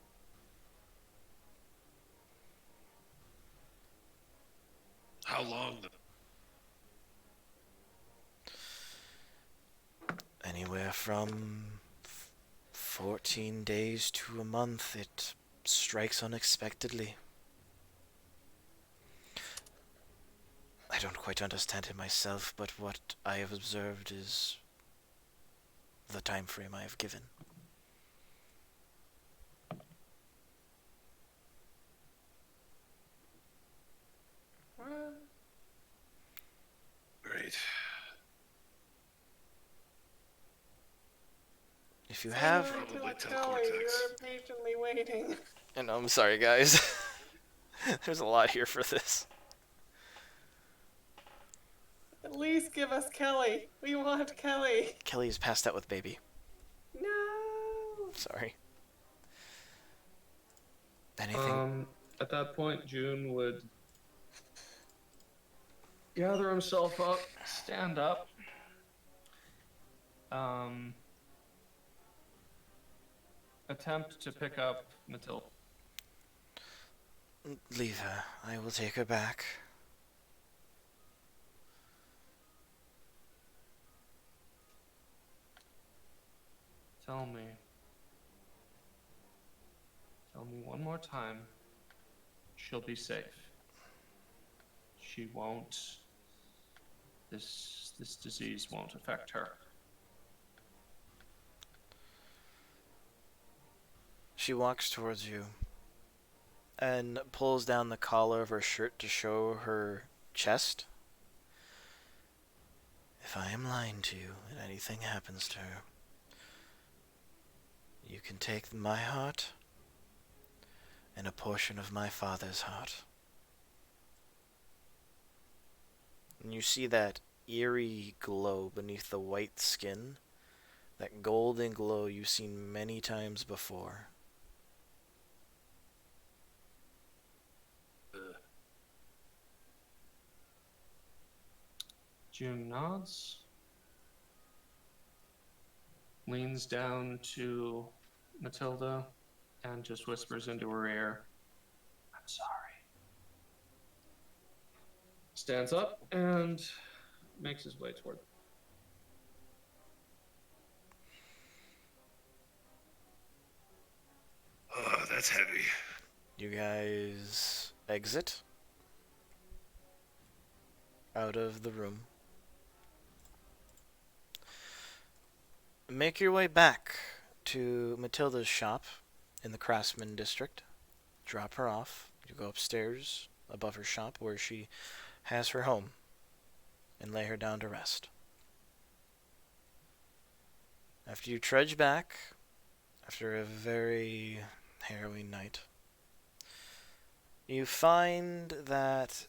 How long, though? Anywhere from 14 days to a month, it strikes unexpectedly. I don't quite understand it myself, but what I have observed is the time frame I have given. Great. If you have... Probably Kelly, teleportex. you're impatiently waiting. And I'm sorry, guys. There's a lot here for this. At least give us Kelly. We want Kelly. Kelly is passed out with baby. No. Sorry. Anything? At that point, June would gather himself up, stand up, attempt to pick up Matilda. Leave her. I will take her back. Tell me one more time, she'll be safe. She won't, this disease won't affect her. She walks towards you and pulls down the collar of her shirt to show her chest. If I am lying to you and anything happens to her, you can take my heart and a portion of my father's heart. And you see that eerie glow beneath the white skin, that golden glow you've seen many times before. June nods, leans down to Matilda, and just whispers into her ear, "I'm sorry." stands up and makes his way toward. Oh, that's heavy. You guys exit out of the room. Make your way back to Matilda's shop in the Craftsman District. Drop her off. You go upstairs above her shop where she has her home and lay her down to rest. After you trudge back, after a very harrowing night, you find that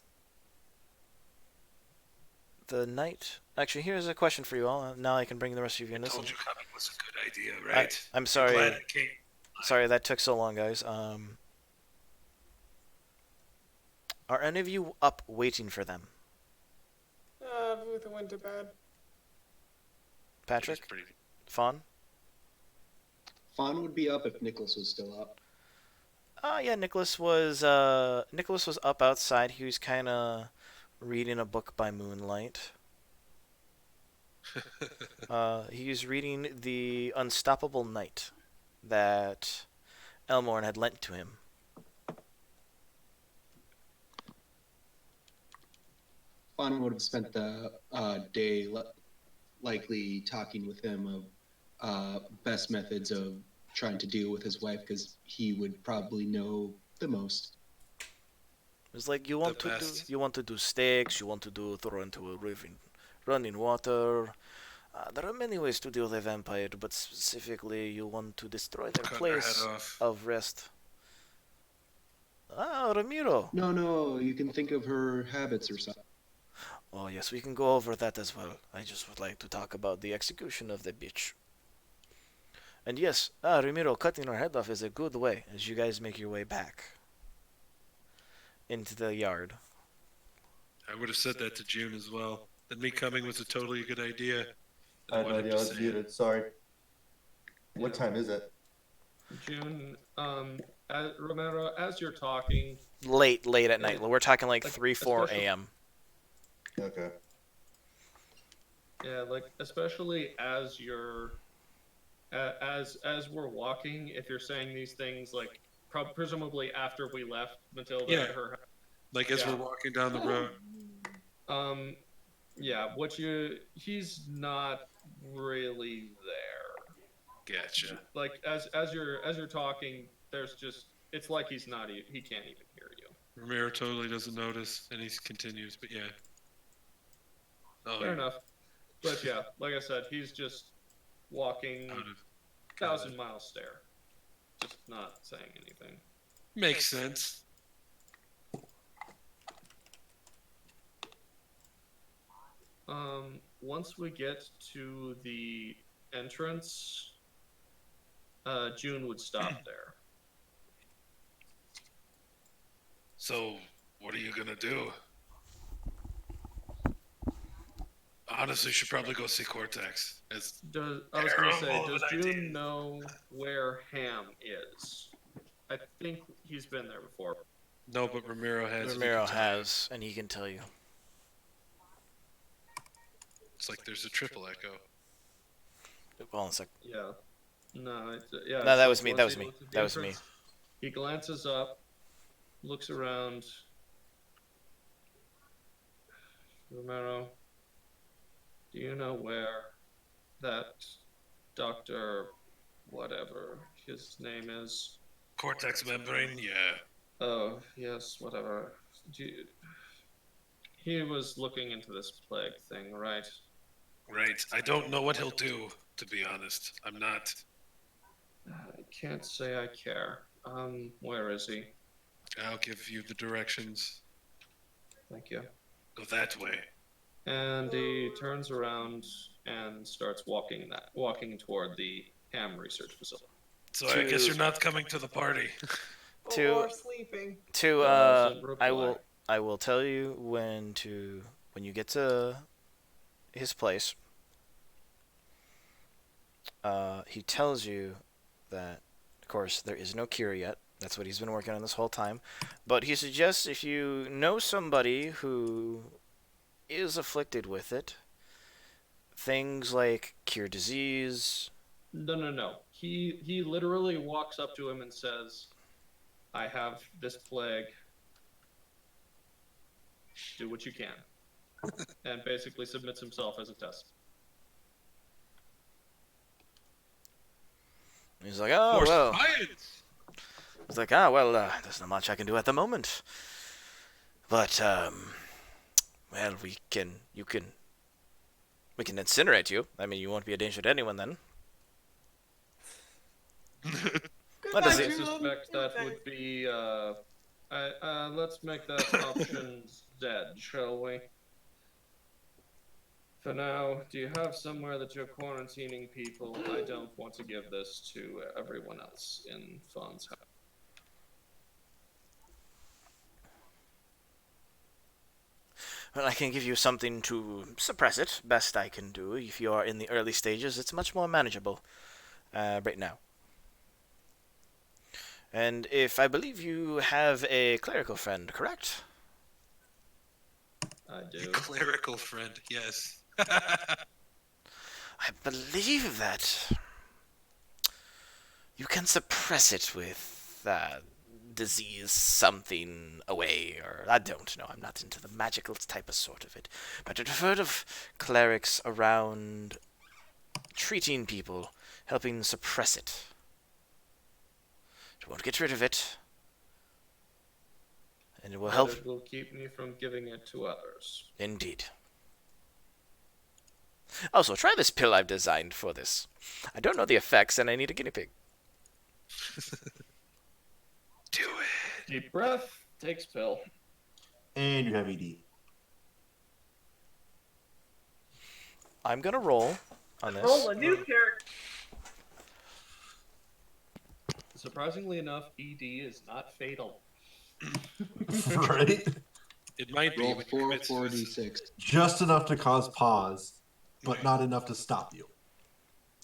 the night... Actually, here's a question for you all. Now I can bring the rest of you in. I told you coming was a good idea, right? I'm sorry. Glad it came. Sorry that took so long, guys. Are any of you up waiting for them? With the went to bed. Patrick? Pretty... Fawn? Fawn would be up if Nicholas was still up. Yeah, Nicholas was up outside. He was kind of reading a book by moonlight. He was reading The Unstoppable Knight that Elmorn had lent to him. Fawn would have spent the day likely talking with him of best methods of trying to deal with his wife, because he would probably know the most. It's like you want to do stakes, you want to throw into a river, running water. There are many ways to deal with a vampire, but specifically you want to destroy their place of rest. Ah, Ramiro. No, you can think of her habits or something. Oh yes, we can go over that as well. I just would like to talk about the execution of the bitch. And yes, Ramiro, cutting her head off is a good way as you guys make your way back into the yard. I would have said that to June as well. That me coming was a totally good idea. I had no idea I was muted. Sorry. What time is it? June, Romero, as you're talking... Late at night. We're talking like 3, 4 a.m. Okay. Yeah, like, especially as you're... as we're walking, if you're saying these things, like, presumably after we left Matilda Yeah. and her... Like, as we're walking down the road. Yeah, he's not really there. Gotcha. Like, as you're talking, there's just, it's like he can't even hear you. Ramiro totally doesn't notice, and he continues, but yeah. Oh, Fair enough. But yeah, like I said, he's just walking 1,000-mile stare. Just not saying anything. Makes sense. Once we get to the entrance, June would stop there. So, what are you gonna do? Honestly, should probably go see Cortex. I was gonna say, does June know where Ham is? I think he's been there before. No, but Ramiro has. Ramiro has, and he can tell you. It's like there's a triple echo. Hold on a sec. Yeah. No, No, that was me. That was me. That was me. He glances up, looks around. Romero, do you know where that Dr. whatever his name is? Cortex membrane, yeah. Oh, yes, whatever. He was looking into this plague thing, right? Right. I don't know what he'll do, to be honest. I'm not. I can't say I care. Where is he? I'll give you the directions. Thank you. Go that way. And he turns around and starts walking toward the Ham research facility. So I guess you're not coming to the party. Or sleeping. I will tell you when you get to his place. He tells you that, of course, there is no cure yet. That's what he's been working on this whole time. But he suggests if you know somebody who is afflicted with it. Things like cure disease. No. He literally walks up to him and says, "I have this plague. Do what you can," and basically submits himself as a test. He's like, oh, For well. science! He's like, well, there's not much I can do at the moment. But, well, we can incinerate you. I mean, you won't be a danger to anyone then. What does I it? suspect that would be, let's make that option Z, shall we? For now, do you have somewhere that you're quarantining people? I don't want to give this to everyone else in Fawn's house. Well, I can give you something to suppress it. Best I can do. If you are in the early stages, it's much more manageable right now. And if I believe you have a clerical friend, correct? I do. Clerical friend, yes. I believe that you can suppress it with disease something away, or I don't know. I'm not into the magical type of sort of it. But I've heard of clerics around treating people, helping suppress it. It won't get rid of it. And it will help. It will keep me from giving it to others. Indeed. Also, try this pill I've designed for this. I don't know the effects, and I need a guinea pig. Do it. Deep breath, takes pill. And you have ED. I'm gonna roll on this. Roll a new character. Surprisingly enough, ED is not fatal. Right? It might be. Roll when you commit 4d6. Just enough to cause pause, but not enough to stop you.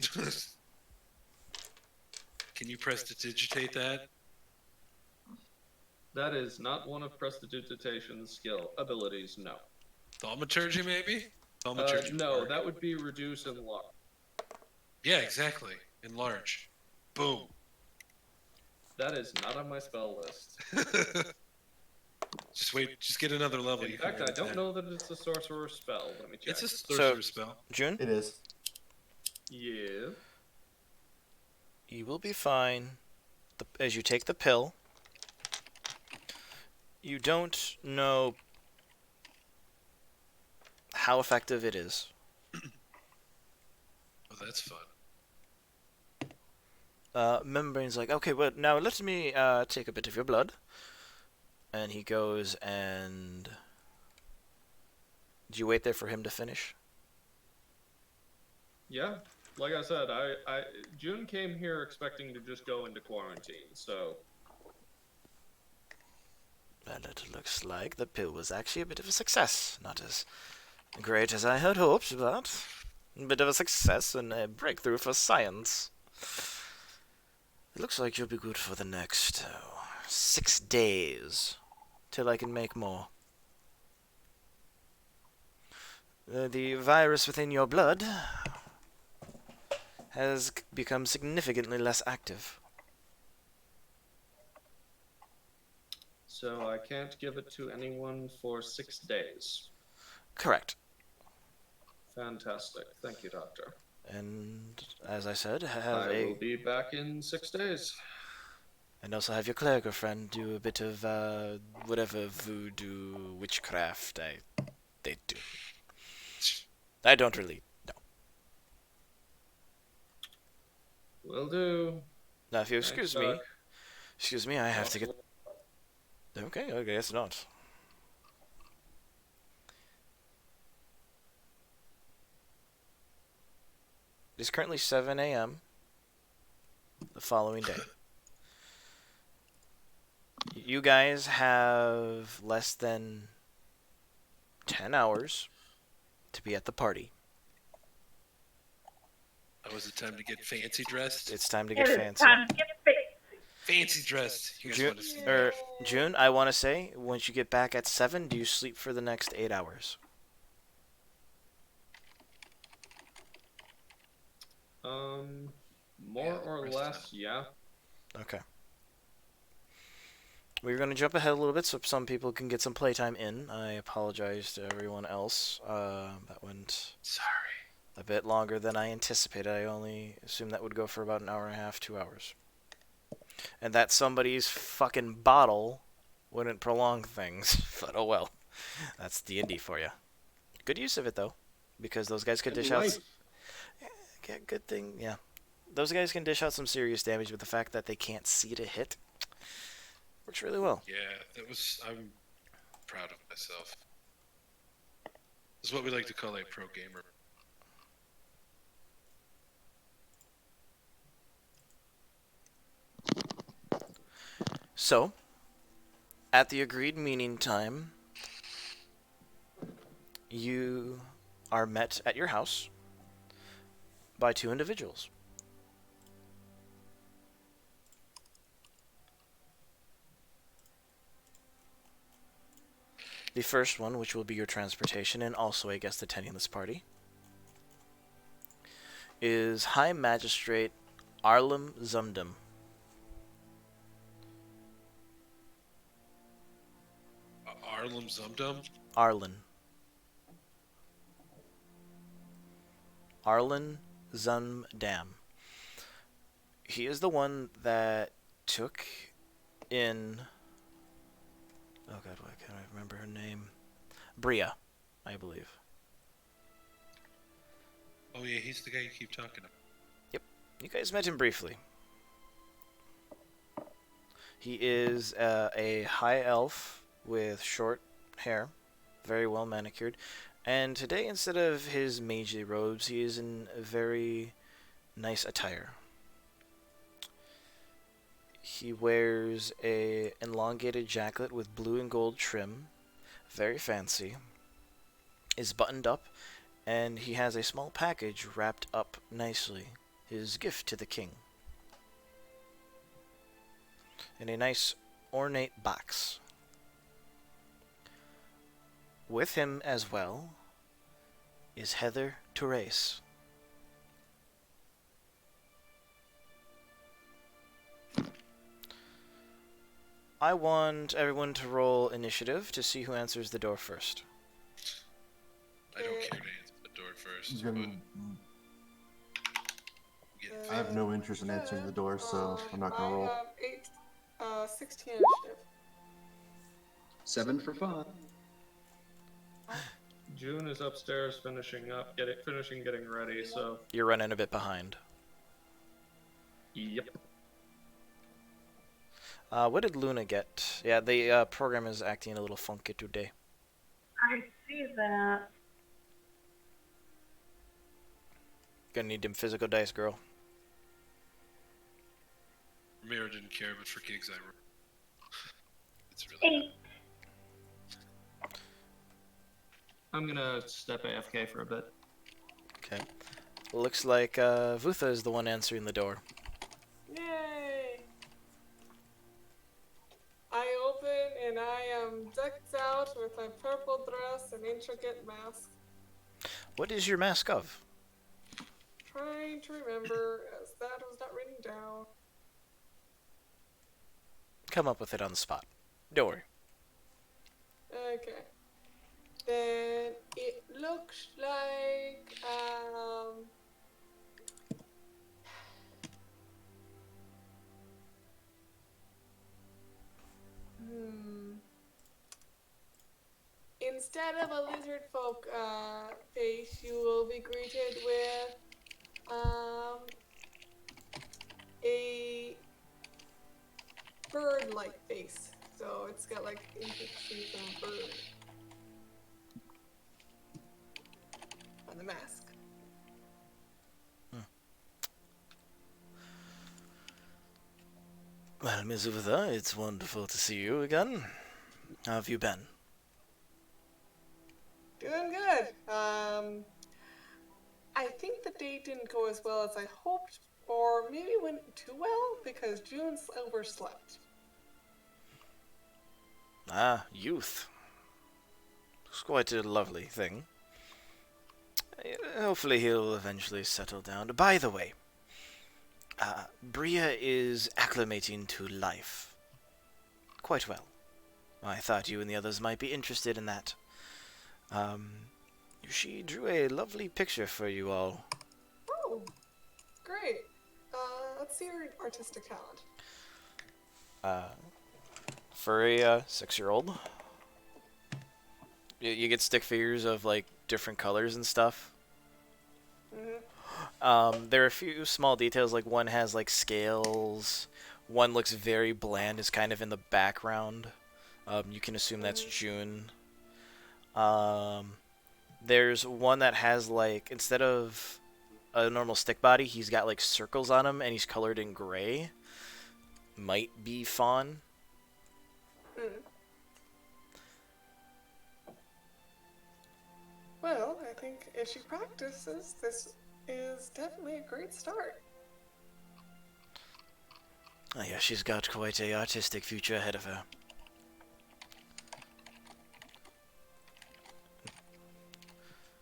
suicide. Can you prestidigitate that? That is not one of Prestidigitation's skill abilities, no. Thaumaturgy, maybe? Thaumaturgy. No, that would be reduce and lock. Yeah, exactly. Enlarge. Boom. That is not on my spell list. Just wait. Just get another level. In You can fact, I learn don't that. know that it's a sorcerer spell. Let me check. It's a sorcerer spell. June, It is. Yeah. you will be fine as you take the pill. You don't know how effective it is. Oh, that's fun. Membrane's like, okay, well, now let me take a bit of your blood. And he goes and... Do you wait there for him to finish? Yeah. Like I said, June came here expecting to just go into quarantine, so Well, it looks like the pill was actually a bit of a success. Not as great as I had hoped, but a bit of a success and a breakthrough for science. It looks like you'll be good for the next 6 days, till I can make more. The virus within your blood has become significantly less active. I can't give it to anyone for 6 days. Correct. Fantastic. Thank you, Doctor. And as I said, I will be back in 6 days. And also have your clerical friend do a bit of whatever voodoo witchcraft they do. I don't really know. Will do. Now, if you Thanks, excuse me, I have to get. Okay, I guess not. It is currently 7 a.m. the following day. You guys have less than 10 hours to be at the party. Oh, is it time to get fancy dressed? It's time to get fancy. Time to get fancy. Fancy dressed. You guys June, want to see that? June, I want to say, once you get back at 7, do you sleep for the next 8 hours? More Yeah, or rest less, yeah. Okay. We're going to jump ahead a little bit so some people can get some playtime in. I apologize to everyone else. That went Sorry. a bit longer than I anticipated. I only assumed that would go for about an hour and a half, 2 hours. And that somebody's fucking bottle wouldn't prolong things. But oh well. That's D&D for you. Good use of it, though. Because those guys could dish out... Life. Yeah, good thing, yeah. Those guys can dish out some serious damage, but the fact that they can't see to hit works really well. Yeah, I'm proud of myself. This is what we like to call a pro gamer. So, at the agreed meeting time, you are met at your house by 2 individuals. The first one, which will be your transportation and also a guest attending this party, is High Magistrate Arlem Zumdum. Arlem Zumdum? Arlen Zumdam. He is the one that took in... Oh god, why can't I remember her name? Bria, I believe. Oh yeah, he's the guy you keep talking about. Yep, you guys met him briefly. He is a high elf with short hair, very well manicured, and today instead of his magey robes, he is in a very nice attire. He wears a elongated jacket with blue and gold trim, very fancy, is buttoned up, and he has a small package wrapped up nicely, his gift to the king, in a nice ornate box. With him as well is Heather Therese. I want everyone to roll initiative to see who answers the door first. I don't care to answer the door first. Gonna- Get I have no interest in answering the door, so I'm not gonna roll. I have 16 initiative. 7 for fun. June is upstairs finishing getting ready, so You're running a bit behind. yep. What did Luna get? Yeah, the program is acting a little funky today. I see that. Gonna need them physical dice, girl. Ramiro didn't care, but for gigs I roll. It's really 8. I'm gonna step AFK for a bit. Okay. Looks like Vutha is the one answering the door. Yay! I open and I am decked out with my purple dress and intricate mask. What is your mask of? Trying to remember, as that was not written down. Come up with it on the spot. Don't worry. Okay. Then it looks like instead of a lizard folk face, you will be greeted with a bird-like face. So it's got like intricacies of a bird on the mask. Well, Miss Vutha, it's wonderful to see you again. How have you been? Doing good. I think the date didn't go as well as I hoped, or maybe went too well because June's overslept. Ah, youth. It's quite a lovely thing. Hopefully he'll eventually settle down. By the way, Bria is acclimating to life quite well. I thought you and the others might be interested in that. She drew a lovely picture for you all. Oh, great. Let's see your artistic talent. For a 6-year-old, you get stick figures of like different colors and stuff. There are a few small details, like one has like scales, one looks very bland, is kind of in the background. You can assume that's June. There's one that has like, instead of a normal stick body, he's got like circles on him and he's colored in gray. Might be Fawn. Well, I think if she practices, this is definitely a great start. Oh yeah, she's got quite a artistic future ahead of her.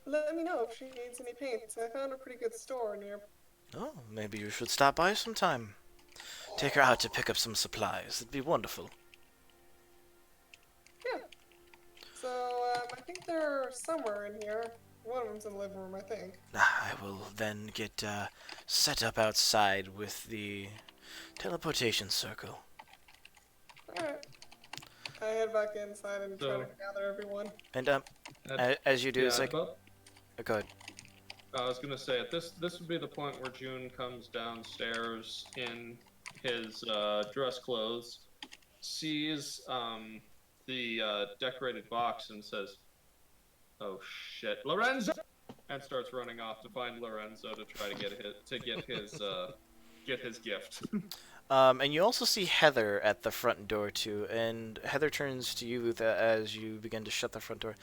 Let me know if she needs any paints. I found a pretty good store near. Oh, maybe you should stop by sometime. Take her out to pick up some supplies. It'd be wonderful. Yeah. So, I think they're somewhere in here. One of them's in the living room, I think. I will then get set up outside with the teleportation circle. Alright. I head back inside and try to gather everyone. And as you do, it's like, go ahead. I was gonna say, this would be the point where June comes downstairs in his dress clothes, sees the decorated box, and says, "Oh shit, Lorenzo!" and starts running off to find Lorenzo to try to get his gift. And you also see Heather at the front door too, and Heather turns to you as you begin to shut the front door.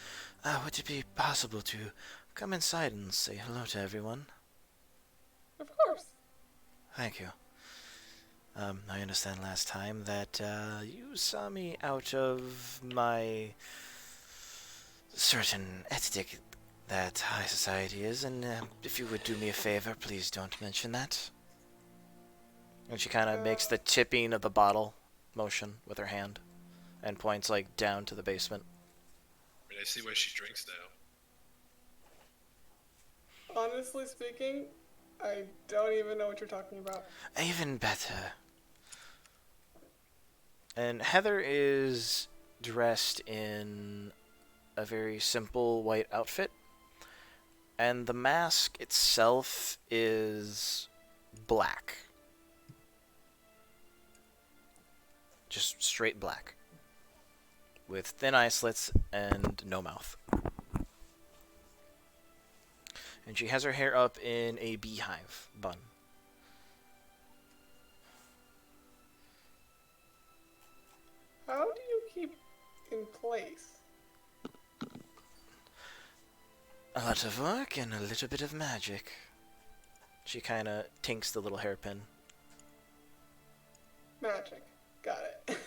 Would it be possible to come inside and say hello to everyone? Of course. Thank you. I understand last time that you saw me out of my certain etiquette that high society is, and if you would do me a favor, please don't mention that. And she kind of makes the tipping of the bottle motion with her hand and points like down to the basement. I mean, I see why she drinks now. Honestly speaking, I don't even know what you're talking about. Even better. And Heather is dressed in a very simple white outfit, and the mask itself is black. Just straight black. With thin eye slits and no mouth. And she has her hair up in a beehive bun. How do you keep in place? A lot of work and a little bit of magic. She kind of tinks the little hairpin. Magic. Got it.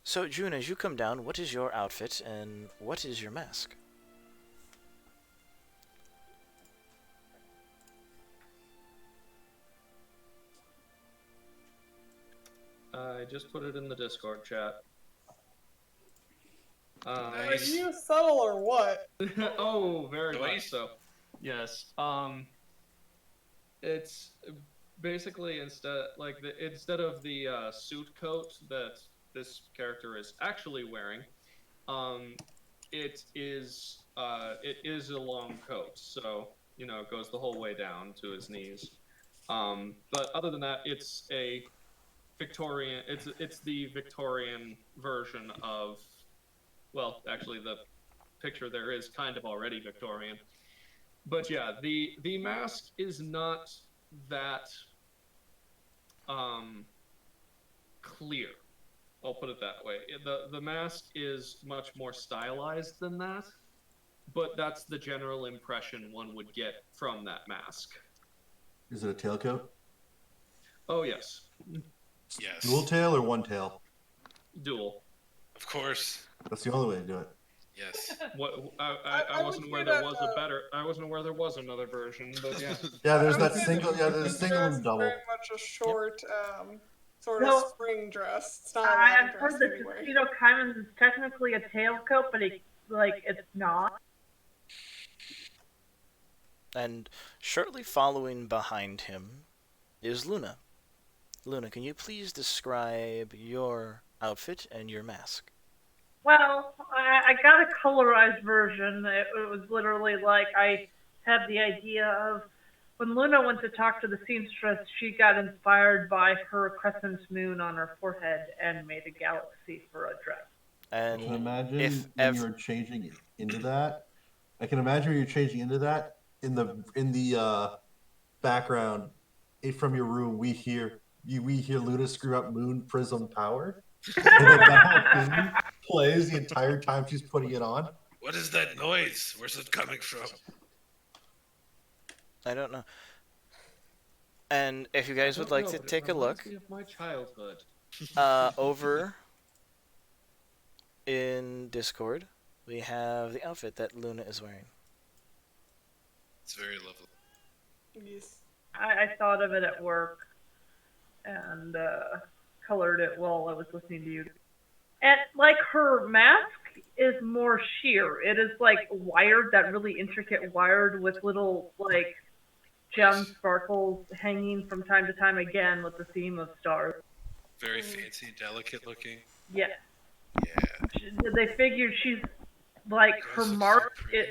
So, June, as you come down, what is your outfit and what is your mask? I just put it in the Discord chat. Are you subtle or what? Oh, very much so. Yes. It's basically instead of the suit coat that this character is actually wearing, it is a long coat, so it goes the whole way down to his knees. But other than that, it's a Victorian. It's the Victorian version of. Well, actually, the picture there is kind of already Victorian. But yeah, the mask is not that clear. I'll put it that way. The mask is much more stylized than that, but that's the general impression one would get from that mask. Is it a tailcoat? Oh, yes. Dual tail or one tail? Dual. Of course. That's the only way to do it. Yes. What I I would wasn't say aware there that, was a better. I wasn't aware there was another version, but yeah. Yeah, there's I would that say single. Yeah, there's a this single dress and is double. very much a short, sort of So, spring dress. It's not a long I've dress heard that anyway. Tuxedo Diamonds is technically a tailcoat, but it's not. And shortly following behind him is Luna. Luna, can you please describe your outfit and your mask? Well, I got a colorized version. It was literally like I had the idea of when Luna went to talk to the seamstress, she got inspired by her crescent moon on her forehead and made a galaxy for a dress. I can And if imagine when ever you're changing into that. I can imagine when you're changing into that in the background from your room. We hear Luna scream out "Moon Prism Power," and then that whole thing plays the entire time she's putting it on. What is that noise? Where's it coming from? I don't know. And if you I guys would don't like know, to but it take a reminds look, me of my childhood. over in Discord, we have the outfit that Luna is wearing. It's very lovely. Yes. I thought of it at work and colored it while I was listening to you. And like her mask is more sheer. It is like wired, that really intricate wired with little like gem sparkles hanging from time to time again with the theme of stars. Very fancy, delicate looking. Yes. Yeah. They figured she's like her Girls look so Mars, pretty.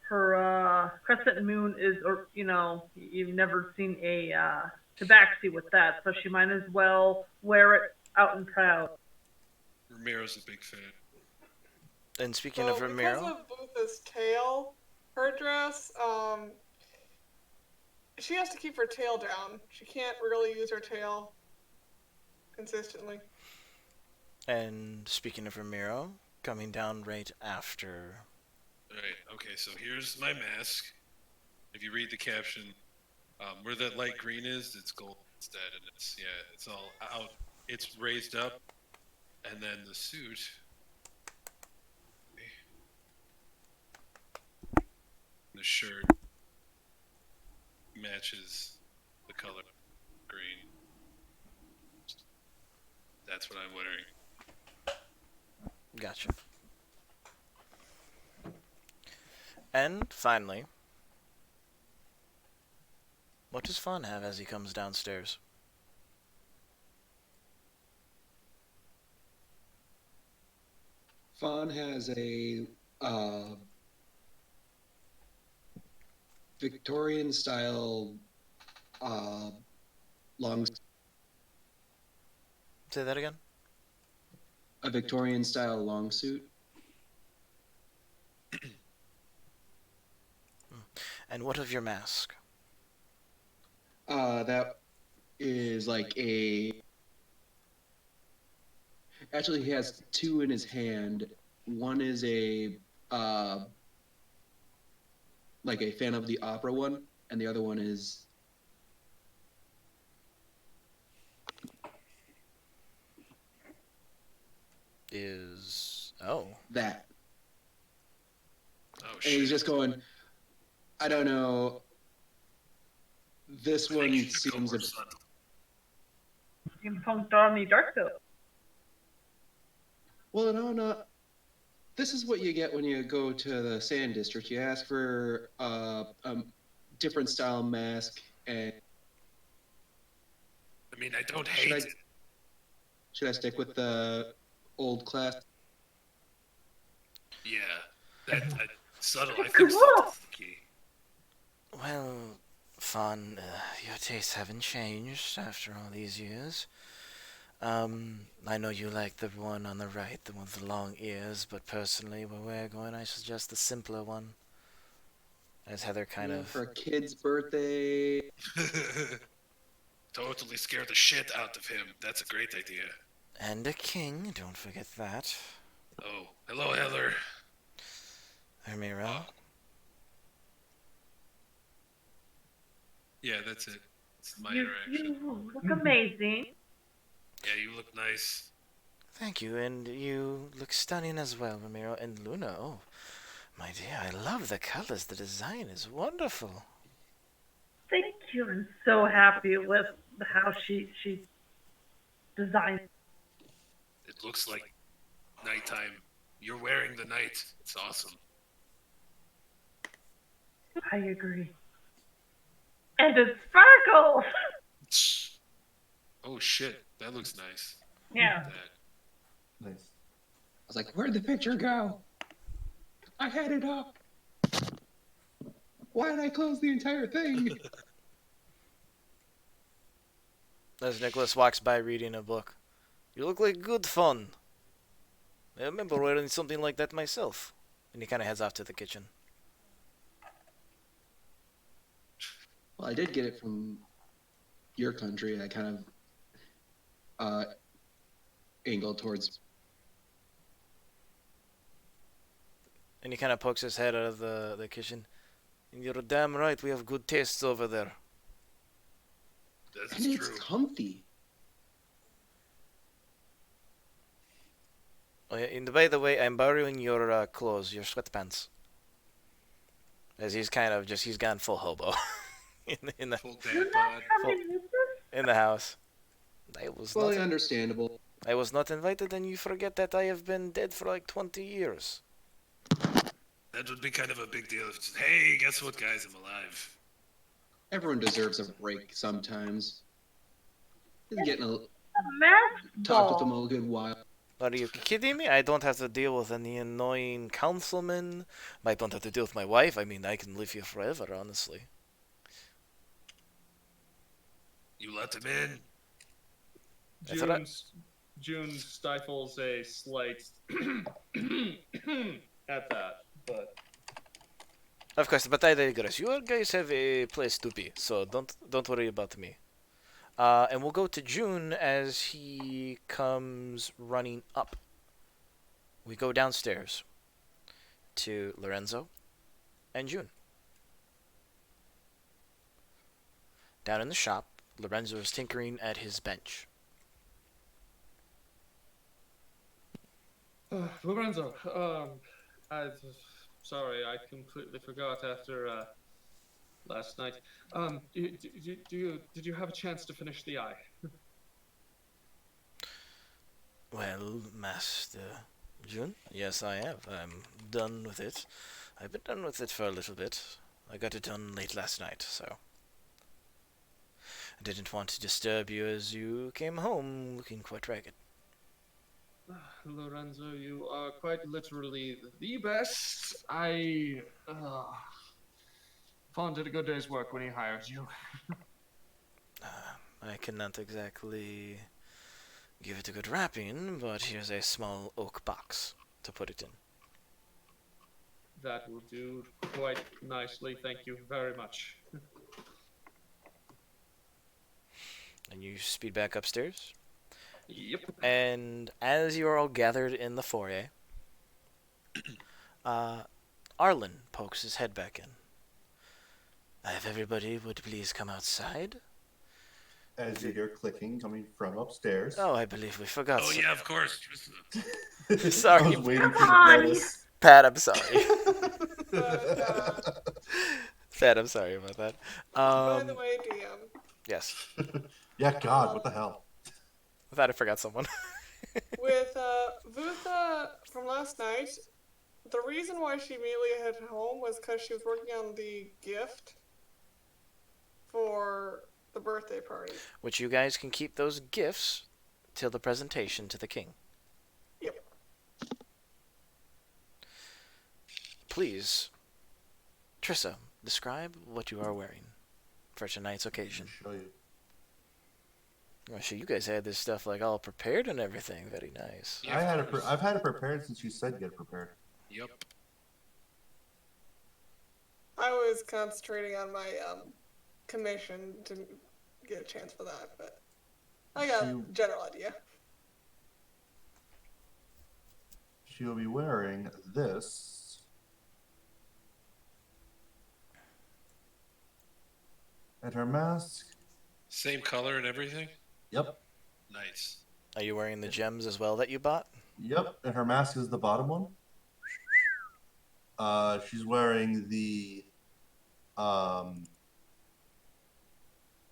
her crescent moon is, or you've never seen a tabaxi with that, so she might as well wear it out and proud. Ramiro's a big fan. And speaking So of because Ramiro, of Booth's tail, her dress, she has to keep her tail down. She can't really use her tail consistently. and speaking of Ramiro, coming down right after. Right. Okay. So here's my mask. If you read the caption, where that light green is, it's gold instead, and it's all out. It's raised up, and then the suit. The shirt matches the color green. That's what I'm wearing. Gotcha. And finally, what does Fawn have as he comes downstairs? Fawn has a Victorian style long Say that again? a Victorian style long suit. And what of your mask? That is like actually he has two in his hand. One is a like a Fan of the Opera one, and the other one is that. Oh And shit! he's just going, I don't know. This I think one you should go seems more a subtle. You can punk Donnie Darko. well, no. This is what you get when you go to the Sand District. You ask for different style mask, and I mean, I don't hate it. should I stick with the old class? Yeah, that subtle. I think Cool. subtle's the key. Well, Fawn, your tastes haven't changed after all these years. I know you like the one on the right, the one with the long ears, but personally, where we're going, I suggest the simpler one. As Heather kind of. For a kid's birthday. Totally scared the shit out of him. That's a great idea. And a king, don't forget that. Oh, hello, Heather. Ramiro. Yeah, that's it. It's my You interaction. look amazing. Yeah, you look nice. Thank you, and you look stunning as well, Ramiro. And Luna, oh, my dear, I love the colors. The design is wonderful. Thank you. I'm so happy with how she designed. It looks like nighttime. You're wearing the night. It's awesome. I agree. And it sparkles. Oh shit, that looks nice. Yeah. That. Nice. I was like, where'd the picture go? I had it up. Why did I close the entire thing? As Nicholas walks by reading a book. You look like good fun. I remember wearing something like that myself. And he kind of heads off to the kitchen. Well, I did get it from your country. I kind of angled towards. And he kind of pokes his head out of the kitchen. And you're damn right, we have good tastes over there. That's And it's true. comfy. Oh, yeah, and by the way, I'm borrowing your clothes, your sweatpants. As he's kind of just, he's gone full hobo. in the Full You're dad not bod. coming with us? in the house. Fully understandable. I was not invited, and you forget that I have been dead for like 20 years. That would be kind of a big deal. If it's, hey, guess what, guys? I'm alive. Everyone deserves a break sometimes. Just getting a A mask talk with them ball. a good while. Are you kidding me? I don't have to deal with any annoying councilman. I don't have to deal with my wife. I mean, I can live here forever, honestly. You let them in. That's what I- June stifles a slight at that, but Of course, but I digress. You guys have a place to be, so don't worry about me. And we'll go to June as he comes running up. We go downstairs to Lorenzo and June. Down in the shop, Lorenzo is tinkering at his bench. Lorenzo, sorry, I completely forgot after last night. Did you have a chance to finish the eye? Well, Master June, yes, I have. I'm done with it. I've been done with it for a little bit. I got it done late last night, so I didn't want to disturb you as you came home looking quite ragged. Lorenzo, you are quite literally the best. Fawn did a good day's work when he hired you. I cannot exactly give it a good wrapping, but here's a small oak box to put it in. That will do quite nicely. Thank you very much. And you speed back upstairs. Yep. And as you are all gathered in the foyer, Arlen pokes his head back in. If everybody would please come outside. As you hear clicking coming from upstairs. Oh, I believe we forgot. Oh, yeah, of course. Sorry, I was waiting for Come you on. to notice. Pat, I'm sorry. But, Pat, I'm sorry about that. by the way, DM, Yes. Yeah, God, what the hell? I thought I forgot someone. with Vutha from last night, the reason why she immediately headed home was because she was working on the gift for the birthday party. Which you guys can keep those gifts till the presentation to the king. Yep. Please, Trissa, describe what you are wearing for tonight's occasion. Show you. Oh, sure, you guys had this stuff like all prepared and everything. Very nice. Yeah, I of had it. course. I've had it prepared since you said get it prepared. Yep. I was concentrating on my commission, didn't get a chance for that, but I got a You- general idea. She will be wearing this. And her mask. Same color and everything? Yep. Nice. Are you wearing the gems as well that you bought? Yep, and her mask is the bottom one. She's wearing um,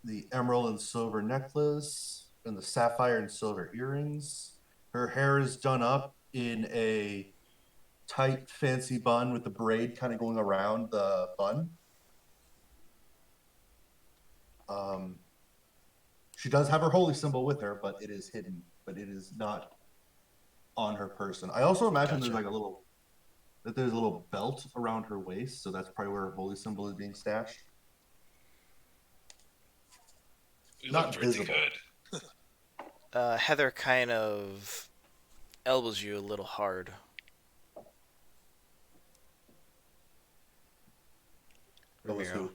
the emerald and silver necklace and the sapphire and silver earrings. Her hair is done up in a tight, fancy bun with the braid kind of going around the bun. She does have her holy symbol with her, but it is hidden. But it is not on her person. I also imagine Gotcha. there's a little belt around her waist, so that's probably where her holy symbol is being stashed. You Not look pretty visible. good. Heather kind of elbows you a little hard. Elbows Ramiro.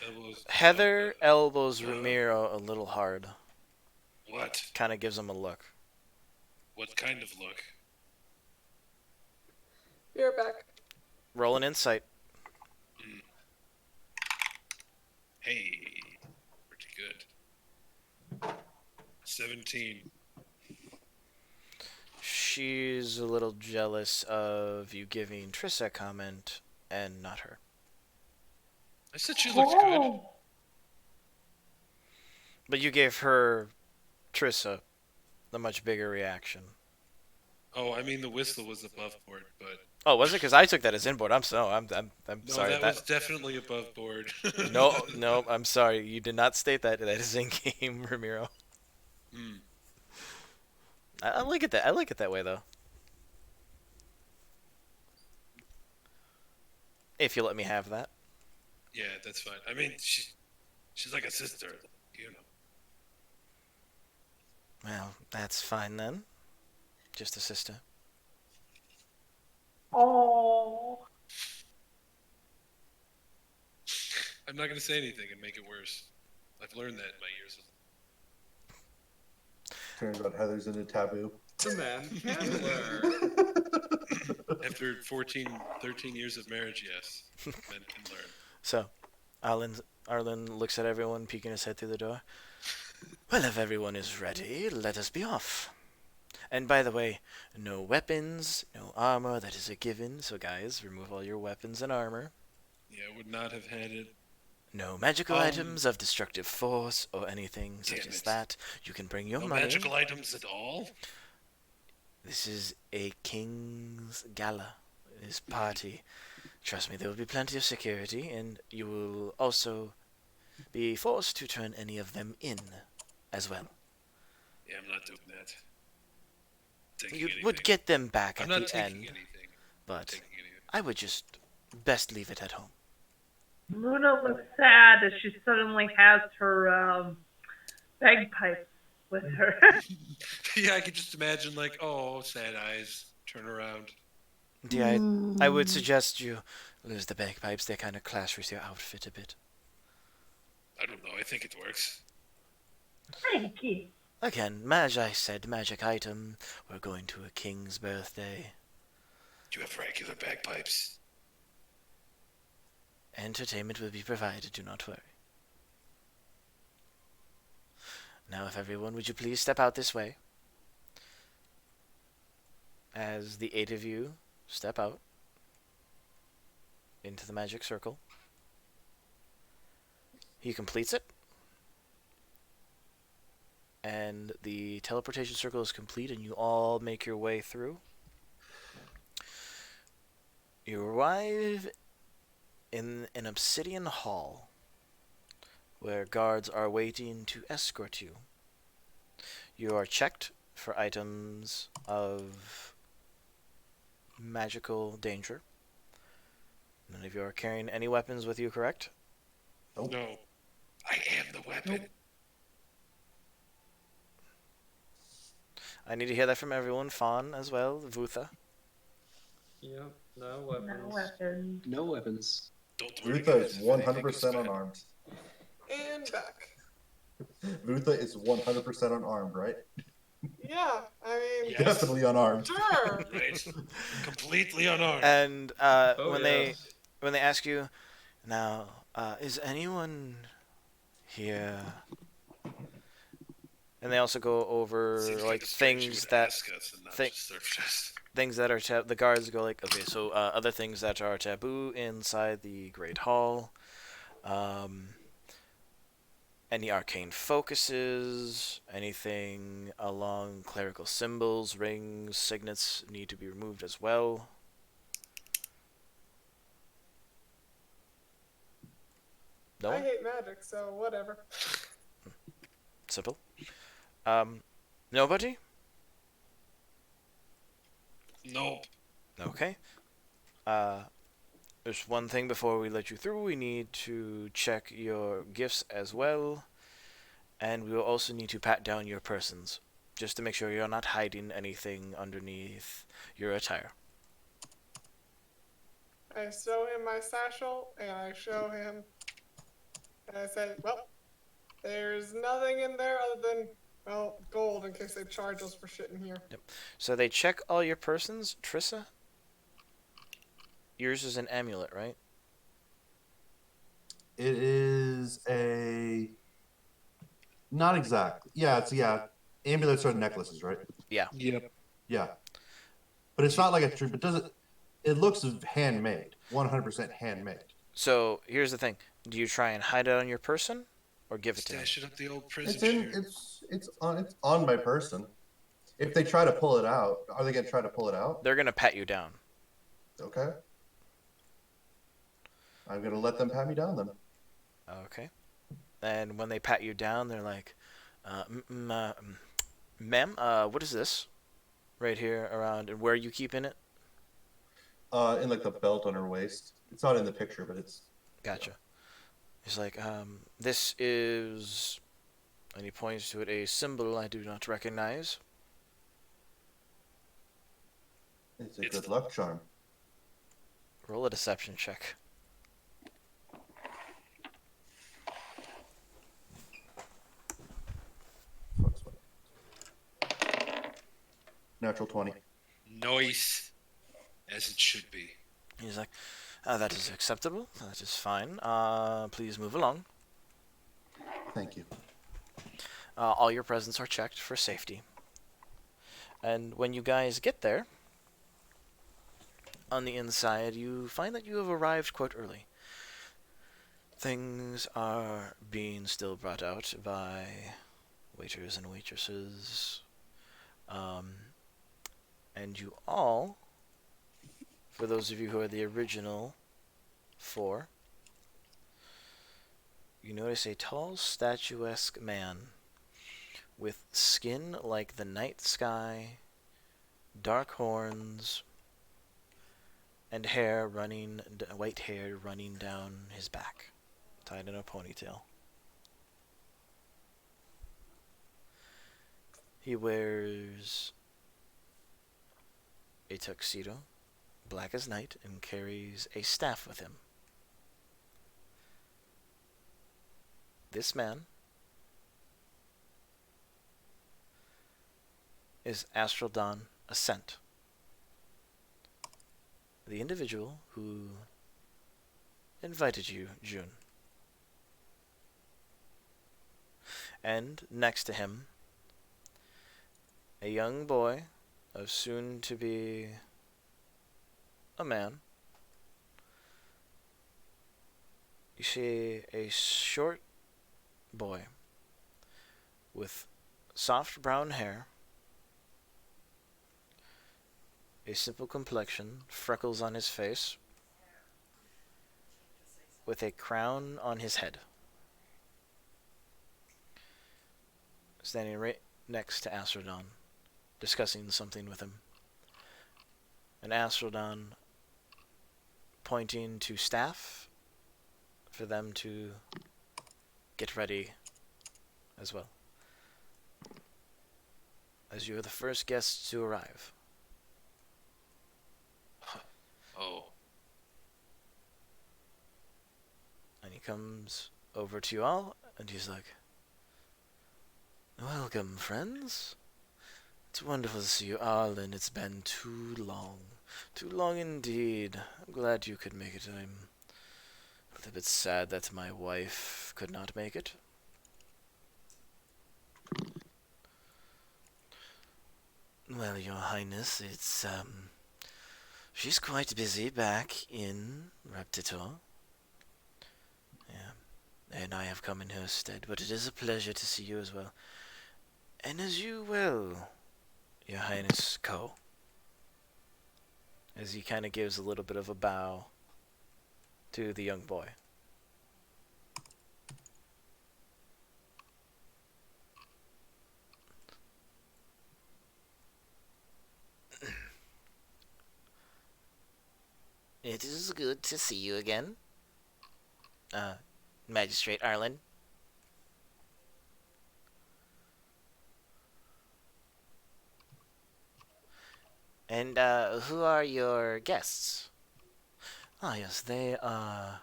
Elbows. Heather elbows Ramiro a little hard. What? Kind of gives him a look. What kind of look? You're back. Roll an insight. Hey, pretty good. 17. She's a little jealous of you giving Triss that comment and not her. I said she looked good. Oh. But you gave her Trissa the much bigger reaction. Oh, I mean the whistle was above board, but Oh, was it? Because I took that as inboard. I'm no, sorry. that was definitely above board. No, I'm sorry. You did not state that. That is in game, Ramiro. Hmm. I like it that. I like it that way though. If you let me have that. Yeah, that's fine. I mean, she's like a sister, you know. Well, that's fine then. Just a sister. Oh. I'm not gonna say anything and make it worse. I've learned that in my years. Turns out Heather's in a taboo. The man can learn. After 13 years of marriage, yes, men can learn. So, Arlen looks at everyone, peeking his head through the door. Well, if everyone is ready, let us be off. And by the way, no weapons, no armor, that is a given. So guys, remove all your weapons and armor. Yeah, would not have had it. No magical items of destructive force or anything such as that. You can bring your No money. magical items at all? This is a king's gala. This party. Trust me, there will be plenty of security, and you will also be forced to turn any of them in as well. Yeah, I'm not doing that. Taking You anything. would get them back I'm at not the taking end, anything. but Taking anything. I would just best leave it at home. Luna looks sad as she suddenly has her bagpipe with her. Yeah, I could just imagine like, oh, sad eyes, turn around. Yeah, I would suggest you lose the bagpipes. They kind of clash with your outfit a bit. I don't know. I think it works. Thank you. Again, I said magic item. We're going to a king's birthday. Do you have regular bagpipes? Entertainment will be provided, do not worry. Now, if everyone, would you please step out this way? As the 8 of you step out into the magic circle. He completes it. And the teleportation circle is complete, and you all make your way through. You arrive in an obsidian hall where guards are waiting to escort you. You are checked for items of magical danger. None of you are carrying any weapons with you, correct? Nope. No. I am the weapon. I need to hear that from everyone. Fawn as well, Vutha. Yep, no weapons. No weapons. No weapons. Don't worry, Vutha guys, is if anything goes 100% bad. unarmed. And back. Vutha is 100% unarmed, right? Yeah, I mean, Yes. Definitely unarmed. sure. Right. Completely unarmed. And Oh, when yes. they ask you, now, is anyone here And they also go over Seems like a stretch you things would that ask us and not thi- just surf chest. things that are the guards go like, okay, so other things that are taboo inside the Great Hall. Um, any arcane focuses, anything along clerical symbols, rings, signets need to be removed as well. No I one? hate magic, so whatever. Simple. Nobody? Nope. Okay. There's one thing before we let you through. We need to check your gifts as well. And we will also need to pat down your persons, just to make sure you're not hiding anything underneath your attire. I show him my satchel, and I show him, and I say, well, there's nothing in there other than, well, gold in case they charge us for shit in here. So they check all your persons. Trissa? Yours is an amulet, right? It is a. Not exactly. Yeah, Amulets are necklaces, right? Yeah. Yep. Yeah. But it's not like a true. It doesn't. It looks handmade. 100% handmade. So here's the thing: do you try and hide it on your person, or give it to me? Stash it up the old prison It's in. chute. It's on my person. If they try to pull it out, are they gonna try to pull it out? They're gonna pat you down. Okay. I'm gonna let them pat me down then. Okay. And when they pat you down, they're like, "Ma'am, what is this? Right here around, and where are you keeping it?" In like the belt on her waist. It's not in the picture, but it's. Gotcha. He's like, this is, and he points to it, a symbol I do not recognize. It's a good luck charm. Roll a deception check. Natural 20. Nice. As it should be. He's like, that is acceptable. That is fine. Please move along. Thank you. All your presents are checked for safety. And when you guys get there, on the inside, you find that you have arrived quite early. Things are being still brought out by waiters and waitresses. And you all, for those of you who are the original 4, you notice a tall, statuesque man with skin like the night sky, dark horns, and hair running, white hair running down his back, tied in a ponytail. He wears a tuxedo, black as night, and carries a staff with him. This man is Astral Dawn Ascent, the individual who invited you, June. And next to him, a young boy of soon to be a man. You see a short boy with soft brown hair, a simple complexion, freckles on his face, with a crown on his head, standing right next to Astrodon, discussing something with him. And Astrodon pointing to staff for them to get ready as well, as you are the first guests to arrive. Oh. And he comes over to you all, and he's like, "Welcome, friends. It's wonderful to see you all, and it's been too long. Too long indeed. I'm glad you could make it. I'm a bit sad that my wife could not make it." Well, Your Highness, she's quite busy back in Reptitor. Yeah, and I have come in her stead, but it is a pleasure to see you as well. And as you will, Your Highness Co. As he kind of gives a little bit of a bow to the young boy. It is good to see you again, uh, Magistrate Arlen. And who are your guests? Ah, yes, they are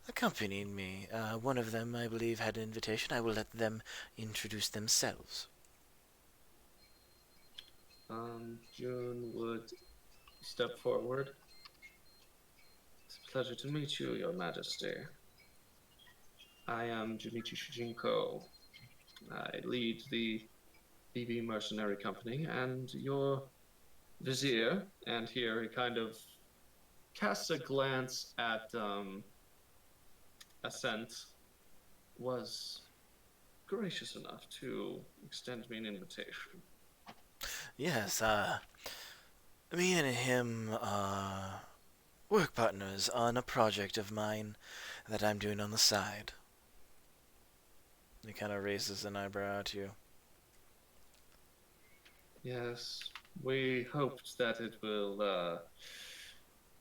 accompanying me. One of them, I believe, had an invitation. I will let them introduce themselves. June would step forward. It's a pleasure to meet you, Your Majesty. I am Junichi Shujinko. I lead the BB Mercenary Company, and your vizier, and here he kind of casts a glance at Ascent, was gracious enough to extend me an invitation. Yes, me and him are work partners on a project of mine that I'm doing on the side. He kind of raises an eyebrow at you. Yes, we hoped that it will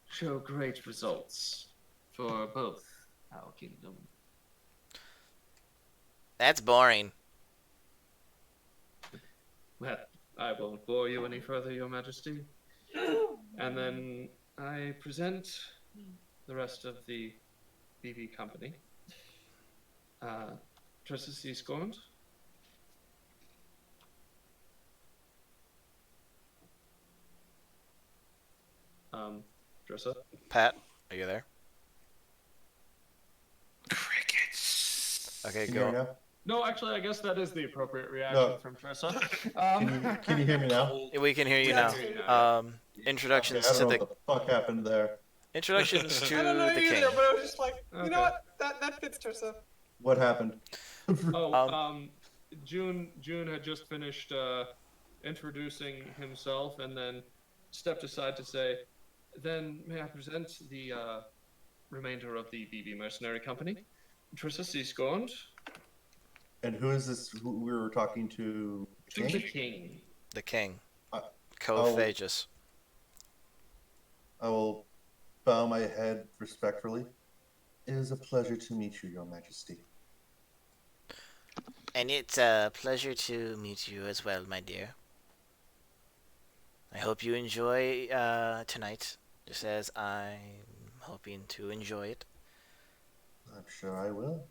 show great results for both our kingdom. That's boring. Well, I won't bore you any further, Your Majesty. And then I present the rest of the BB company. Tressa C. Scorned. Tressa? Pat, are you there? Crickets. Okay, Can you hear me go. now? No, actually, I guess that is the appropriate reaction No. from Tressa. Can you hear me now? Cold. We can hear you Yeah, now. Okay, Introductions I don't to know the what the fuck happened there. introductions to I don't know the king. either, but I was just like, you Okay. know what? That fits Tersa. What happened? June had just finished introducing himself and then stepped aside to say, then may I present the remainder of the BB Mercenary Company? Trissa C. Scorned. And who is this? Who we were talking to? The King? King. The king. I- Co-Thagus. I will bow my head respectfully. It is a pleasure to meet you, Your Majesty. And it's a pleasure to meet you as well, my dear. I hope you enjoy tonight, just as I'm hoping to enjoy it. I'm sure I will.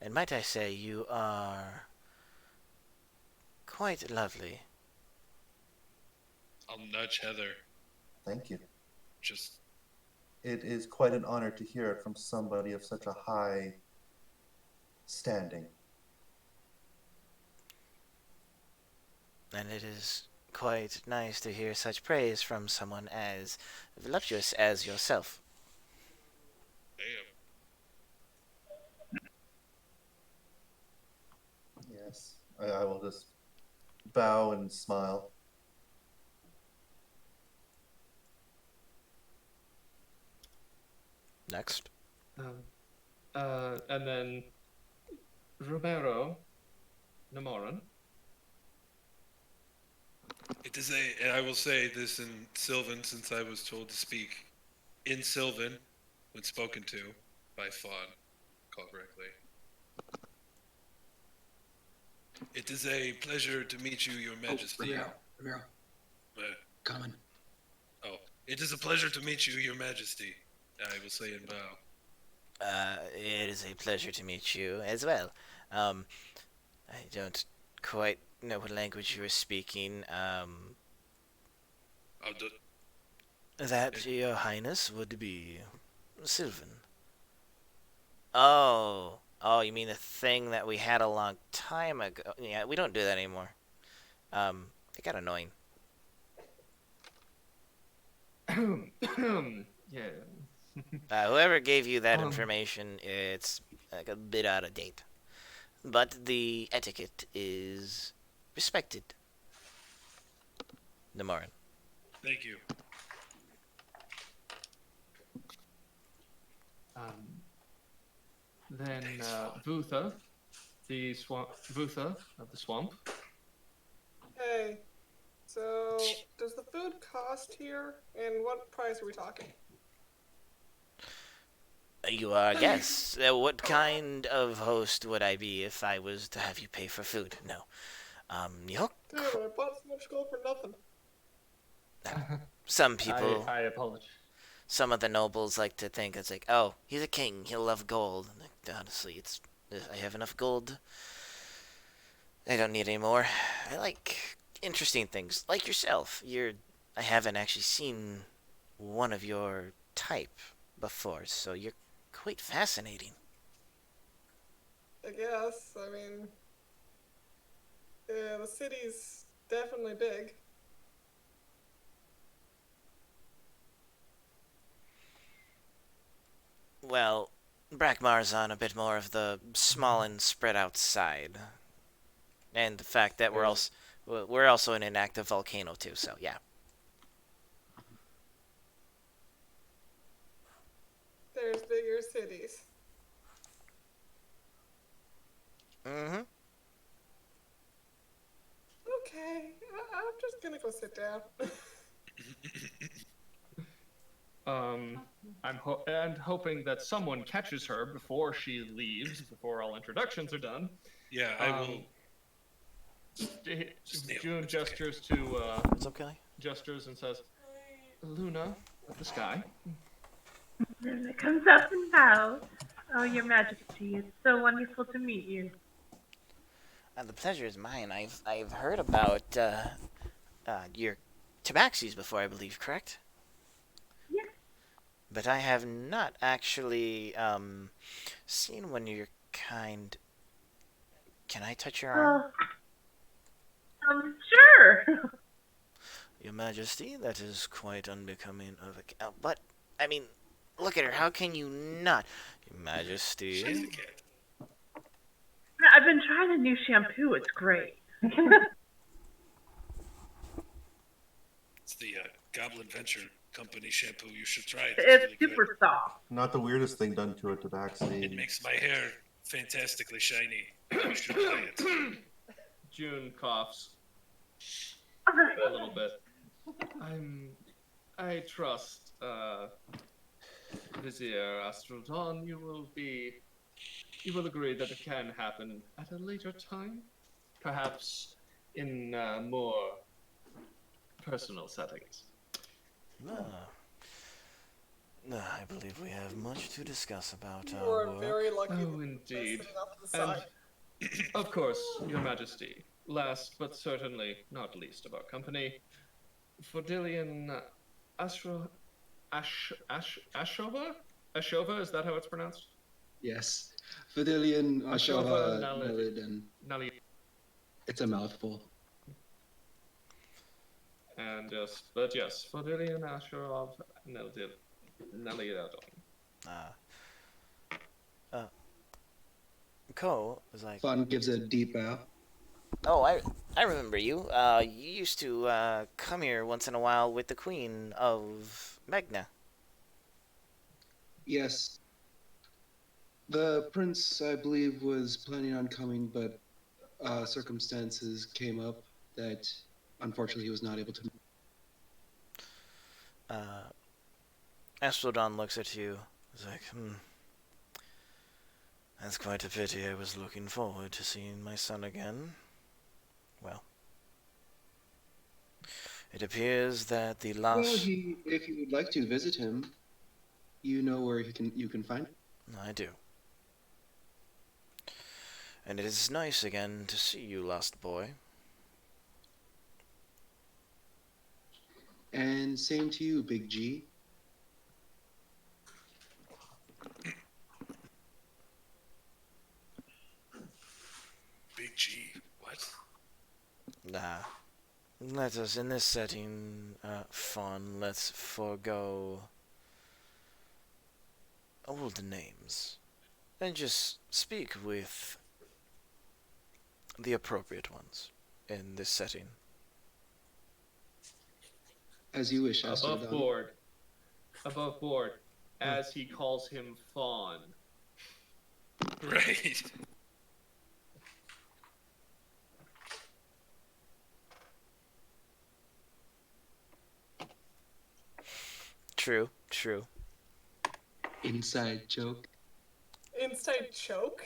And might I say, you are quite lovely. I'll nudge Heather. Thank you. Just It is quite an honor to hear it from somebody of such a high standing. And it is quite nice to hear such praise from someone as voluptuous as yourself. damn. Yes. I will just bow and smile. Next. And then Romero Namoran. It is and I will say this in Sylvan since I was told to speak in Sylvan when spoken to by Fawn, call correctly. It is a pleasure to meet you, Your Majesty. Romero, Uh, coming. oh, it is a pleasure to meet you, Your Majesty. I will say in bow. It is a pleasure to meet you as well. I don't quite know what language you were speaking. I'll do, That, Your Highness, would be Sylvan. Oh, you mean the thing that we had a long time ago? Yeah, we don't do that anymore. They got annoying. Yeah. Whoever gave you that Um, information, it's like a bit out of date. But the etiquette is respected. Namoran. Thank you. Then Vutha, Vutha of the swamp. Hey, so does the food cost here? And what price are we talking? You are a guest. What kind of host would I be if I was to have you pay for food? No. You Dude, I bought so much gold for nothing. some people, I apologize. some of the nobles like to think it's like, oh, he's a king, he'll love gold. Like, honestly, I have enough gold. I don't need any more. I like interesting things, like yourself. I haven't actually seen one of your type before, so you're quite fascinating. I guess. I mean, yeah, the city's definitely big. Well, Brakmar's on a bit more of the small and spread out side, and the fact that we're also in an active volcano too. So yeah. There's bigger cities. Mm-hmm. Okay, I'm just gonna go sit down. I'm hoping that someone catches her before she leaves, before all introductions are done. Yeah, I will. June gestures to What's up, Kelly? gestures and says, "Luna of the sky." Luna comes up and bows. Oh, Your Majesty, it's so wonderful to meet you. The pleasure is mine. I've heard about your tabaxis before, I believe, correct? Yes. But I have not actually seen one of your kind. Can I touch your arm? Sure. Your Majesty, that is quite unbecoming of a. But I mean, look at her. How can you not, Your Majesty? She's a cat. I've been trying a new shampoo. It's great. It's the Goblin Venture Company shampoo. You should try it. It's really super good. soft. Not the weirdest thing done to a tabaxi. It makes my hair fantastically shiny. You should try it. June coughs All right. a little bit. I trust, Vizier Astrodon, you will agree that it can happen at a later time, perhaps in more personal settings. I believe we have much to discuss about You our are work. very lucky. Oh, indeed. Sitting off to the And, side. of course, Your Majesty, last but certainly not least of our company, Fordillian Ashova? Ashova, is that how it's pronounced? Yes. Fidelian Ashova Ashova Nalid. Nalid. It's a mouthful. And but yes, Fordillian Ashova Nalid. Ko was like, Fun gives a deep bow. oh, I remember you. You used to come here once in a while with the Queen of Magna. Yes. The prince, I believe, was planning on coming, but circumstances came up that unfortunately he was not able to. Astrodon looks at you. He's like, that's quite a pity. I was looking forward to seeing my son again. Well, it appears that the last. Well, if you would like to visit him, you know where you can find him. I do. And it is nice again to see you, lost boy. And same to you, Big G. Big G. What? Let us, in this setting, Fawn, let's forego old names and just speak with the appropriate ones in this setting. As you wish, Above Astrodon. board. Above board. As he calls him Fawn. Right. True, true. Inside joke. Inside choke?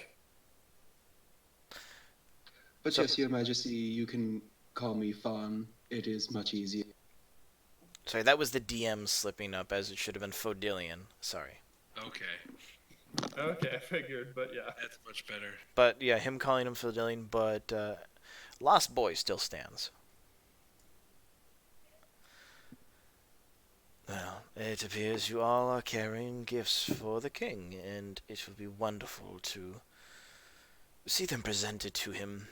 But So- yes, Your Majesty, you can call me Fawn. It is much easier. Sorry, that was the DM slipping up, as it should have been Fodillion. Sorry. Okay. Okay, I figured, but yeah. That's much better. But yeah, him calling him Fodillion, but Lost Boy still stands. Well, it appears you all are carrying gifts for the king, and it will be wonderful to see them presented to him.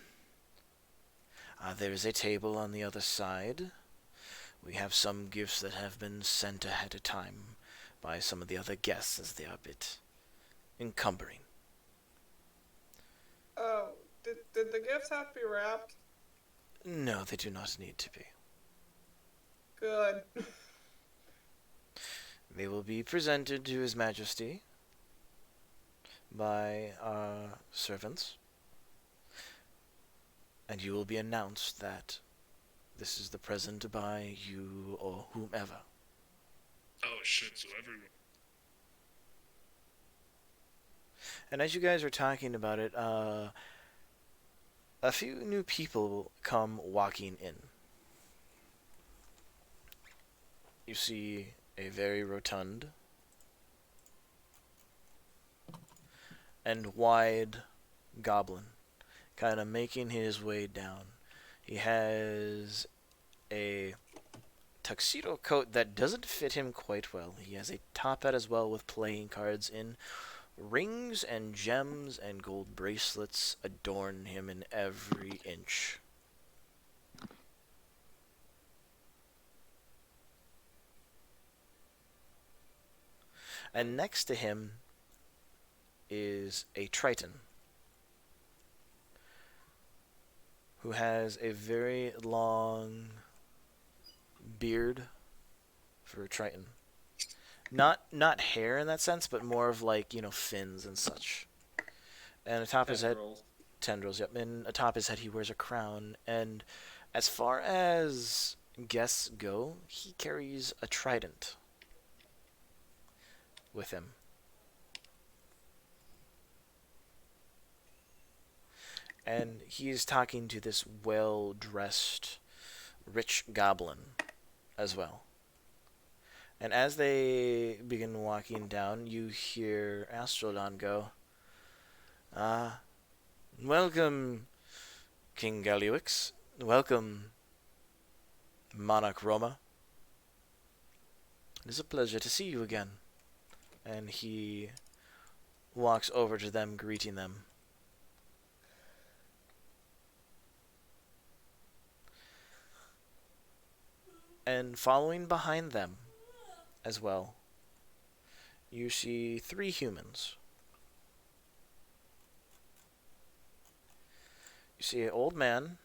There is a table on the other side. We have some gifts that have been sent ahead of time by some of the other guests, as they are a bit encumbering. Oh, did the gifts have to be wrapped? No, they do not need to be. Good. They will be presented to His Majesty by our servants, and you will be announced that this is the present by you or whomever. Oh shit! So everyone. And as you guys are talking about it, a few new people come walking in. You see a very rotund and wide goblin kind of making his way down. He has a tuxedo coat that doesn't fit him quite well. He has a top hat as well with playing cards in. Rings and gems and gold bracelets adorn him in every inch. And next to him is a Triton who has a very long beard for a Triton. Not hair in that sense, but more of like, fins and such. And atop his head, Tendrils. tendrils, yep. And atop his head he wears a crown. And as far as guests go, he carries a trident with him. And he is talking to this well-dressed, rich goblin as well. And as they begin walking down, you hear Astrodon go, welcome, King Galliwix. Welcome, Monarch Roma. It is a pleasure to see you again. And he walks over to them, greeting them. And following behind them as well, you see 3 humans. You see an old man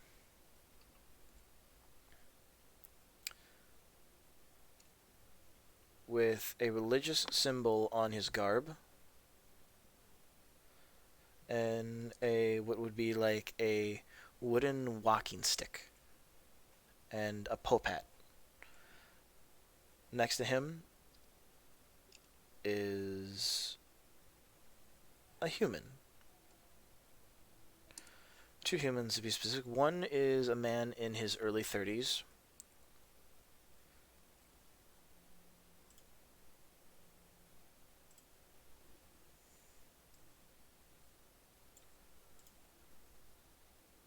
with a religious symbol on his garb and what would be like a wooden walking stick and a pope hat. Next to him is a human. 2 humans to be specific. One is a man in his early 30s.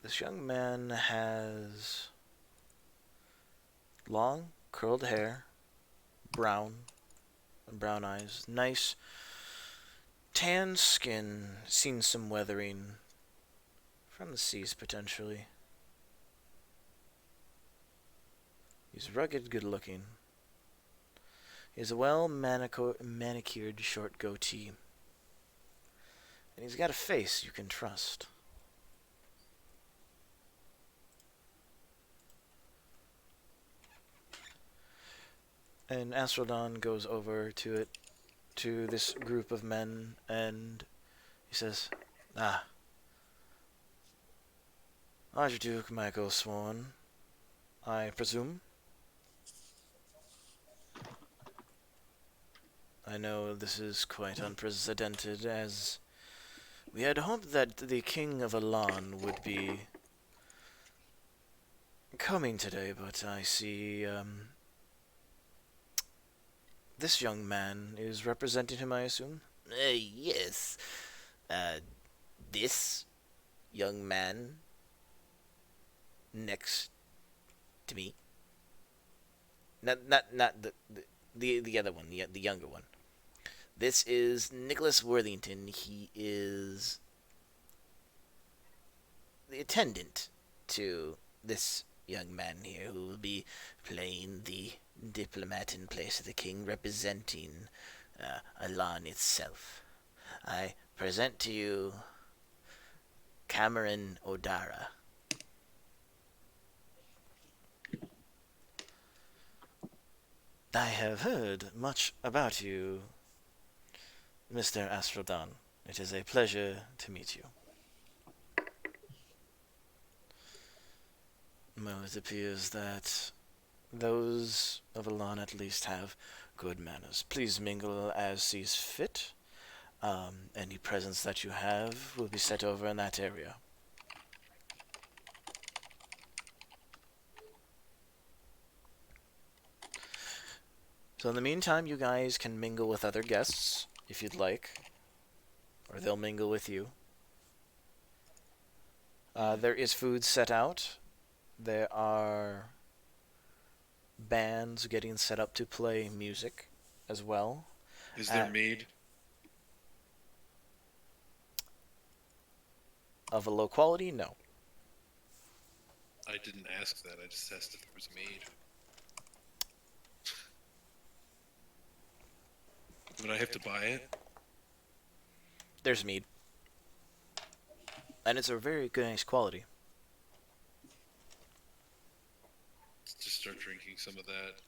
This young man has long, curled hair, brown eyes, nice tan skin, seen some weathering from the seas potentially. He's rugged, good-looking. He has a well-manicured short goatee. And he's got a face you can trust. And Astrodon goes over to this group of men, and he says, "Ah, Archduke Michael Swan, I presume? I know this is quite unprecedented, as we had hoped that the King of Elan would be coming today, but I see, this young man is representing him, I assume?" Yes. This young man next to me. Not the other one, the younger one. This is Nicholas Worthington. He is the attendant to this young man here, who will be playing the diplomat in place of the king, representing Elan itself. I present to you Cameron O'Dara. I have heard much about you, Mr. Astrodon. It is a pleasure to meet you. Well, it appears that those of Elan at least have good manners. Please mingle as sees fit. Any presents that you have will be set over in that area. So in the meantime, you guys can mingle with other guests, if you'd like. Or they'll mingle with you. There is food set out. There are bands getting set up to play music as well. Is there mead? Of a low quality, no. I didn't ask that. I just asked if there was mead. Would I have to buy it? There's mead. And it's a very good, nice quality. Let's just start drinking some of that.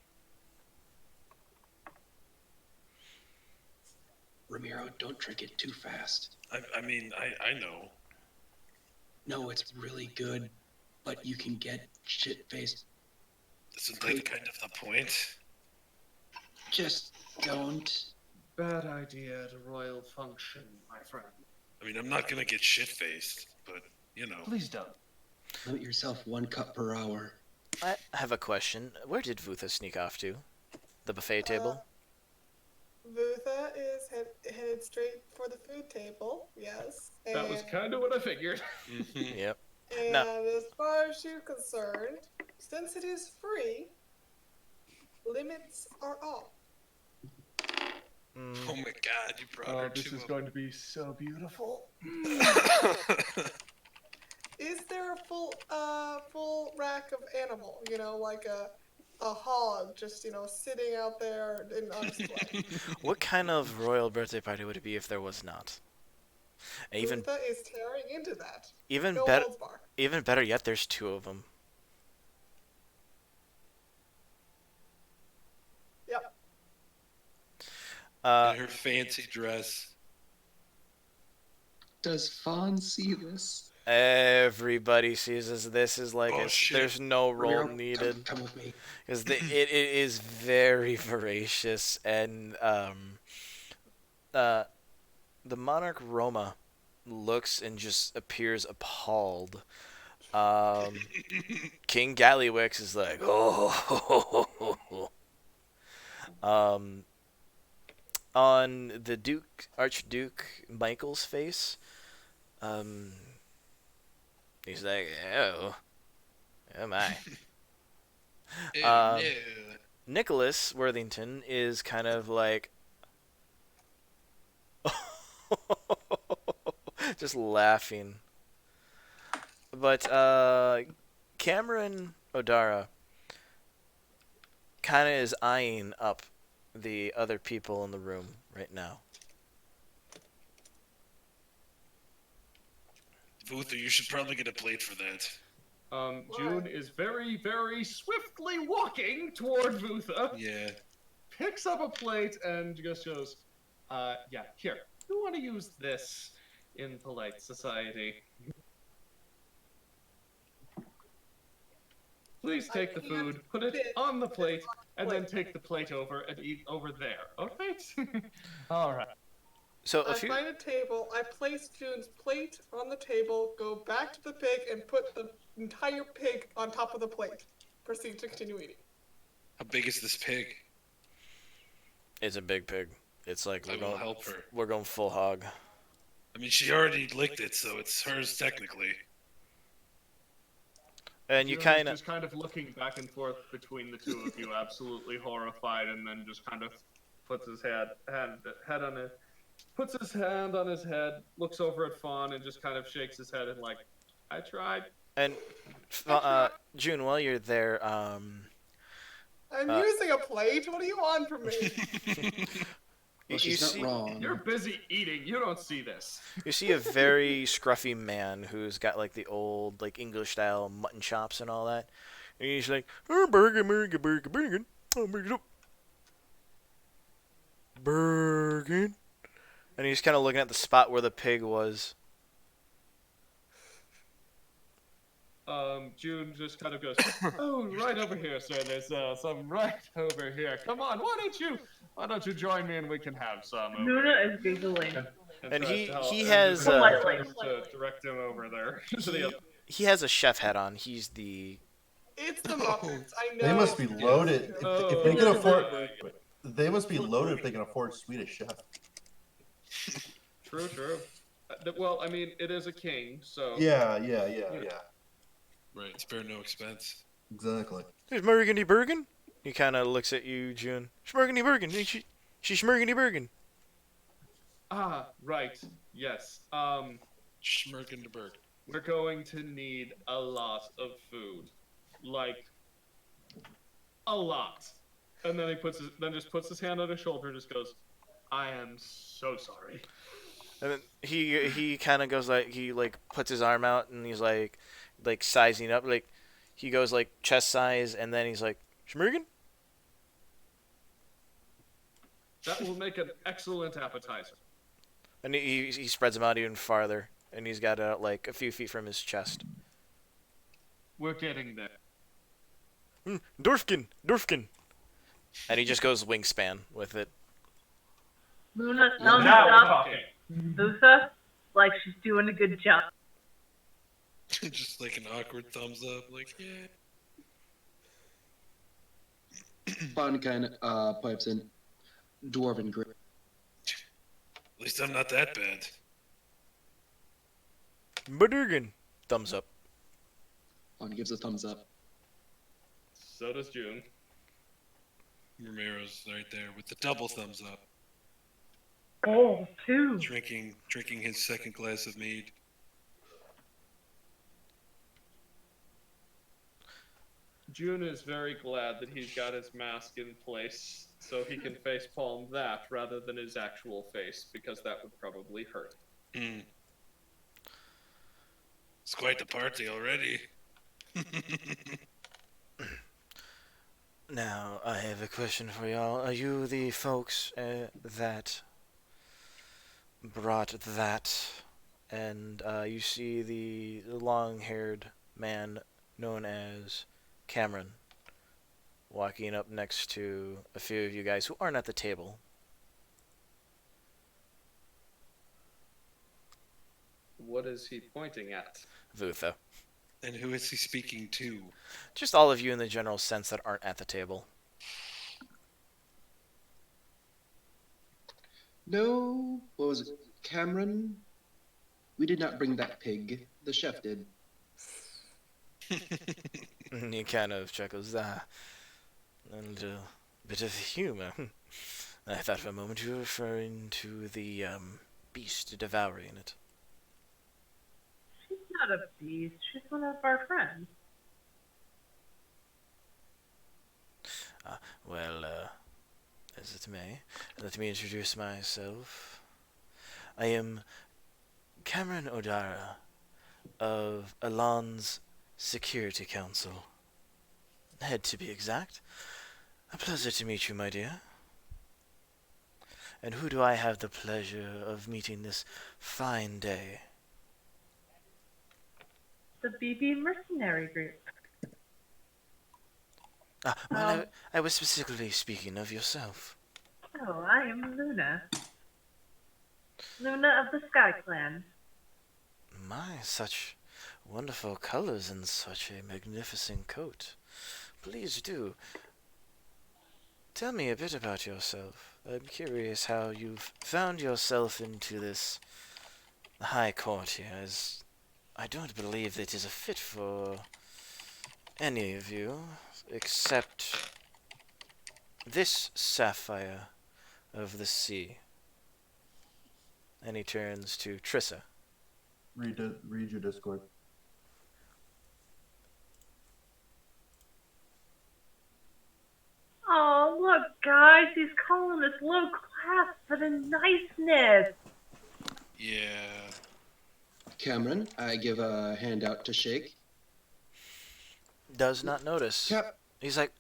Ramiro, don't drink it too fast. I mean, I know. No, it's really good, but you can get shit-faced. Isn't that kind of the point? Just don't. Bad idea at a royal function, my friend. I mean, I'm not gonna get shit-faced, but, you know. Please don't. Limit yourself 1 cup per hour. I have a question. Where did Vutha sneak off to? The buffet table? Vutha is headed straight for the food table, yes. That was kind of what I figured. Yep. And No. as far as you're concerned, since it is free, limits are off. Oh my god, you brought her This to is a... going to be so beautiful. Is there a full rack of animal? You know, like a hog, just sitting out there on display. What kind of royal birthday party would it be if there was not? And Vutha is tearing into that. even No better, holds barred. even better yet, there's 2 of them. Yep. In her fancy dress. Does Fawn see this? Everybody sees this. This is like shit. there's no roll Ramiro, needed. Come with me. Because it is very voracious, and the monarch Roma looks and just appears appalled. King Gallywix is like, oh. On the Archduke Michael's face, he's like, oh my. No. Nicholas Worthington is kind of like just laughing. But Cameron O'Dara, kind of is eyeing up the other people in the room right now. Vuther, you should probably get a plate for that. June is very, very swiftly walking toward Vutha, Yeah. picks up a plate, and just goes, yeah, here. You want to use this in polite society. Please take the food, put it on the plate, and then take the plate over and eat over there. Okay? All right. So I if you find a table, I place June's plate on the table, go back to the pig, and put the entire pig on top of the plate. Proceed to continue eating. How big is this pig? it's a big pig. It's like I will help her. we're going full hog. I mean, she already licked it, so it's hers technically. And you June is kind of just kind of looking back and forth between the two of you, absolutely horrified, and then just kind of puts his puts his hand on his head, looks over at Fawn, and just kind of shakes his head and like, I tried. and June, while you're there, I'm using a plate. What do you want from me? Well, you she's see not wrong. You're busy eating. You don't see this. you see a very scruffy man who's got like the old like English style mutton chops and all that, and he's like, oh, burger, burger, burger, burger, oh, burger, burger, and he's kind of looking at the spot where the pig was. June just kind of goes, oh, right over here, sir. There's some right over here. Come on, why don't you join me and we can have some? Nuna is giggling. And tries he- to help- he and has, just tries Politely. to direct him over there. to the other. He has a chef hat on. He's the It's the Muppets. I know. They must be loaded. If they can afford, they must be loaded if they can afford Swedish chef. True. Well, I mean, it is a king, so. Yeah. Right, spare no expense. Exactly. There's Mergendy Bergen. He kind of looks at you, June. Schmergendy Bergen. She's Schmergendy Bergen. Ah, right. Yes. Schmergenberg. We're going to need a lot of food, like a lot. And then just puts his hand on his shoulder, and just goes, "I am so sorry." And then he kind of goes like he like puts his arm out and he's like sizing up like he goes like chest size and then he's like Schmergen. That will make an excellent appetizer. And he spreads them out even farther and he's got it like a few feet from his chest. We're getting there. Dorfkin. And he just goes wingspan with it. Luna thumbs Now we're up. talking. Lusa, like she's doing a good job. Just like an awkward thumbs up, like, yeah. Bond kind of pipes in. Dwarven grit. At least I'm not that bad. Badurgan. Thumbs up. Bond gives a thumbs up. So does June. Romero's right there with the double thumbs up, Oh, two. drinking his second glass of mead. June is very glad that he's got his mask in place so he can face palm that rather than his actual face, because that would probably hurt. Mm. It's quite the party already. Now I have a question for y'all. Are you the folks that brought that? And you see the long-haired man known as Cameron walking up next to a few of you guys who aren't at the table. What is he pointing at? Vutha. And who is he speaking to? Just all of you in the general sense that aren't at the table. No, what was it? Cameron? We did not bring that pig. The chef did. And he kind of chuckles, and a bit of humor. I thought for a moment you were referring to the beast devouring it. She's not a beast. She's one of our friends. Well, as it may, let me introduce myself. I am Cameron O'Dara of Alon's Security Council. Head to be exact. A pleasure to meet you, my dear. And who do I have the pleasure of meeting this fine day? The BB Mercenary Group. I was specifically speaking of yourself. Oh, I am Luna. Luna of the Sky Clan. My, such wonderful colors and such a magnificent coat. Please do. Tell me a bit about yourself. I'm curious how you've found yourself into this high court here, as I don't believe it is a fit for any of you, except this sapphire of the sea. And he turns to Trissa. Read your Discord. Oh, look, guys, he's calling us low class for the niceness. Yeah. Cameron, I give a handout to shake. Does not notice. Cap. He's like,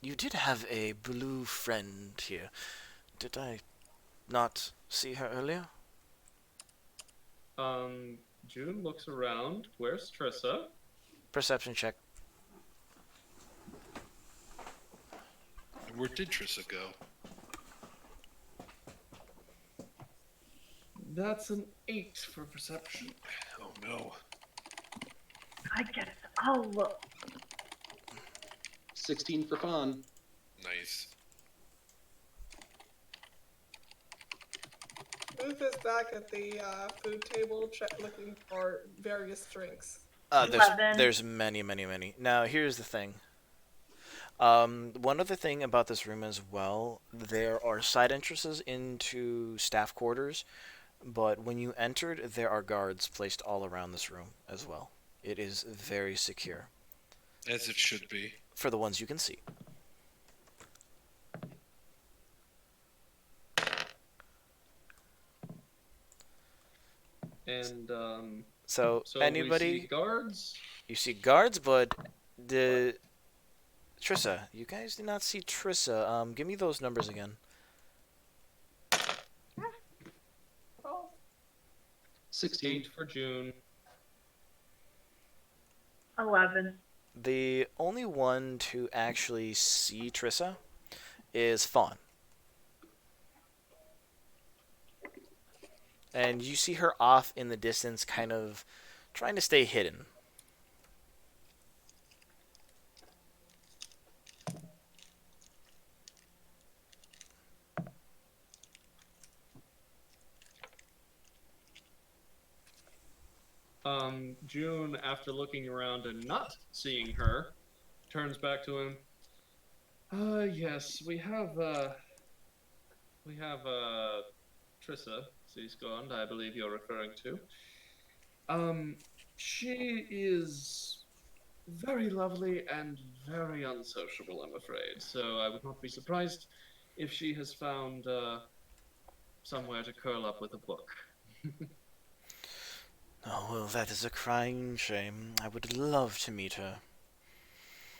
you did have a blue friend here. Did I not see her earlier? June looks around. Where's Trissa? Perception check. Where did Trissa go? That's an 8 for perception. Oh no. I guess I'll look. 16 for fun. Nice. Booth is back at the food table looking for various drinks. There's many. Now, here's the thing. One other thing about this room as well, there are side entrances into staff quarters, but when you entered, there are guards placed all around this room as well. It is very secure. As it should be. For the ones you can see. And, So anybody... we see guards? You see guards, but the... Trissa, you guys did not see Trissa. Give me those numbers again. Oh, 16. 8 for June. 11. The only one to actually see Trissa is Fawn. And you see her off in the distance, kind of trying to stay hidden. June, after looking around and not seeing her, turns back to him. Yes, we have Trissa Seascond, I believe you're referring to. She is very lovely and very unsociable, I'm afraid, so I would not be surprised if she has found, somewhere to curl up with a book. Oh, well, that is a crying shame. I would love to meet her.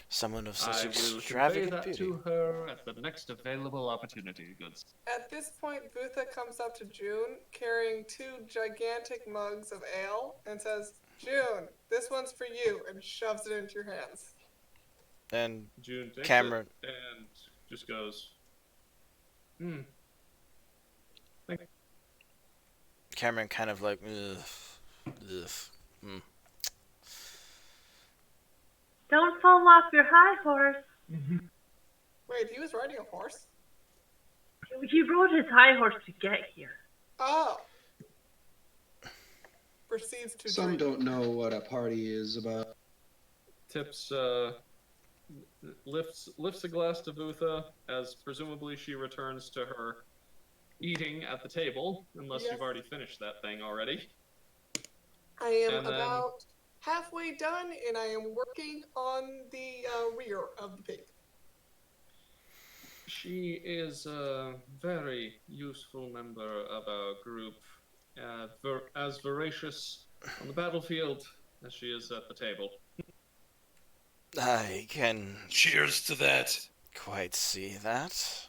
Someone of such I will convey extravagant that beauty. to her at the next available opportunity, goods. at this point, Butha comes up to June carrying 2 gigantic mugs of ale and says, "June, this one's for you," and shoves it into your hands. And June takes Cameron. it and just goes, Cameron kind of like, ugh. Don't fall off your high horse. Wait, he was riding a horse? He rode his high horse to get here. Oh. Proceeds to Some drink. don't know what a party is about. tips, lifts a glass to Vutha as presumably she returns to her eating at the table, unless Yes. you've already finished that thing already. I am And then- about halfway done, and I am working on the rear of the pig. She is a very useful member of our group, as voracious on the battlefield as she is at the table. I can Cheers to that. quite see that.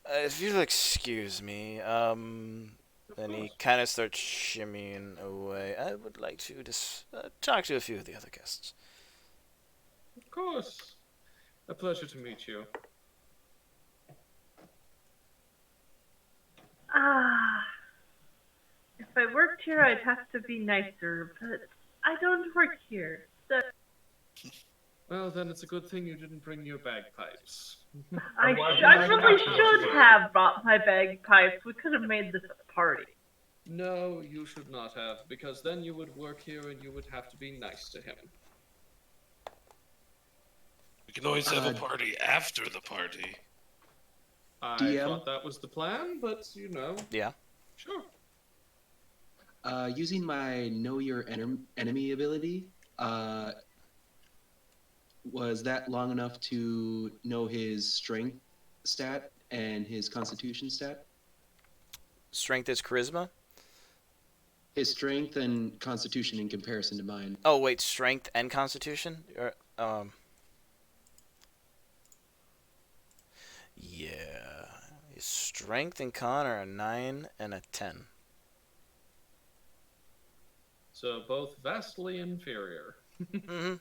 If you'll excuse me, and he kind of starts shimmying away. I would like to talk to a few of the other guests. Of course. A pleasure to meet you. Ah, if I worked here, I'd have to be nicer, but I don't work here. So Well, then it's a good thing you didn't bring your bagpipes. I really should have brought my bagpipes. We could have made this a party. No, you should not have, because then you would work here and you would have to be nice to him. We can always have a party after the party. I DM? thought that was the plan, but Yeah. sure. Using my Know Your Enemy ability, was that long enough to know his strength stat and his constitution stat? Strength is charisma? His strength and constitution in comparison to mine. Oh, wait, strength and constitution? Yeah. His strength and con are a 9 and a 10. So both vastly inferior. Mm-hmm.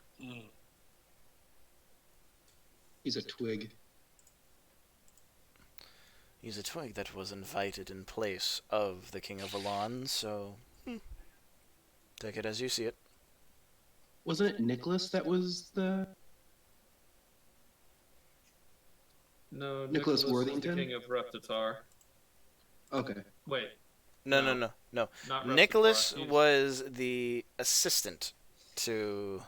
He's a twig. He's a twig that was invited in place of the King of Alon, so take it as you see it. Wasn't it Nicholas that was the... No, Nicholas Nicholas Worthington? is the king of Reptatar. Okay. Wait, No. not Reptatar. Nicholas He's- was the assistant to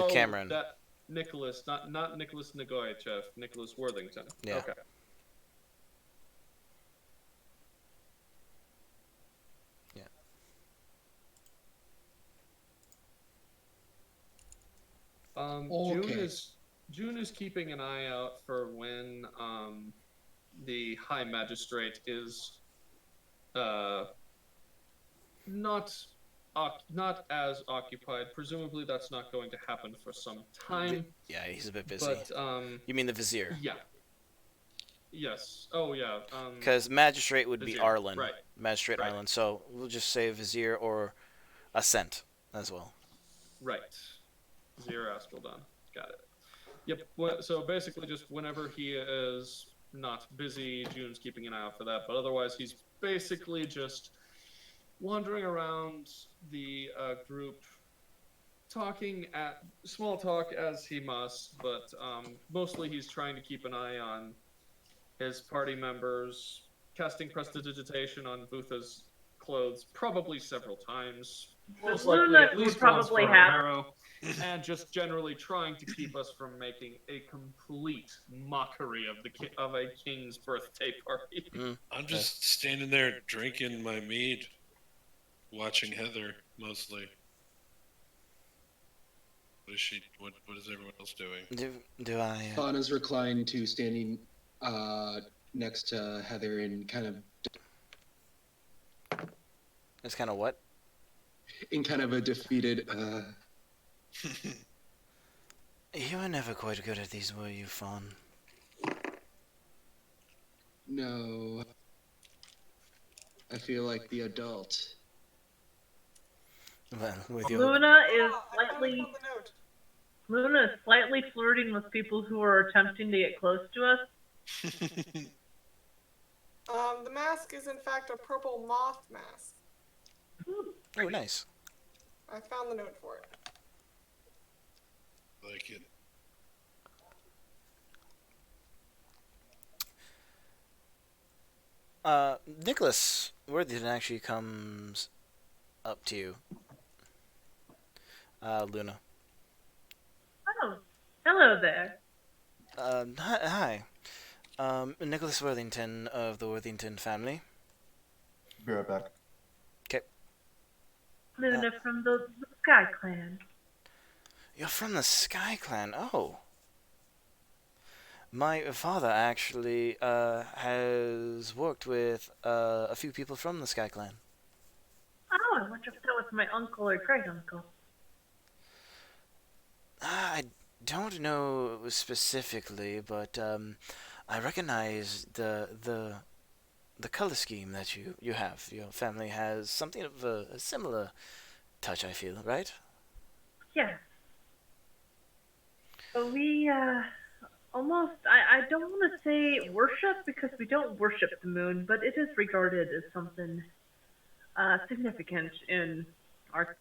Cameron. That Nicholas, not Nicholas Nagoyechev, Nicholas Worthington. Yeah. Okay. Yeah. Okay. June is keeping an eye out for when the High Magistrate is not as occupied. Presumably, that's not going to happen for some time. Yeah, he's a bit busy. But You mean the vizier? yeah. Yes. Oh yeah. Because magistrate would be Vizier, Arlen. right. Magistrate Right. Arlen. So we'll just say vizier or assent as well. Right. Zero Askeldon. Got it. Yep. So basically, just whenever he is not busy, June's keeping an eye out for that. But otherwise, he's basically just wandering around the group, talking at small talk as he must. But mostly, he's trying to keep an eye on his party members, casting prestidigitation on Vutha's clothes probably several times. Most likely Luna at would least probably once for have. Romero, and just generally trying to keep us from making a complete mockery of a king's birthday party. I'm just standing there drinking my mead, watching Heather mostly. What is she? What is everyone else doing? Do I? Fauna's reclined to standing next to Heather and kind of It's kind of what? in kind of a defeated. You were never quite good at these, were you, Fawn? No. I feel like the adult. Well, with your Luna is Oh, I found slightly it on the note. Luna is slightly flirting with people who are attempting to get close to us. The mask is in fact a purple moth mask. oh, nice. I found the note for it. Like it. Nicholas Worthington actually comes up to you. Luna. Oh, hello there. Hi. Nicholas Worthington of the Worthington family. Be right back. Luna from the Sky Clan. You're from the Sky Clan. Oh. My father actually has worked with a few people from the Sky Clan. Oh, I wonder if that was my uncle or great uncle. I don't know specifically, but I recognize the color scheme that you have. Your family has something of a similar touch, I feel, right? Yeah. But we almost, I don't want to say worship because we don't worship the moon, but it is regarded as something significant in our.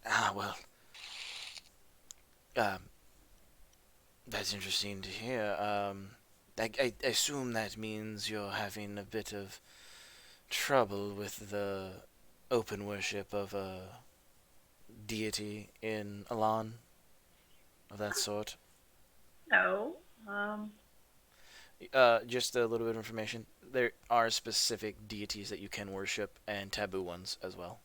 Ah, well, um, that's interesting to hear. I assume that means you're having a bit of trouble with the open worship of a deity in Alan of that sort. No. Um, Just a little bit of information. There are specific deities that you can worship and taboo ones as well.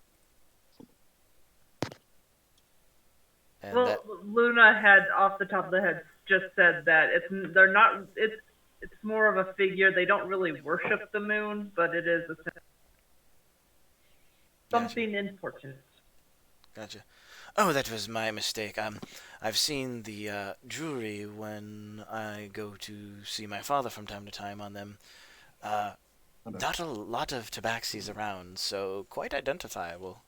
And well, that Luna had off the top of the head just said that they're not it's more of a figure. They don't really worship the moon, but it is gotcha, something important. gotcha. Oh, that was my mistake. I've seen the jewelry when I go to see my father from time to time on them. Uh, Not a lot of tabaxis around, so quite identifiable.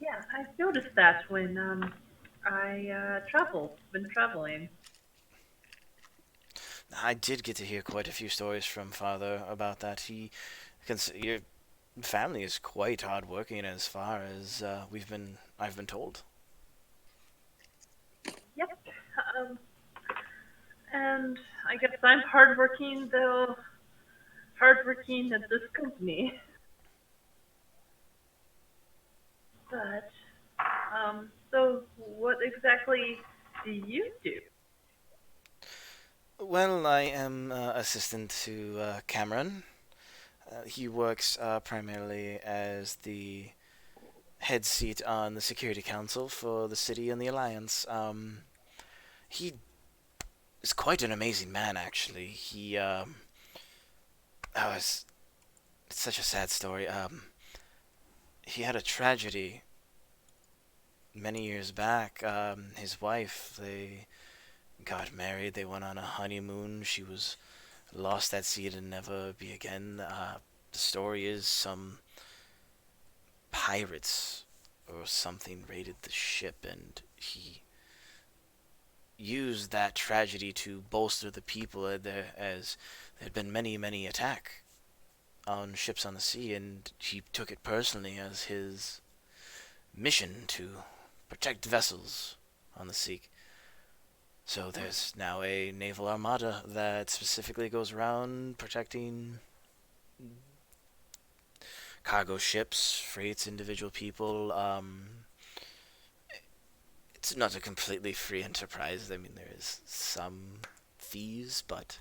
Yeah, I've noticed that when I been traveling. I did get to hear quite a few stories from father about that. Your family is quite hardworking as far as I've been told. Yep. Um, and I guess I'm hardworking, though hardworking at this company. But so what exactly do you do? Well, I am assistant to Cameron. He works primarily as the head seat on the Security Council for the city and the Alliance. He is quite an amazing man, actually. It's such a sad story. He had a tragedy many years back. His wife, they got married. They went on a honeymoon. She was lost at sea to never be again. The story is some pirates or something raided the ship, and he used that tragedy to bolster the people. There had been many attack on ships on the sea, and he took it personally as his mission to protect vessels on the sea. So there's now a naval armada that specifically goes around protecting cargo ships, freights, individual people. It's not a completely free enterprise. I mean, there is some fees, but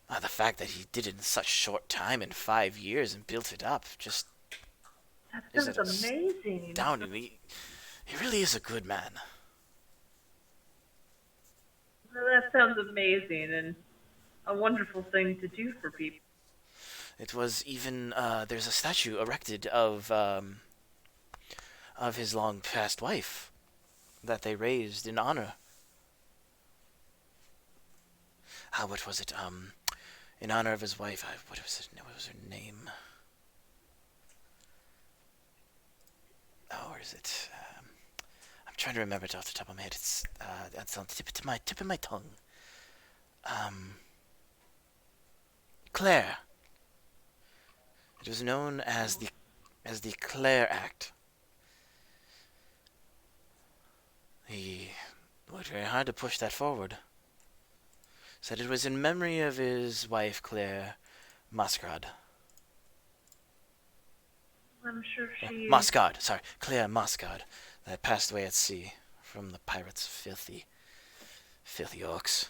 the fact that he did it in such short time, in 5 years, and built it up, just That is sounds it amazing. astounding. He really is a good man. That sounds amazing and a wonderful thing to do for people. It was even there's a statue erected of his long past wife that they raised in honor. What was it? In honor of his wife. What was it? What was her name? Where is it? I'm trying to remember it off the top of my head. It's on the tip of my tongue. Claire. It was known as the Claire Act. He worked very hard to push that forward. Said it was in memory of his wife, Claire Mascard. I'm sure she. Mascard, sorry, Claire Mascard, that passed away at sea from the pirates' filthy orcs.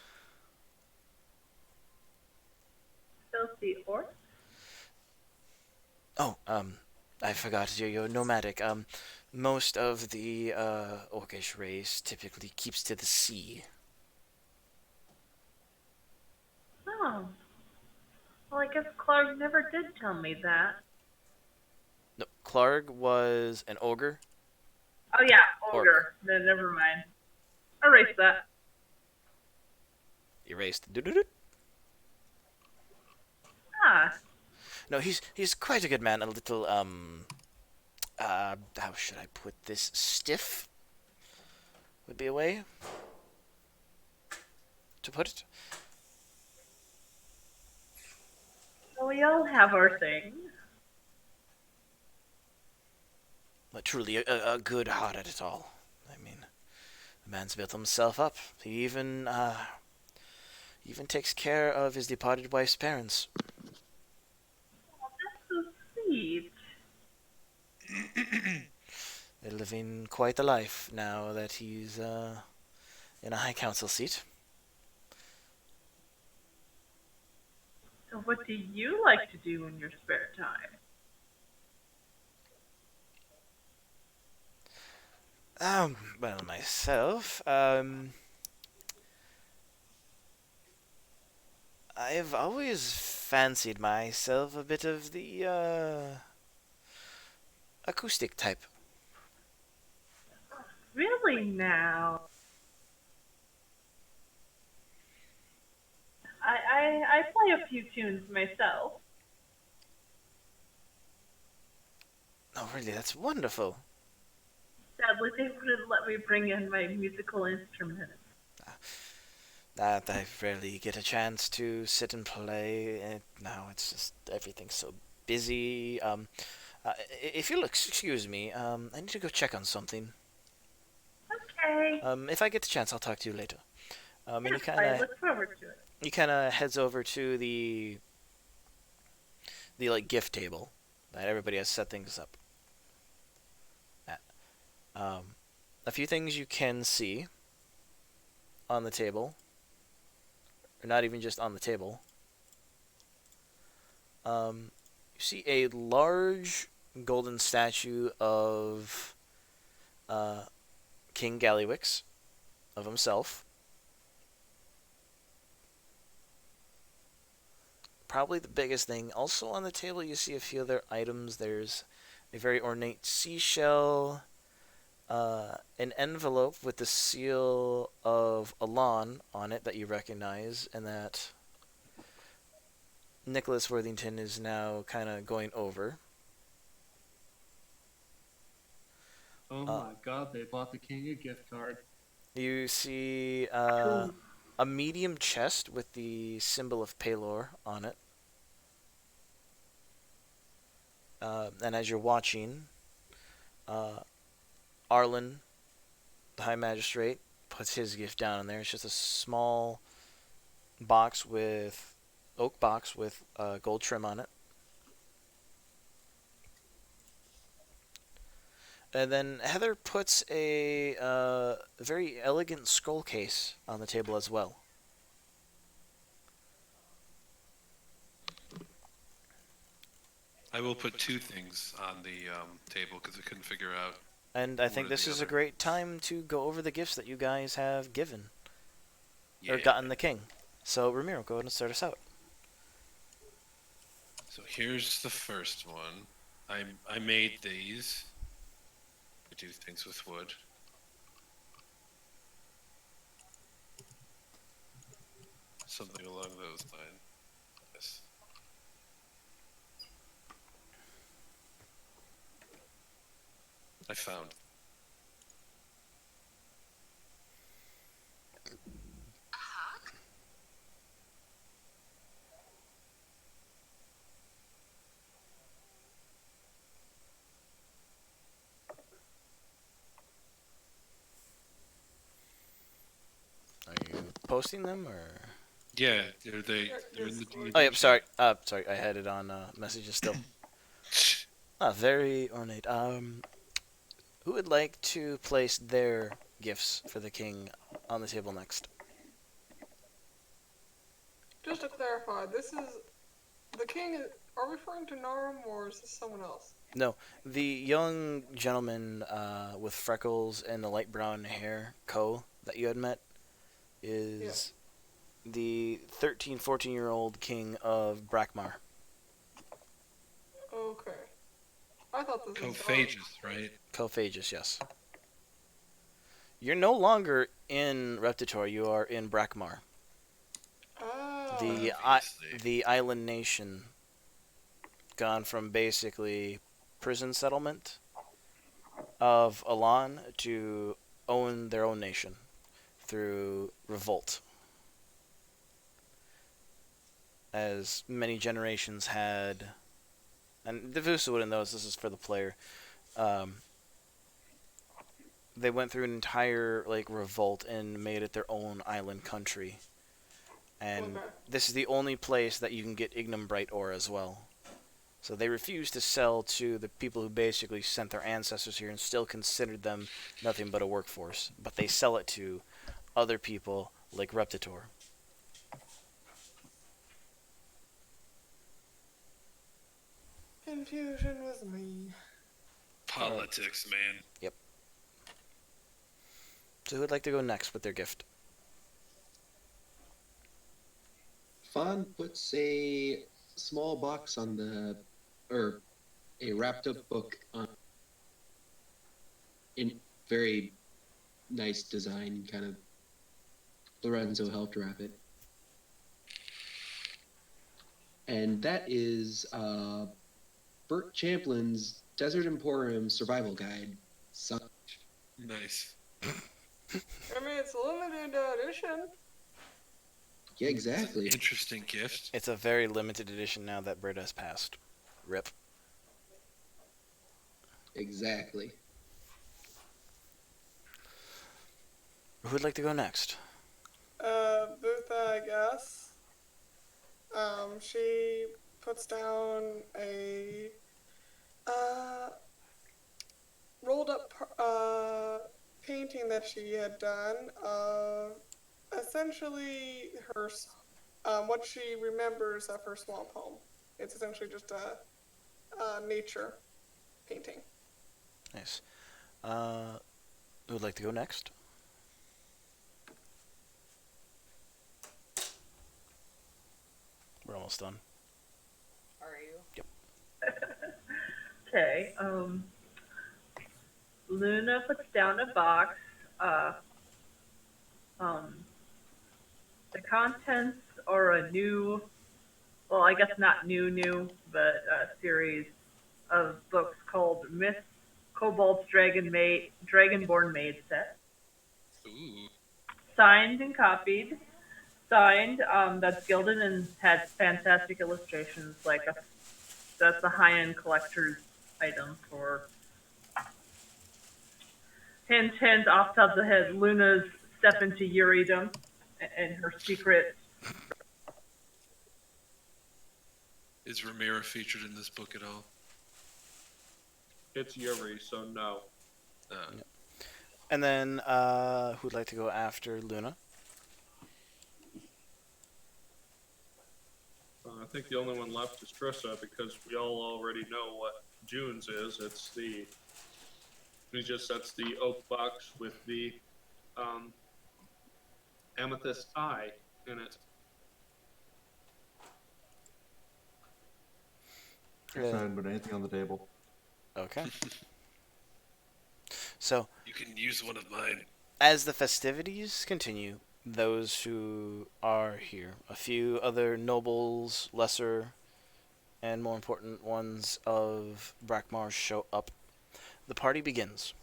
Filthy orc? Oh, I forgot. You're nomadic. Most of the orcish race typically keeps to the sea. Oh. Well, I guess Clark never did tell me that. No, Clark was an ogre. Oh yeah, Orc. ogre. Then never mind. Erase that. Erased. Doo-doo-doo. Ah, No, he's quite a good man. A little how should I put this? Stiff would be a way to put it. so we all have our things. But truly a good heart at it all. I mean, the man's built himself up. He even takes care of his departed wife's parents. That's so sweet. They're living quite a life now that he's in a high council seat. So what do you like to do in your spare time? Well, myself, I've always fancied myself a bit of the acoustic type. Really now? I play a few tunes myself. Oh, really? That's wonderful. Sadly, they wouldn't let me bring in my musical instruments. That I rarely get a chance to sit and play. Now it's just everything's so busy. If you'll excuse me, I need to go check on something. Okay. If I get the chance, I'll talk to you later. And Yes, I look forward to it. he kind of heads over to the like gift table that everybody has set things up at. A few things you can see on the table, or not even just on the table. You see a large golden statue of King Gallywix, of himself. Probably the biggest thing. Also on the table, you see a few other items. There's a very ornate seashell, an envelope with the seal of Alon on it that you recognize, and that Nicholas Worthington is now kind of going over. Oh my god, they bought the king a gift card. You see a medium chest with the symbol of Palor on it. And as you're watching, Arlen, the High Magistrate, puts his gift down in there. It's just a small box with oak box with gold trim on it. And then Heather puts a very elegant scroll case on the table as well. I will put two things on the table because I couldn't figure out. And I think One or this the is a other. great time to go over the gifts that you guys have given Yeah. or gotten the king. So Ramiro, go ahead and start us out. So here's the first one. I made these. I do things with wood. Something along those lines. Yes. I found. Are you posting them or? Yeah, they're in the. Oh, yep. Sorry. Sorry. I had it on messages still. Very ornate. Who would like to place their gifts for the king on the table next? Just to clarify, this is the king Are we referring to Norm or is this someone else? No, the young gentleman with freckles and the light brown hair, Ko, that you had met, is the 13, 14-year-old king of Brakmar. Okay. I thought this was Cophagus, right? Cophagus, yes. You're no longer in Reptitor, you are in Brakmar. Oh. The island nation gone from basically prison settlement of Elan to own their own nation through revolt. As many generations had, and Devusa wouldn't know this is for the player. They went through an entire revolt and made it their own island country. And this is the only place that you can get Ignum Bright ore as well. So they refused to sell to the people who basically sent their ancestors here and still considered them nothing but a workforce. But they sell it to other people like Reptitor. Confusion was me. Politics, man. Yep. So who would like to go next with their gift? Fawn puts a small box on or a wrapped up book on, in very nice design, kind of. Lorenzo helped wrap it. And that is Bert Champlin's Desert Emporium Survival Guide. Nice. I mean, it's a limited edition. Yeah, exactly. Interesting gift. It's a very limited edition now that Britta has passed. Rip. Exactly. Who would like to go next? Butha, I guess. She puts down a rolled up painting that she had done of essentially her what she remembers of her swamp home. It's essentially just a nature painting. Nice. Who would like to go next? We're almost done. Are you? Yep. Okay. Luna puts down a box. The contents are a new, well, I guess not new, but a series of books called Myth, Kobold's Dragonborn Maid Set. Ooh. Signed and copied. Signed, that's gilded and has fantastic illustrations. That's a high-end collector's item for. Hint, hint, off the top of the head, Luna's step into Yuridom and her secret. Is Ramira featured in this book at all? It's Yuri, so no. And then, who'd like to go after Luna? I think the only one left is Trissa because we all already know what June's is. He just sets the oak box with the amethyst eye in it. Excited, but anything on the table. Okay. So, You can use one of mine. as the festivities continue, those who are here, a few other nobles, lesser and more important ones of Brakmar show up. The party begins.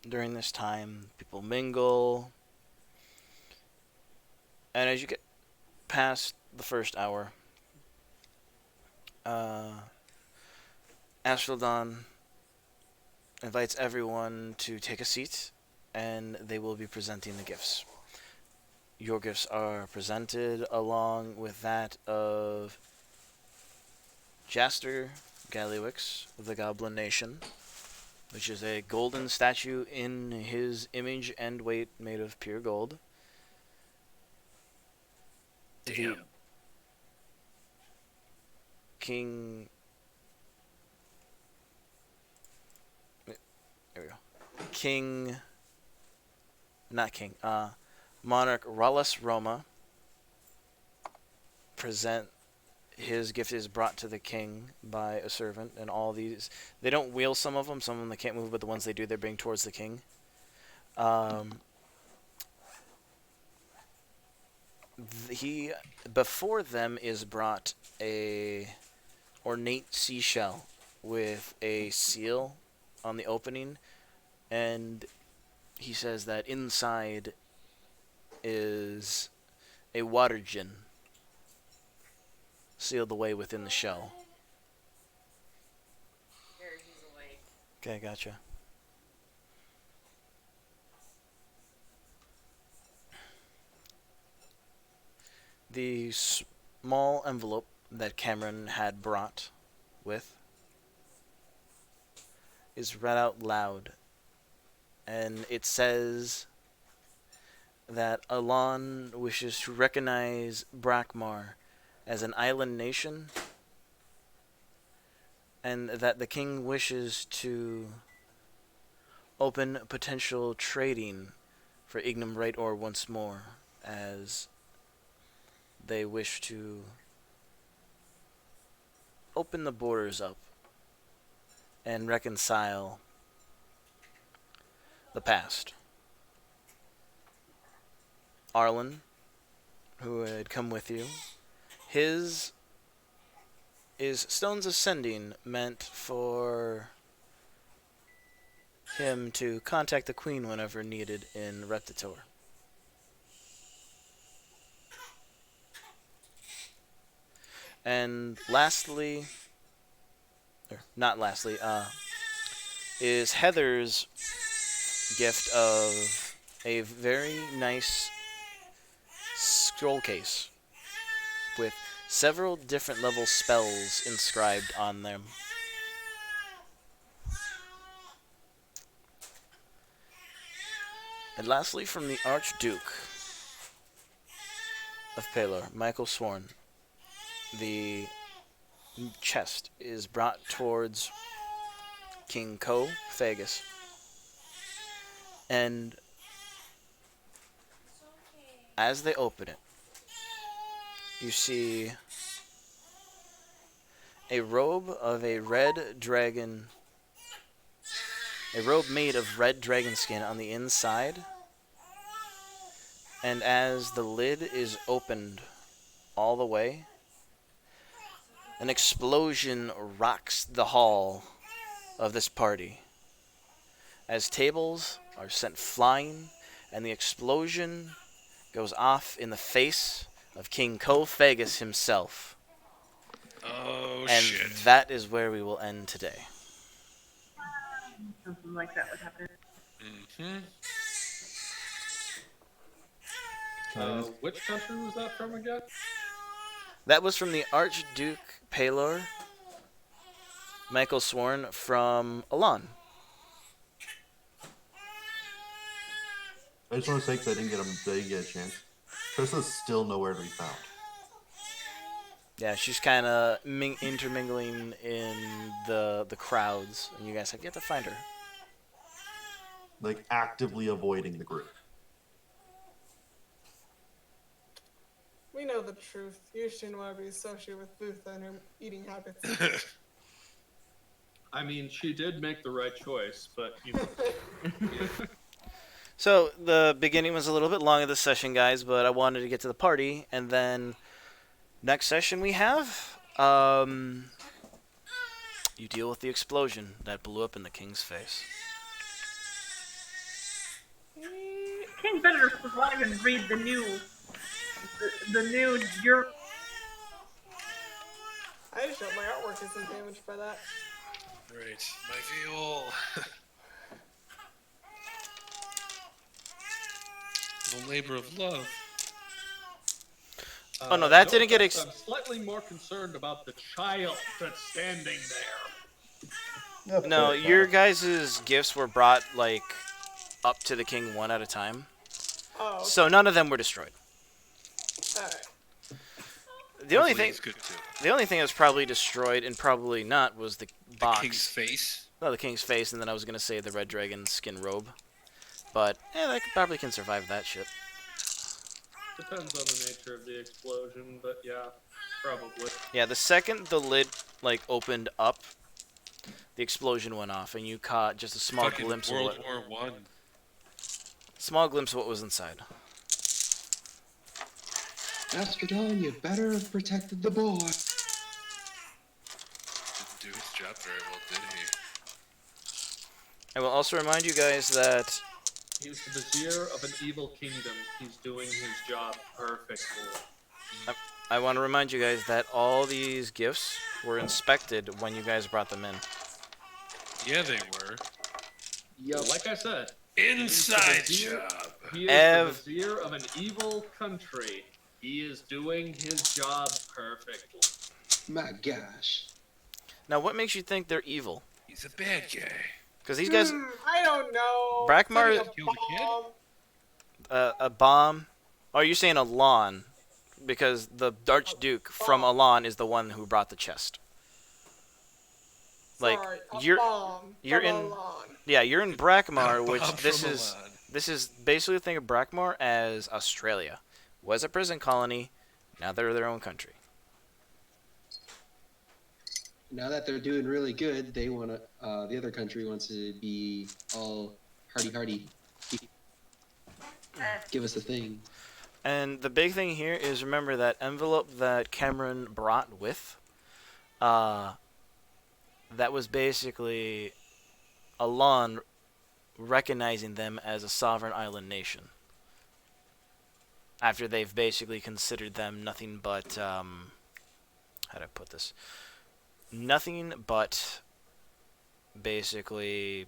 During this time, people mingle. And as you get past the first hour, Astrodon invites everyone to take a seat, and they will be presenting the gifts. Your gifts are presented along with that of Jaster Gallywix of the Goblin Nation, which is a golden statue in his image and weight made of pure gold. Damn. King. There we go. King. Not King. Monarch Rallis Roma. Present. His gift is brought to the king by a servant, and all these, they don't wheel some of them they can't move, but the ones they do, they bring towards the king. Before them is brought a ornate seashell with a seal on the opening, and he says that inside is a water djinn sealed away within the shell. Here, he's awake. Okay, gotcha. The small envelope that Cameron had brought with is read out loud, and it says that Alon wishes to recognize Brackmar as an island nation, and that the king wishes to open potential trading for Ignum Right Or once more, as they wish to open the borders up and reconcile the past. Arlen, who had come with you, his is Stones of Sending, meant for him to contact the Queen whenever needed in Reptitor. And lastly, or not lastly, is Heather's gift of a very nice scroll case with several different level spells inscribed on them. And lastly, from the Archduke of Pelor, Michael Sworn, the chest is brought towards King Co Fagus, and as they open it, you see a robe of a red dragon, a robe made of red dragon skin on the inside, and as the lid is opened all the way, an explosion rocks the hall of this party as tables are sent flying, and the explosion goes off in the face of King Kophagus himself. Oh, and shit. that is where we will end today. Something like that would happen. Which country was that from again? That was from the Archduke Pelor, Michael Sworn from Alon. I just want to say, because I didn't get a chance. Trista's still nowhere to be found. Yeah, she's kind of intermingling in the crowds, and you guys have yet to find her. Like, actively avoiding the group. We know the truth. You shouldn't want to be associated with Butha and her eating habits. I mean, she did make the right choice, but you know. So, the beginning was a little bit long of this session, guys, but I wanted to get to the party, and then next session we have, you deal with the explosion that blew up in the king's face. King better survive and read the new journal. I just hope my artwork isn't damaged by that. Right, my viol. The labor of love. Oh, no, that didn't get I'm slightly more concerned about the child that's standing there. No, your guys' gifts were brought, like, up to the king one at a time. Oh. So none of them were destroyed. Alright. The only Hopefully thing, he's good too. the only thing that was probably destroyed and probably not was the box. The king's face. No, the king's face, and then I was gonna say the red dragon skin robe, but that probably can survive that shit. Depends on the nature of the explosion, but yeah, probably. Yeah, the second the lid opened up, the explosion went off, and you caught just a small Fucking glimpse of World what War One. was inside. Master Don, you better have protected the boy. Didn't do his job very well, did he? I will also remind you guys that He's the vizier of an evil kingdom. He's doing his job perfectly. I want to remind you guys that all these gifts were inspected when you guys brought them in. Yeah, they were. Yup. Like I said, Inside He's the vizier. job. he is Ev- the vizier of an evil country. He is doing his job perfectly. My gosh. Now, what makes you think they're evil? He's a bad guy. Because these guys, I don't know. Brackmar- Maybe a Killed a kid? bomb. a bomb. Oh, you're saying a lawn, because the Archduke from Alon is the one who brought the chest. Like Sorry, a you're bomb you're from in- Alon. yeah, you're in Brackmar, which Bob this from is Milan. this is basically think of Brackmar as Australia. Was a prison colony, now they're their own country. Now that they're doing really good, they want to. The other country wants to be all hardy. Give us a thing. And the big thing here is remember that envelope that Cameron brought with. That was basically Alon recognizing them as a sovereign island nation. After they've basically considered them nothing but, how do I put this? Nothing but basically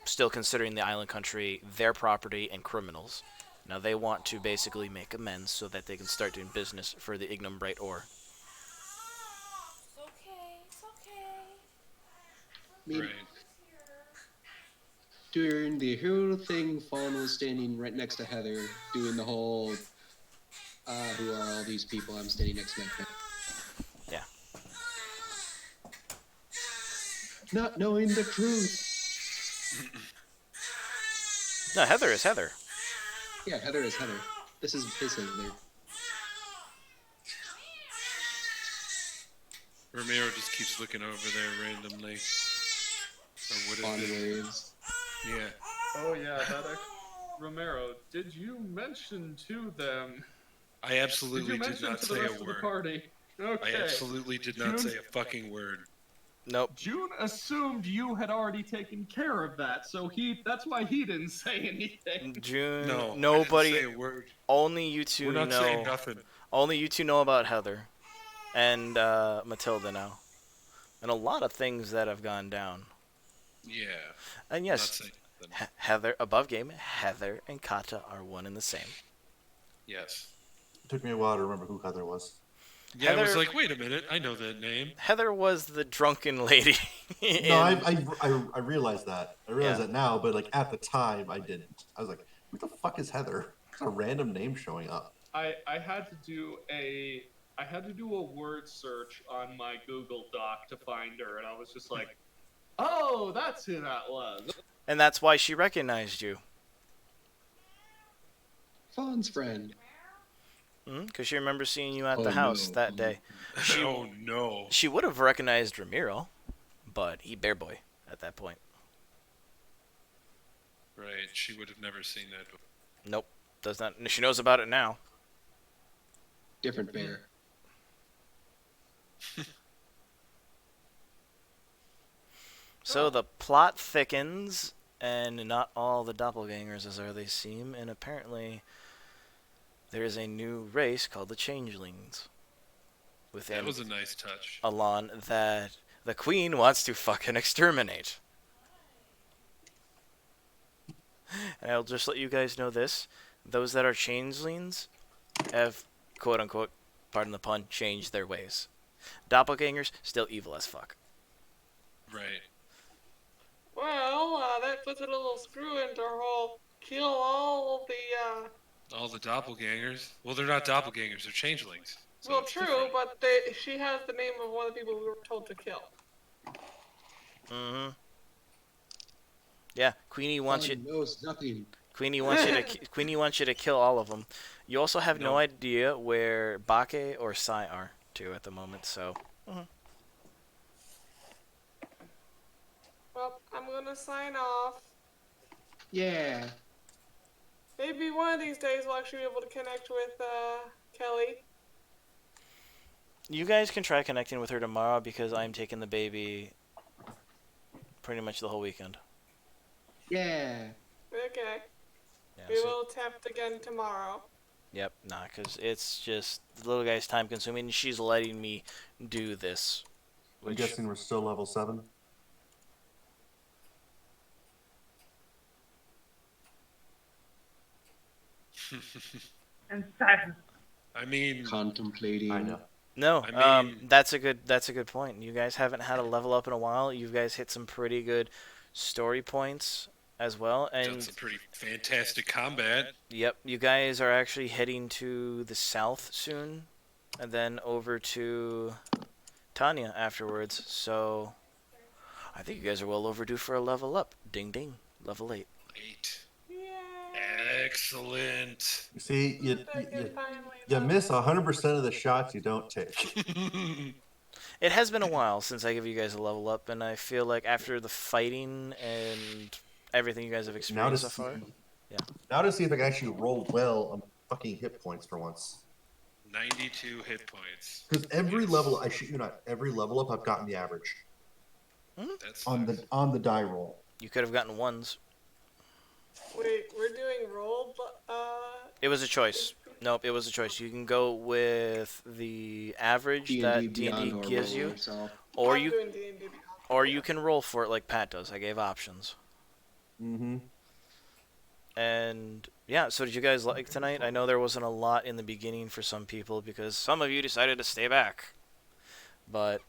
still considering the island country their property and criminals. Now they want to basically make amends so that they can start doing business for the Ignum Bright Ore. It's okay. I mean, Right. during the hero thing, Fawn was standing right next to Heather, doing the whole. Who are all these people? I'm standing next to my friend. Yeah. Not knowing the truth. No, Heather is Heather. Yeah, Heather is Heather. This is his Heather. Romero just keeps looking over there randomly. Or what Fawn is it? waves. Yeah. Oh yeah, that Romero, did you mention to them? I absolutely Did you did mention not to the say rest a of the word. party? Okay. I absolutely did not June- say a fucking word. Nope. June assumed you had already taken care of that, so that's why he didn't say anything. June. No. Nobody. I didn't say a word. Only you two We're not saying know. nothing. Only you two know about Heather, and Matilda now, and a lot of things that have gone down. Yeah. And Not yes, saying nothing. Heather above game. Heather and Kata are one and the same. Yes. It took me a while to remember who Heather was. Yeah, I was Heather- like, wait a minute, I know that name. Heather was the drunken lady. No, in- I realized that. I realize Yeah. that now, but like at the time, I didn't. I was like, who the fuck is Heather? It's a random name showing up. I had to do a word search on my Google Doc to find her, and I was just like, oh, that's who that was. And that's why she recognized you. Fawn's friend. Because she remembers seeing you at Oh, the house no. that day. She, Oh no. she would have recognized Ramiro, but he bear boy at that point. Right, she would have never seen that before. Nope. Does not. She knows about it now. Different bear. So the plot thickens, and not all the doppelgangers as they seem, and apparently there is a new race called the Changelings within That was a nice touch. Alon that the Queen wants to fucking exterminate. And I'll just let you guys know this. Those that are changelings have, quote unquote, pardon the pun, changed their ways. Doppelgangers, still evil as fuck. Right. Well, that puts a little screw into her whole kill all of the, All the doppelgangers. Well, they're not doppelgangers, they're changelings. So Well, it's true, different. but she has the name of one of the people we were told to kill. Mm-hmm. Yeah, Queenie wants you. Fun knows nothing. Queenie wants you to. Queenie wants you to kill all of them. You also have no Nope. idea where Bake or Sai are too at the moment. So. Well, I'm gonna sign off. Yeah. Maybe one of these days we'll actually be able to connect with Kelly. You guys can try connecting with her tomorrow because I'm taking the baby pretty much the whole weekend. Yeah. Okay. Yeah, We so, will attempt again tomorrow. yep, nah, because it's just the little guy's time consuming and she's letting me do this. I'm guessing we're still level 7. And silence. I mean, Contemplating. I know. No, I mean- that's a good point. You guys haven't had a level up in a while. You guys hit some pretty good story points as well, done and some pretty fantastic combat. yep, you guys are actually heading to the south soon, and then over to Tanya afterwards. So I think you guys are well overdue for a level up. Ding ding, level 8. 8. Yay! You Excellent. see, you I can finally you love miss it. 100% of the shots you don't take. It has been a while since I give you guys a level up, and I feel like after the fighting and everything you guys have Now to experienced so see, far. Yeah. now to see if I can actually roll well on fucking hit points for once. 92 hit points. Because every Yes. level, I shit you not, every level up I've gotten the average That's on the die roll. You could have gotten ones. Wait, we're doing roll. It was a choice. Nope, it was a choice. You can go with the average D&D that Beyond D&D or gives roll you, yourself. or I'm you doing D&D Beyond. or you can roll for it like Pat does. I gave options. Mm-hmm. And yeah, so did you guys like tonight? I know there wasn't a lot in the beginning for some people because some of you decided to stay back. But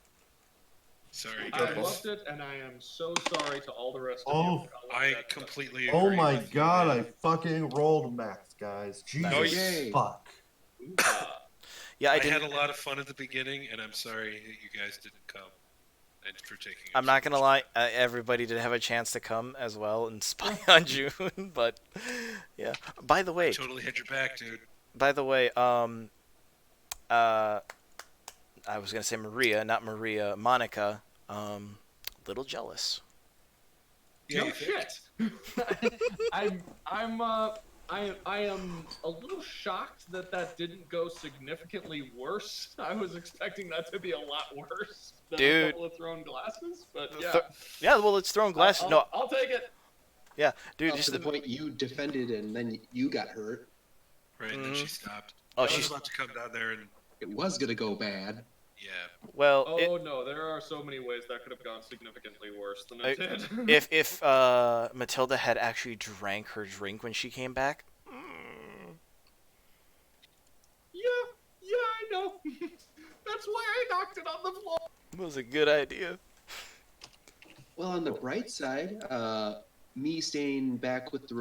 Sorry, I guys. loved it, and I am so sorry to all the rest of Oh. you. I completely agree. Oh my with you, god, I man. fucking rolled max, guys. Jesus Yay. fuck. yeah, I I had didn't. a lot of fun at the beginning, and I'm sorry that you guys didn't come. And for taking. I'm not gonna lie. Everybody did have a chance to come as well and spy on June, but yeah. By the way, Totally had your back, dude. I was gonna say Maria, not Maria. Monica, little jealous. Yeah, No you think? shit. I am a little shocked that didn't go significantly worse. I was expecting that to be a lot worse than Dude. a couple of thrown glasses, but yeah. Yeah, well, it's throwing glasses. No, I'll take it. yeah, dude. Up Just to the point you defended and then you got hurt. Right, and then she stopped. Oh, I was she's about to come down there and It was gonna go bad. yeah. well. Oh no, there are so many ways that could have gone significantly worse than it did. If Matilda had actually drank her drink when she came back, Yeah, I know. That's why I knocked it on the floor. it was a good idea. Well, on the bright side, me staying back with the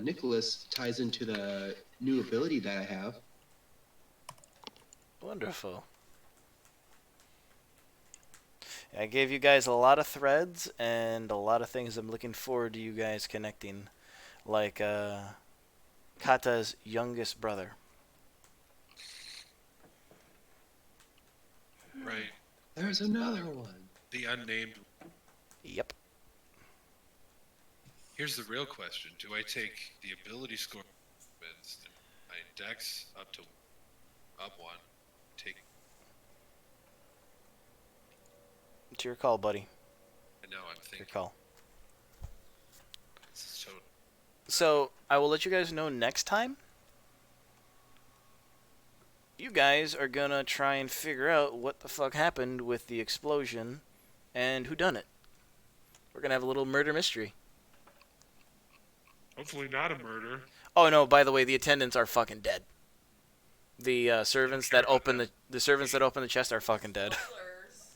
Nicholas ties into the new ability that I have. Wonderful. I gave you guys a lot of threads and a lot of things I'm looking forward to you guys connecting, like Kata's youngest brother. Right. There's another one. The unnamed. Yep. Here's the real question: do I take the ability score and my dex up one? Take. It's your call, buddy. I know. I'm Your thinking. call. So So I will let you guys know next time. You guys are gonna try and figure out what the fuck happened with the explosion and who done it. We're gonna have a little murder mystery. hopefully not a murder. Oh no! By the way, the attendants are fucking dead. The servants that open the servants that open the chest are fucking dead. Spoilers.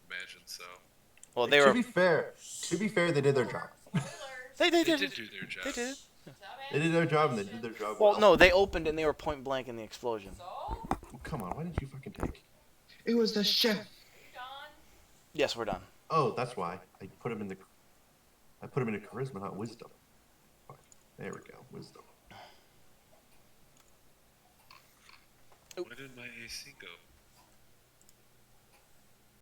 Imagine so. Well, they To were. be fair, they did their job. Spoilers. They They did. did do their job. They did. They did their job and they did their job Well, no, they opened and they were point blank in the explosion. Well, come on, why didn't you fucking take? It was the chef. Yes, we're done. Oh, that's why. I put him in charisma, not wisdom. Fuck. There we go, wisdom. Where did my AC go?